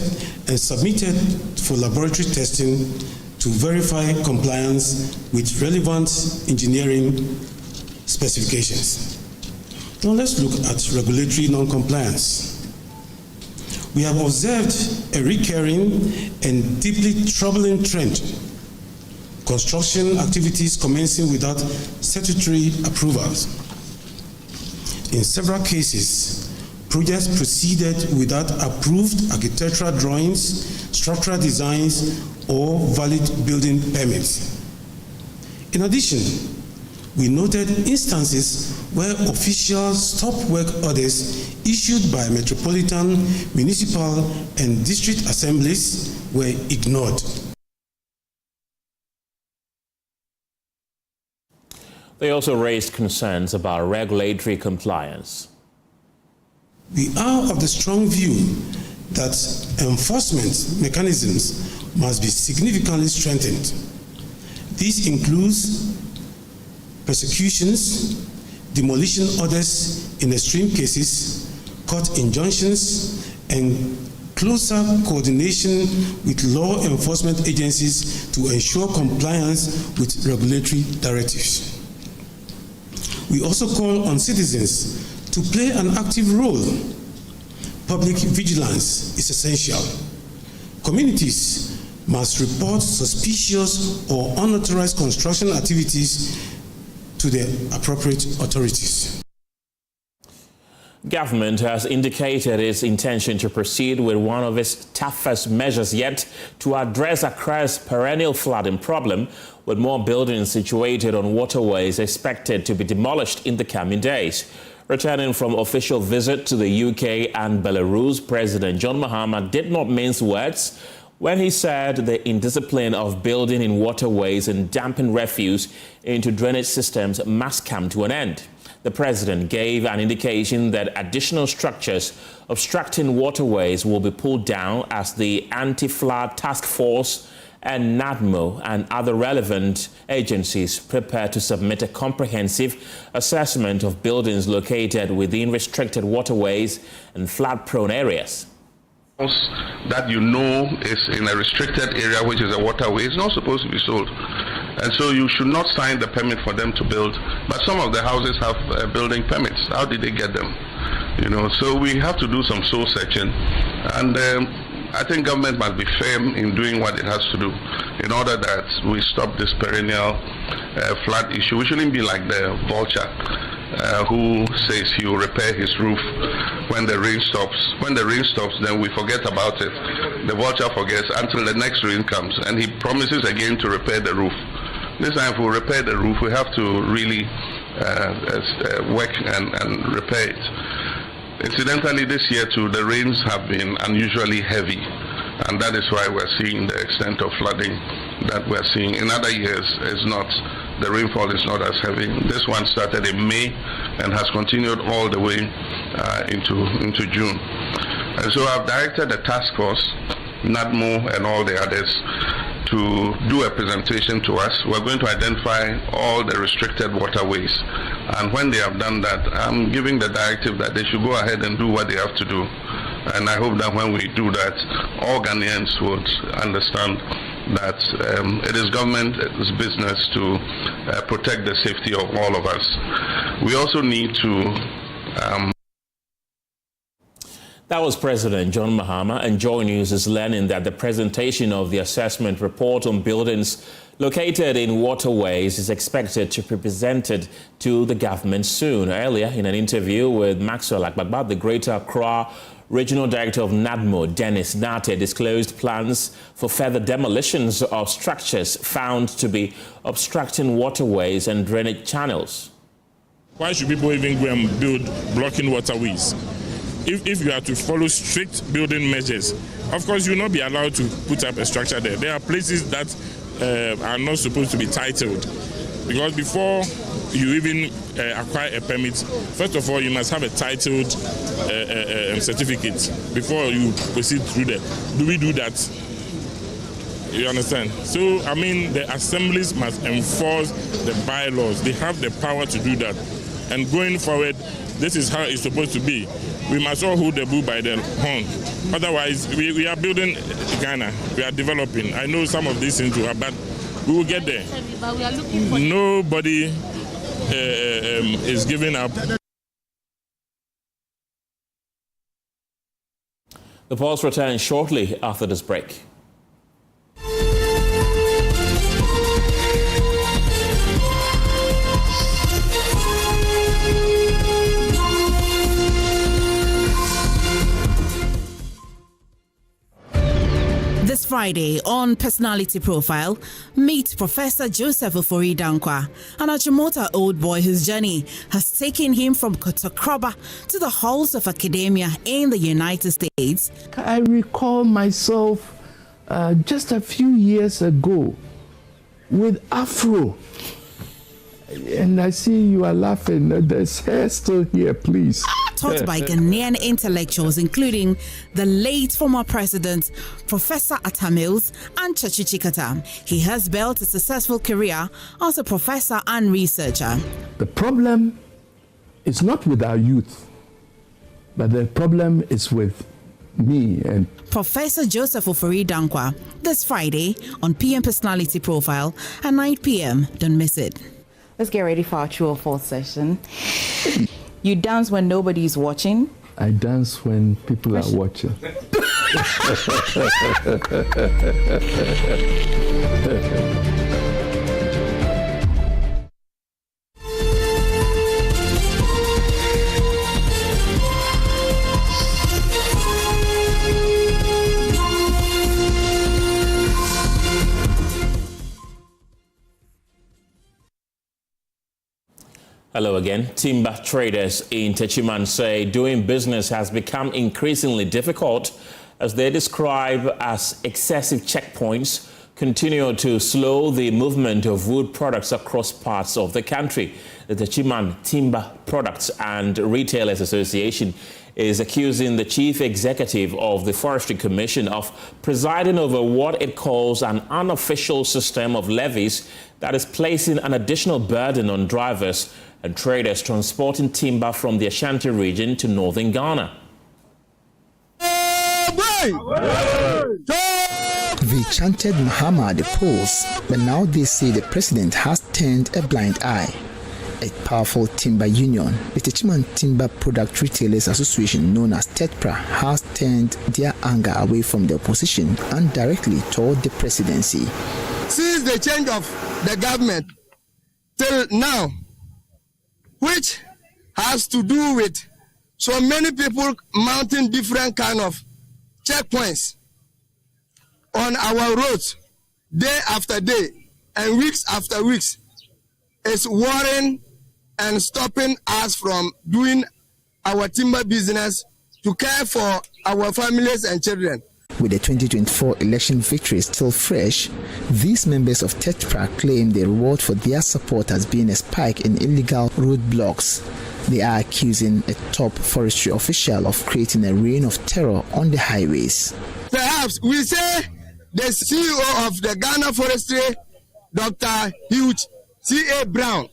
and submitted for laboratory testing to verify compliance with relevant engineering specifications. Now let's look at regulatory non-compliance. We have observed a recurring and deeply troubling trend: construction activities commencing without statutory approvals. In several cases, projects proceeded without approved architectural drawings, structural designs, or valid building permits. In addition, we noted instances where official stop work orders issued by metropolitan, municipal, and district assemblies were ignored. They also raised concerns about regulatory compliance. We are of the strong view that enforcement mechanisms must be significantly strengthened. This includes prosecutions, demolition orders in extreme cases, court injunctions, and closer coordination with law enforcement agencies to ensure compliance with regulatory directives. We also call on citizens to play an active role. Public vigilance is essential. Communities must report suspicious or unauthorized construction activities to the appropriate authorities. Government has indicated its intention to proceed with one of its toughest measures yet to address Accra's perennial flooding problem, with more buildings situated on waterways expected to be demolished in the coming days. Returning from official visit to the UK and Belarus, President John Mahama did not mince words when he said the indiscipline of building in waterways and dumping refuse into drainage systems must come to an end. The president gave an indication that additional structures obstructing waterways will be pulled down as the Anti-Flood Task Force and NADMO and other relevant agencies prepare to submit a comprehensive assessment of buildings located within restricted waterways and flood-prone areas. That you know is in a restricted area, which is a waterway, is not supposed to be sold. And so you should not sign the permit for them to build. But some of the houses have building permits. How did they get them? You know, so we have to do some soul searching. And I think government must be firm in doing what it has to do in order that we stop this perennial flood issue. We shouldn't be like the vulture who says he will repair his roof when the rain stops. When the rain stops, then we forget about it. The vulture forgets until the next rain comes, and he promises again to repair the roof. This time, if we repair the roof, we have to really work and repair it. Incidentally, this year too, the rains have been unusually heavy, and that is why we're seeing the extent of flooding that we're seeing. In other years, it's not the rainfall is not as heavy. This one started in May and has continued all the way into June. And so I've directed a task force, NADMO and all the others, to do a presentation to us. We're going to identify all the restricted waterways. And when they have done that, I'm giving the directive that they should go ahead and do what they have to do. And I hope that when we do that, all Ghanaians would understand that it is government's business to protect the safety of all of us. We also need to That was President John Mahama, and Joy News is learning that the presentation of the assessment report on buildings located in waterways is expected to be presented to the government soon. Earlier, in an interview with Maxwell Akbagba, the Greater Accra Regional Director of NADMO, Dennis Nate, disclosed plans for further demolitions of structures found to be obstructing waterways and drainage channels. Why should people even go and build blocking waterways? If you are to follow strict building measures, of course you will not be allowed to put up a structure there. There are places that are not supposed to be titled, because before you even acquire a permit, first of all you must have a titled certificate before you proceed through there. Do we do that? You understand? So, I mean, the assemblies must enforce the bylaws. They have the power to do that. And going forward, this is how it's supposed to be. We must all hold the bull by the horn. Otherwise, we are building Ghana. We are developing. I know some of these things will happen, but we will get there. Nobody is giving up. The pulse returns shortly after this break. This Friday on Personality Profile, meet Professor Joseph Ofori-Dankwa, an Achimota old boy whose journey has taken him from Kotokroba to the halls of academia in the United States. I recall myself just a few years ago with Afro. And I see you are laughing. There's hair still here, please. Taught by Ghanaian intellectuals, including the late former president, Professor Atta Mills and Chachi Chikata. He has built a successful career as a professor and researcher. The problem is not with our youth, but the problem is with me and Professor Joseph Ofori-Dankwa, this Friday on PM Personality Profile at 9 p.m. Don't miss it. Let's get ready for our true or false session. You dance when nobody's watching. I dance when people are watching. Hello again. Timber traders in Techiman say doing business has become increasingly difficult as they describe as excessive checkpoints continue to slow the movement of wood products across parts of the country. The Techiman Timber Products and Retailers Association is accusing the chief executive of the Forestry Commission of presiding over what it calls an unofficial system of levies that is placing an additional burden on drivers and traders transporting timber from the Ashanti region to northern Ghana. They chanted Mahama at the polls, but now they say the president has turned a blind eye. A powerful timber union, the Techiman Timber Product Retailers Association, known as TETPRA, has turned their anger away from the opposition and directly toward the presidency. Since the change of the government till now, which has to do with so many people mounting different kind of checkpoints on our roads day after day and weeks after weeks, is worrying and stopping us from doing our timber business to care for our families and children. With the 2024 election victory still fresh, these members of TETPRA claim the reward for their support has been a spike in illegal roadblocks. They are accusing a top forestry official of creating a reign of terror on the highways. Perhaps we say the CEO of the Ghana Forestry, Dr. Hugh C.A. Brown,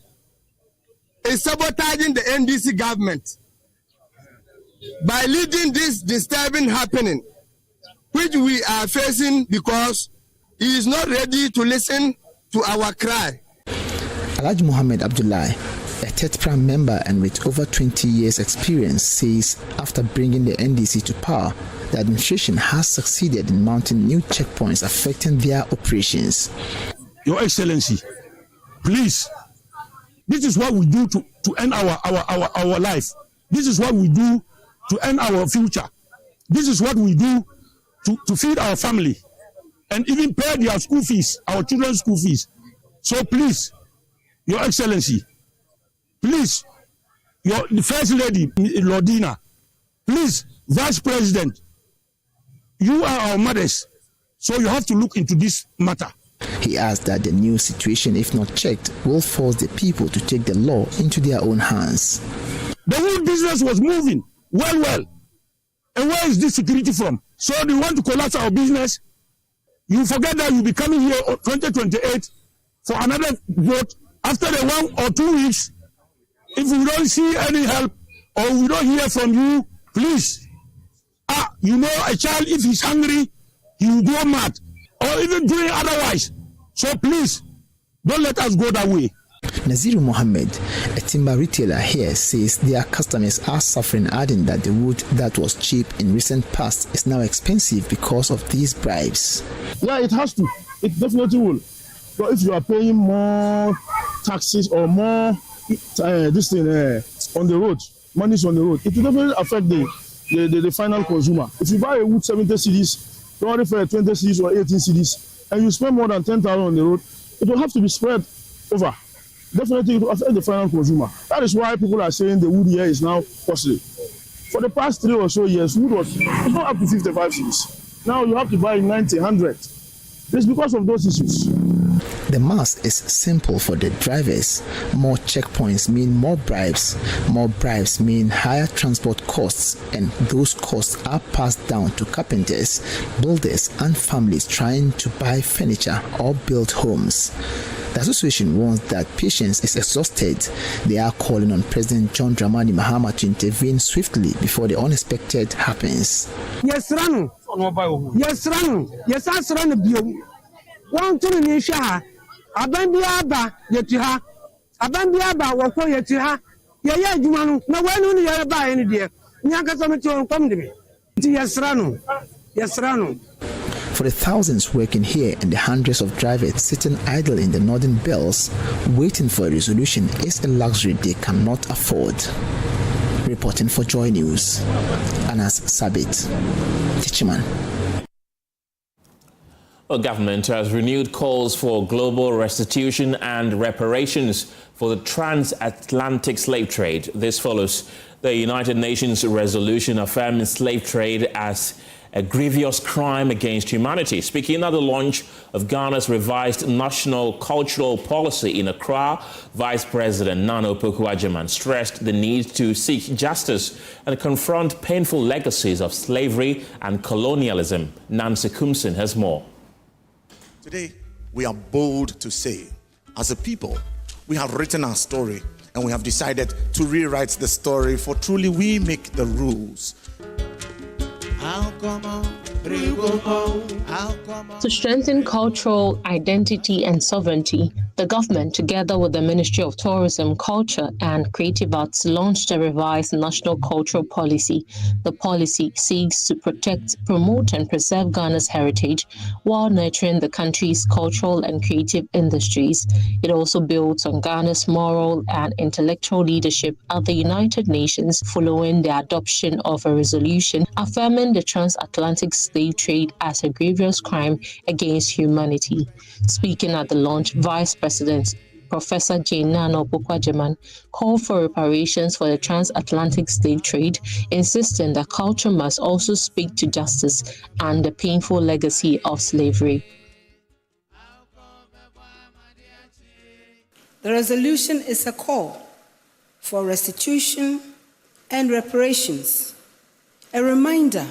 is sabotaging the NDC government by leading this disturbing happening, which we are facing because he is not ready to listen to our cry. Alhaji Mohammed Abdullahi, a TETPRA member and with over 20 years experience, says after bringing the NDC to power, the administration has succeeded in mounting new checkpoints affecting their operations. Your Excellency, please, this is what we do to end our life. This is what we do to end our future. This is what we do to feed our family and even pay their school fees, our children's school fees. So please, Your Excellency, please, the First Lady, Lordina, please, Vice President, you are our mothers, so you have to look into this matter. He adds that the new situation, if not checked, will force the people to take the law into their own hands. The whole business was moving well. And where is this security from? So do you want to collapse our business? You forget that you'll be coming here 2028 for another vote after the 1 or 2 weeks. If we don't see any help or we don't hear from you, please. You know, a child, if he's hungry, he will go mad or even doing otherwise. So please, don't let us go that way. Naziru Mohammed, a timber retailer here, says their customers are suffering, adding that the wood that was cheap in recent past is now expensive because of these bribes. Yeah, it has to. It definitely will. So if you are paying more taxes or more this thing on the road, monies on the road, it will definitely affect the final consumer. If you buy a wood 70 cedis, you already for 20 cedis or 18 cedis, and you spend more than 10,000 on the road, it will have to be spread over. Definitely it will affect the final consumer. That is why people are saying the wood here is now costly. For the past 3 or so years, wood was not up to 55 cedis. Now you have to buy 90, 100. It's because of those issues. The math is simple for the drivers. More checkpoints mean more bribes. More bribes mean higher transport costs, and those costs are passed down to carpenters, builders, and families trying to buy furniture or build homes. The association warns that patience is exhausted. They are calling on President John Dramani Mahama to intervene swiftly before the unexpected happens. Yes, Ranu. Yes, Ranu. Yes, Ranu. One to the Nisha. Abandiaba, Yetiha. Abandiaba, Wako Yetiha. Yaya Jumanu. No one only ever buy any dear. Nyakasamito come to me. Yes, Ranu. Yes, Ranu. For the thousands working here and the hundreds of drivers sitting idle in the northern belts, waiting for a resolution is a luxury they cannot afford. Reporting for Joy News, Anas Sabit, Tichiman. The government has renewed calls for global restitution and reparations for the transatlantic slave trade. This follows the United Nations resolution affirming slave trade as a grievous crime against humanity. Speaking at the launch of Ghana's revised national cultural policy in Accra, Vice President Nana Akufo-Addo stressed the need to seek justice and confront painful legacies of slavery and colonialism. Nancy Kumsin has more. Today, we are bold to say, as a people, we have written our story and we have decided to rewrite the story, for truly we make the rules. To strengthen cultural identity and sovereignty, the government, together with the Ministry of Tourism, Culture and Creative Arts, launched a revised national cultural policy. The policy seeks to protect, promote and preserve Ghana's heritage while nurturing the country's cultural and creative industries. It also builds on Ghana's moral and intellectual leadership at the United Nations following the adoption of a resolution affirming the transatlantic slave trade as a grievous crime against humanity. Speaking at the launch, Vice President Professor Nana Okwajeman, called for reparations for the transatlantic slave trade, insisting that culture must also speak to justice and the painful legacy of slavery. The resolution is a call for restitution and reparations, a reminder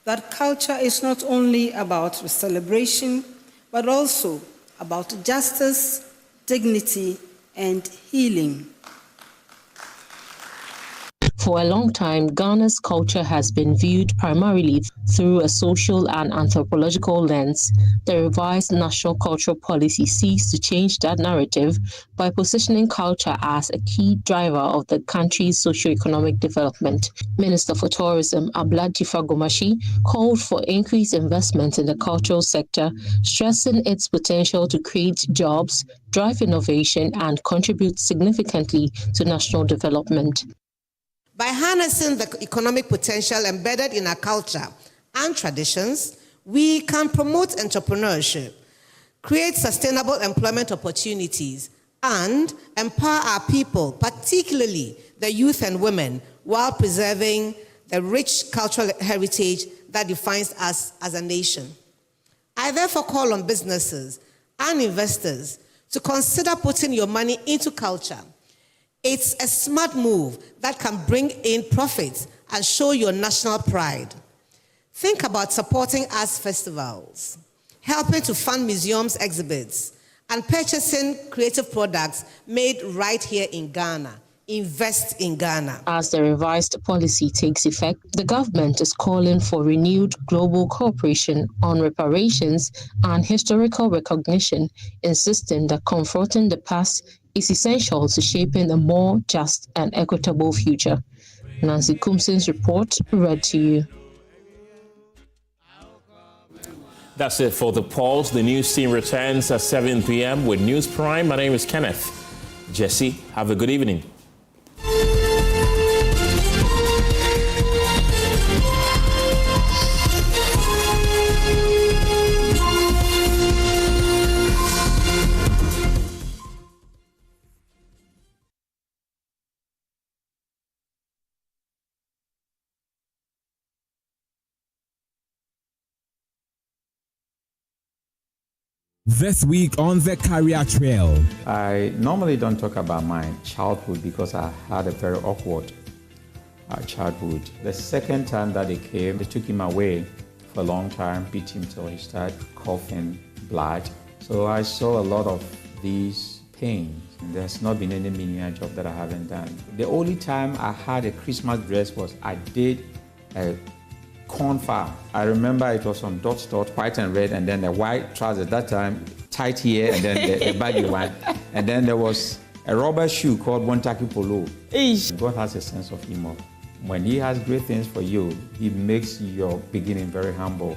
that culture is not only about celebration, but also about justice, dignity, and healing. For a long time, Ghana's culture has been viewed primarily through a social and anthropological lens. The revised National Cultural Policy seeks to change that narrative by positioning culture as a key driver of the country's socio-economic development. Minister for Tourism, Ablaji Fagomashi, called for increased investment in the cultural sector, stressing its potential to create jobs, drive innovation, and contribute significantly to national development. By harnessing the economic potential embedded in our culture and traditions, we can promote entrepreneurship, create sustainable employment opportunities, and empower our people, particularly the youth and women, while preserving the rich cultural heritage that defines us as a nation. I therefore call on businesses and investors to consider putting your money into culture. It's a smart move that can bring in profits and show your national pride. Think about supporting arts festivals, helping to fund museums' exhibits, and purchasing creative products made right here in Ghana. Invest in Ghana. As the revised policy takes effect, the government is calling for renewed global cooperation on reparations and historical recognition, insisting that confronting the past is essential to shaping a more just and equitable future. Nancy Kumson's report read to you. That's it for The Pulse. The news team returns at 7 p.m. with News Prime. My name is Kenneth Gyasi. Have a good evening. This week on the Career Trail. I normally don't talk about my childhood because I had a very awkward childhood. The second time that they came, they took him away for a long time, beat him till he started coughing blood. So I saw a lot of these pains. There's not been any menial job that I haven't done. The only time I had a Christmas dress was I did a corn farm. I remember it was some dot, white and red, and then the white trousers that time, tight here, and then the baggy one. And then there was a rubber shoe called Montaki Polo. God has a sense of humor. When he has great things for you, he makes your beginning very humble.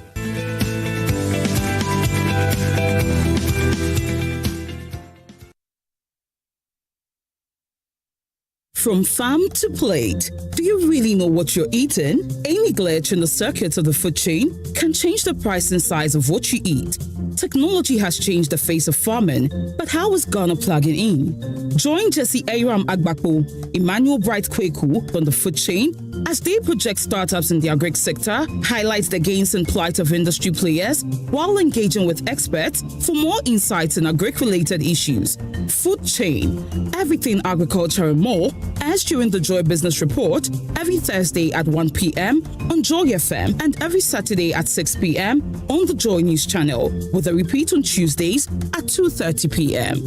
From farm to plate, do you really know what you're eating? Any glitch in the circuits of the food chain can change the price and size of what you eat. Technology has changed the face of farming, but how is Ghana plugging in? Join Jesse Aram Agbakpo, Emmanuel Bright Kweku on the food chain as they project startups in the agri sector, highlight the gains and plight of industry players while engaging with experts for more insights in agri-related issues. Food chain, everything agriculture and more, as during the Joy Business Report every Thursday at 1 p.m. on Joy FM and every Saturday at 6 p.m. on the Joy News channel, with a repeat on Tuesdays at 2:30 p.m.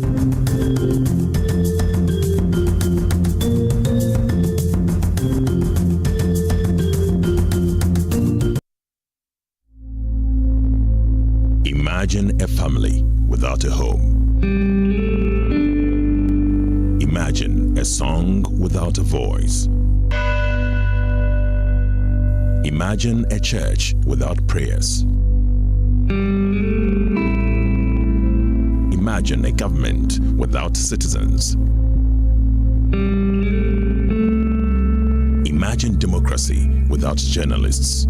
Imagine a family without a home. Imagine a song without a voice. Imagine a church without prayers. Imagine a government without citizens. Imagine democracy without journalists.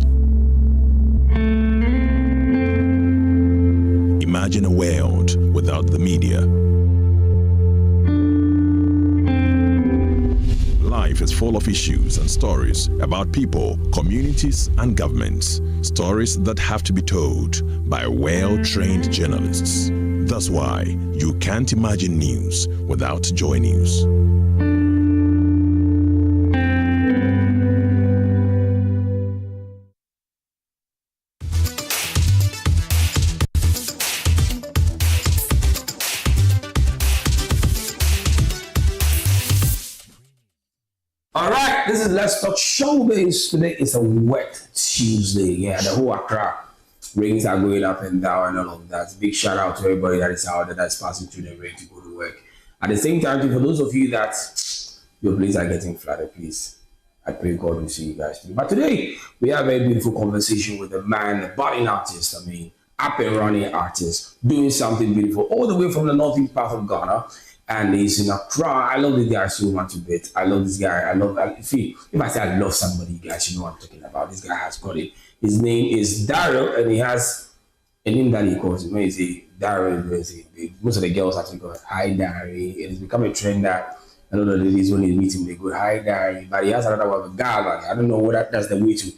Imagine a world without the media. life is full of issues and stories about people, communities, and governments. Stories that have to be told by well-trained journalists. That's why you can't imagine news without Joy News. All right, this is Let's Talk Showbiz. Today is a wet Tuesday. Yeah, the whole Accra rains are going up and down and all of that. Big shout out to everybody that is out there that's passing through the rain to go to work. At the same time, for those of you that your places are getting flooded, please, I pray God will see you guys through. But today, we have a very beautiful conversation with a man, a budding artist, up and running artist, doing something beautiful all the way from the northeast part of Ghana. And he's in Accra. I love this guy so much a bit. I love this guy. If I say I love somebody, you guys, you know what I'm talking about. This guy has got it. His name is Daryl, and he has a name that he calls him. When you say Daryl, most of the girls actually go, hi, Daryl. It has become a trend that a lot of ladies, when they meet him, they go, hi, Daryl. But he has another one, Gala. I don't know whether that's the way to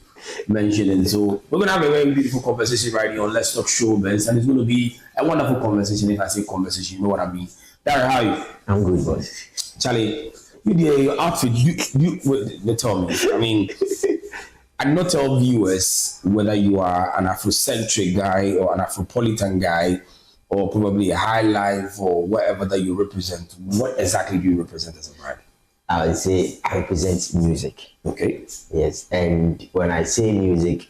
mention it. So we're going to have a very beautiful conversation right here on Let's Talk Showbiz, and it's going to be a wonderful conversation. If I say conversation, you know what I mean. Darren, how are you? I'm good, boss. Charlie, your outfit, you tell me. I mean, I not tell viewers whether you are an Afrocentric guy or an Afropolitan guy or probably a high life or whatever that you represent. What exactly do you represent as a brand? I would say I represent music. Okay. Yes, and when I say music,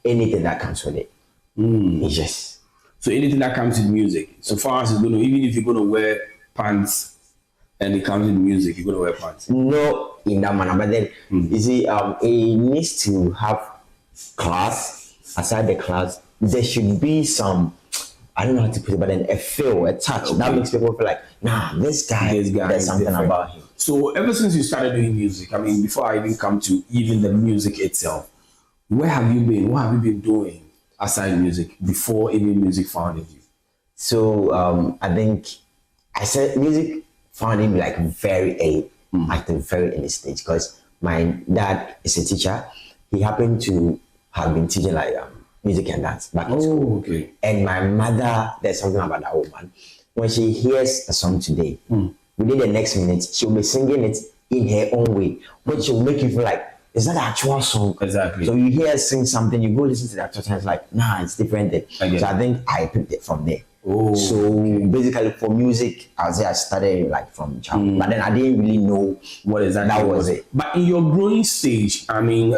anything that comes with it. Yes. So anything that comes with music, so far as it's going to, even if you're going to wear pants and it comes with music, you're going to wear pants? No, in that manner. But then, you see, it needs to have class. Aside the class, there should be some, I don't know how to put it, but then a feel, a touch. Okay. That makes people feel like, nah, this guy there's something different about him. So ever since you started doing music, I mean, before I even come to even the music itself, where have you been? What have you been doing aside music before even music founded you? So I think I said music founded me like very at the very early stage, because my dad is a teacher. He happened to have been teaching like music and dance back in school. Okay. And my mother, there's something about that woman. When she hears a song today, within the next minute, she'll be singing it in her own way, which will make you feel like, is that the actual song? Exactly. So you hear her sing something, you go listen to the actual song, it's like, nah, it's different. So I think I picked it from there. So basically for music, I would say I started like from childhood, but then I didn't really know what exactly that was it. But in your growing stage, I mean,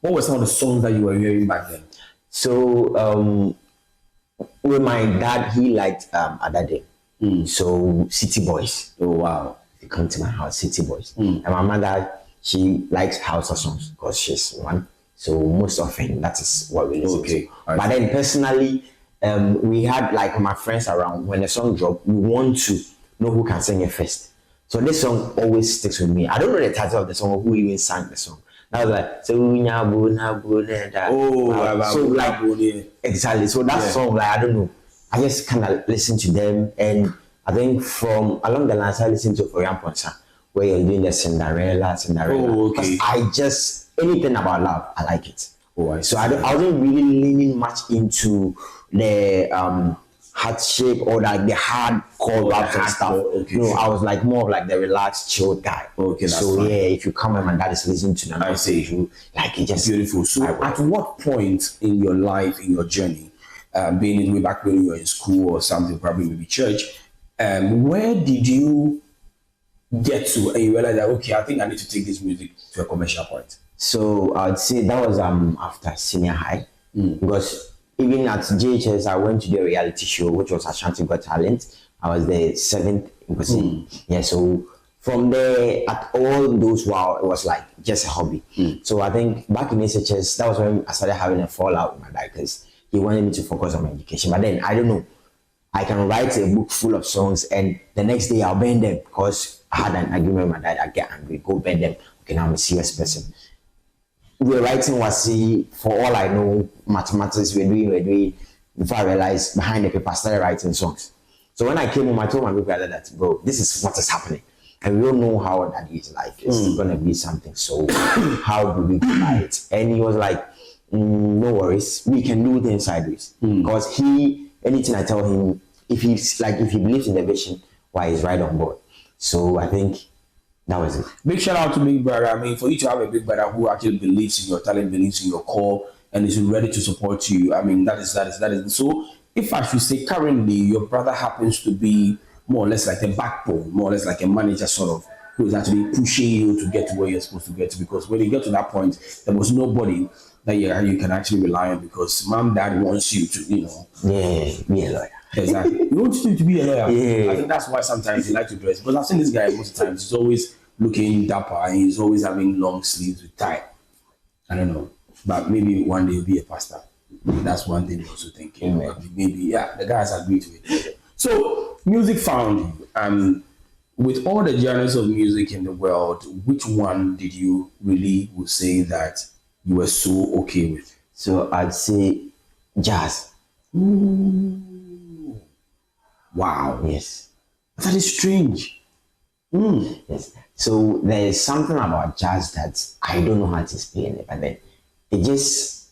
what were some of the songs that you were hearing back then? So with my dad, he liked Adade. So City Boys. Oh wow. They come to my house, City Boys. And my mother, she likes Hausa songs because she's one. So most often that is what we listen to. But then personally, we had like my friends around. When the song dropped, we want to know who can sing it first. So this song always sticks with me. I don't know the title of the song or who even sang the song. I was like, so like exactly. So that song, like I don't know. I just kind of listen to them, and I think from along the lines I listen to Florian Ponsa, where you're doing the Cinderella. Because I just, anything about love, I like it. So I wasn't really leaning much into the heart shape or like the hardcore raps and stuff. No, I was like more of like the relaxed, chilled guy. So yeah, if you come and my dad is listening to them, I say you like it just beautiful. So at what point in your life, in your journey, being in way back when you were in school or something, probably maybe church, where did you get to and you realize that, okay, I think I need to take this music to a commercial point? So I'd say that was after senior high, because even at JHS I went to the reality show, which was Ashanti Got Talent. I was the 7th person. Yeah, so from there, at all those while, it was like just a hobby. So I think back in SHS, that was when I started having a fallout with my dad, because he wanted me to focus on my education. But then I don't know, I can write a book full of songs and the next day I'll burn them because I had an argument with my dad. I get angry, go burn them. Okay, now I'm a serious person. We were writing for all I know, mathematics we're doing. Before I realized, behind the paper, I started writing songs. So when I came home, I told my big brother that, bro, this is what is happening. And we don't know how that is like. It's gonna be something. So how do we buy it? And he was like, no worries, we can do things sideways. Because anything I tell him, if he believes in the vision, why he's right on board. So I think that was it. Big shout out to Big Brother. I mean, for you to have a big brother who actually believes in your talent, believes in your core, and is ready to support you. I mean, that is. So if I should say currently your brother happens to be more or less like a backbone, more or less like a manager sort of, who is actually pushing you to get to where you're supposed to get to, because when you get to that point, there was nobody that you can actually rely on, because mom, dad wants you to, be a lawyer. Exactly. You want you to be a lawyer. Yeah. I think that's why sometimes he likes to dress. Because I've seen this guy most of the times, he's always looking dapper and he's always having long sleeves with tie. I don't know. But maybe one day he'll be a pastor. That's one thing I'm also thinking. Maybe, the guys agree to it. So, music found you. With all the genres of music in the world, which one did you really would say that you were so okay with? So I'd say jazz. Ooh. Wow. Yes. That is strange. Yes. So there's something about jazz that I don't know how to explain it, but then it just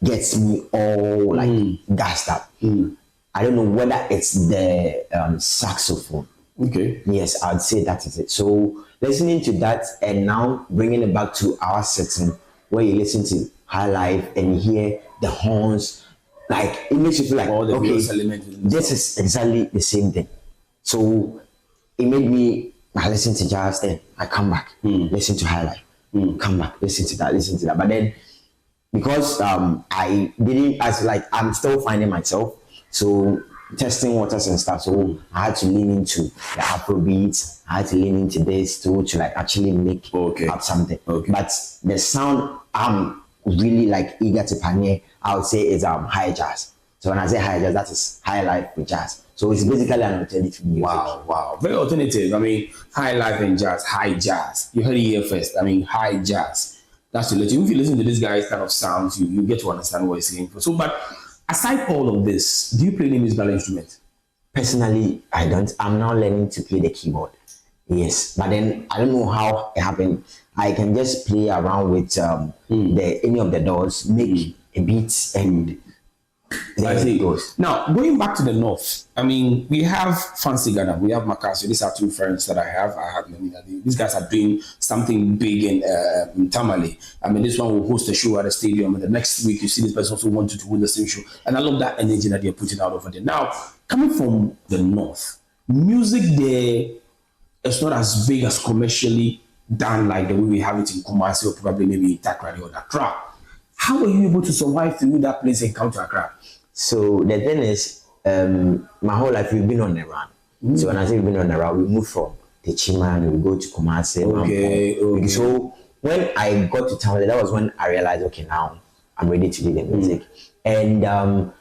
gets me all like gassed up. I don't know whether it's the saxophone. Okay. Yes, I'd say that is it. So listening to that and now bringing it back to our setting where you listen to High Life and you hear the horns, like it makes you feel like, all the okay, this is exactly the same thing. So it made me, I listen to jazz, then I come back, listen to High Life, come back, listen to that. But then because I didn't, I'm still finding myself, so testing waters and stuff, so I had to lean into the Afrobeats, I had to lean into this to like actually make up something. But the sound I'm really like eager to pioneer, I would say is high jazz. So when I say high jazz, that is High Life with jazz. So it's basically an alternative music. Wow. Very alternative. I mean, High Life and jazz, high jazz. You heard it here first. I mean, high jazz. That's relative. If you listen to this guy's kind of sounds, you get to understand what he's saying. So, but aside all of this, do you play any musical instrument? Personally, I don't. I'm now learning to play the keyboard. Yes, but then I don't know how it happened. I can just play around with any of the doors, make a beat, and I see it goes. Now, going back to the north, I mean, we have Fancy Ghana, we have Makassar. These are two friends that I have. These guys are doing something big in Tamale. I mean, this one will host a show at the stadium, and the next week you see this person also wanted to win the same show. And I love that energy that they're putting out over there. Now, coming from the north, music there is not as big as commercially done like the way we have it in Kumasi or probably maybe in Takrady or Accra. How were you able to survive through that place and come to Accra? So the thing is, my whole life we've been on the run. So when I say we've been on the run, we moved from Techiman, we go to Kumasi. Okay. So when I got to Tamale, that was when I realized, okay, now I'm ready to do the music. And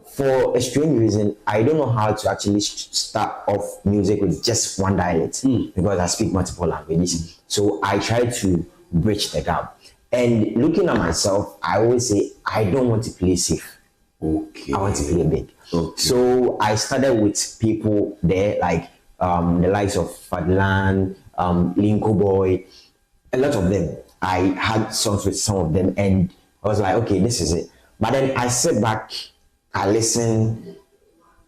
for a strange reason, I don't know how to actually start off music with just one dialect because I speak multiple languages. So I try to bridge the gap. And looking at myself, I always say, I don't want to play safe. Okay. I want to play big. Okay. So I started with people there, like the likes of Fadlan, Linko Boy, a lot of them. I had songs with some of them, and I was like, okay, this is it. But then I sit back, I listen,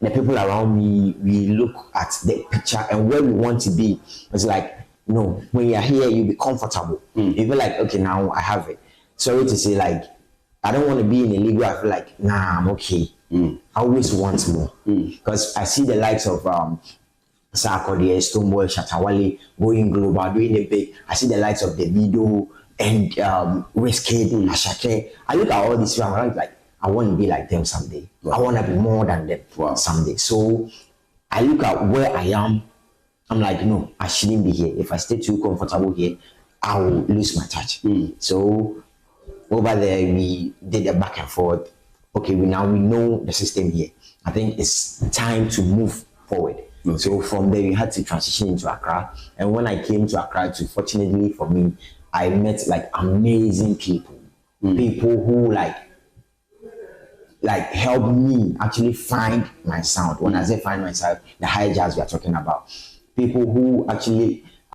the people around me, we look at the picture and where we want to be. It's like, no, when you're here, you'll be comfortable. You feel like, okay, now I have it. Sorry to say, like, I don't want to be in a league where I feel like, nah, I'm okay. I always want more. Because I see the likes of Sarkodie, Stonebwoy, Shatawale going global, doing the big. I see the likes of Davido and Wizkid, Ashake. I look at all these people, I'm like, I want to be like them someday. I want to be more than them someday. So I look at where I am. I'm like, no, I shouldn't be here. If I stay too comfortable here, I will lose my touch. So over there, we did a back and forth. Okay, we know the system here. I think it's time to move forward. Okay. So from there, we had to transition into Accra. And when I came to Accra, fortunately for me, I met like amazing people. People who like helped me actually find my sound. When I say find myself, the high jazz we are talking about. people who actually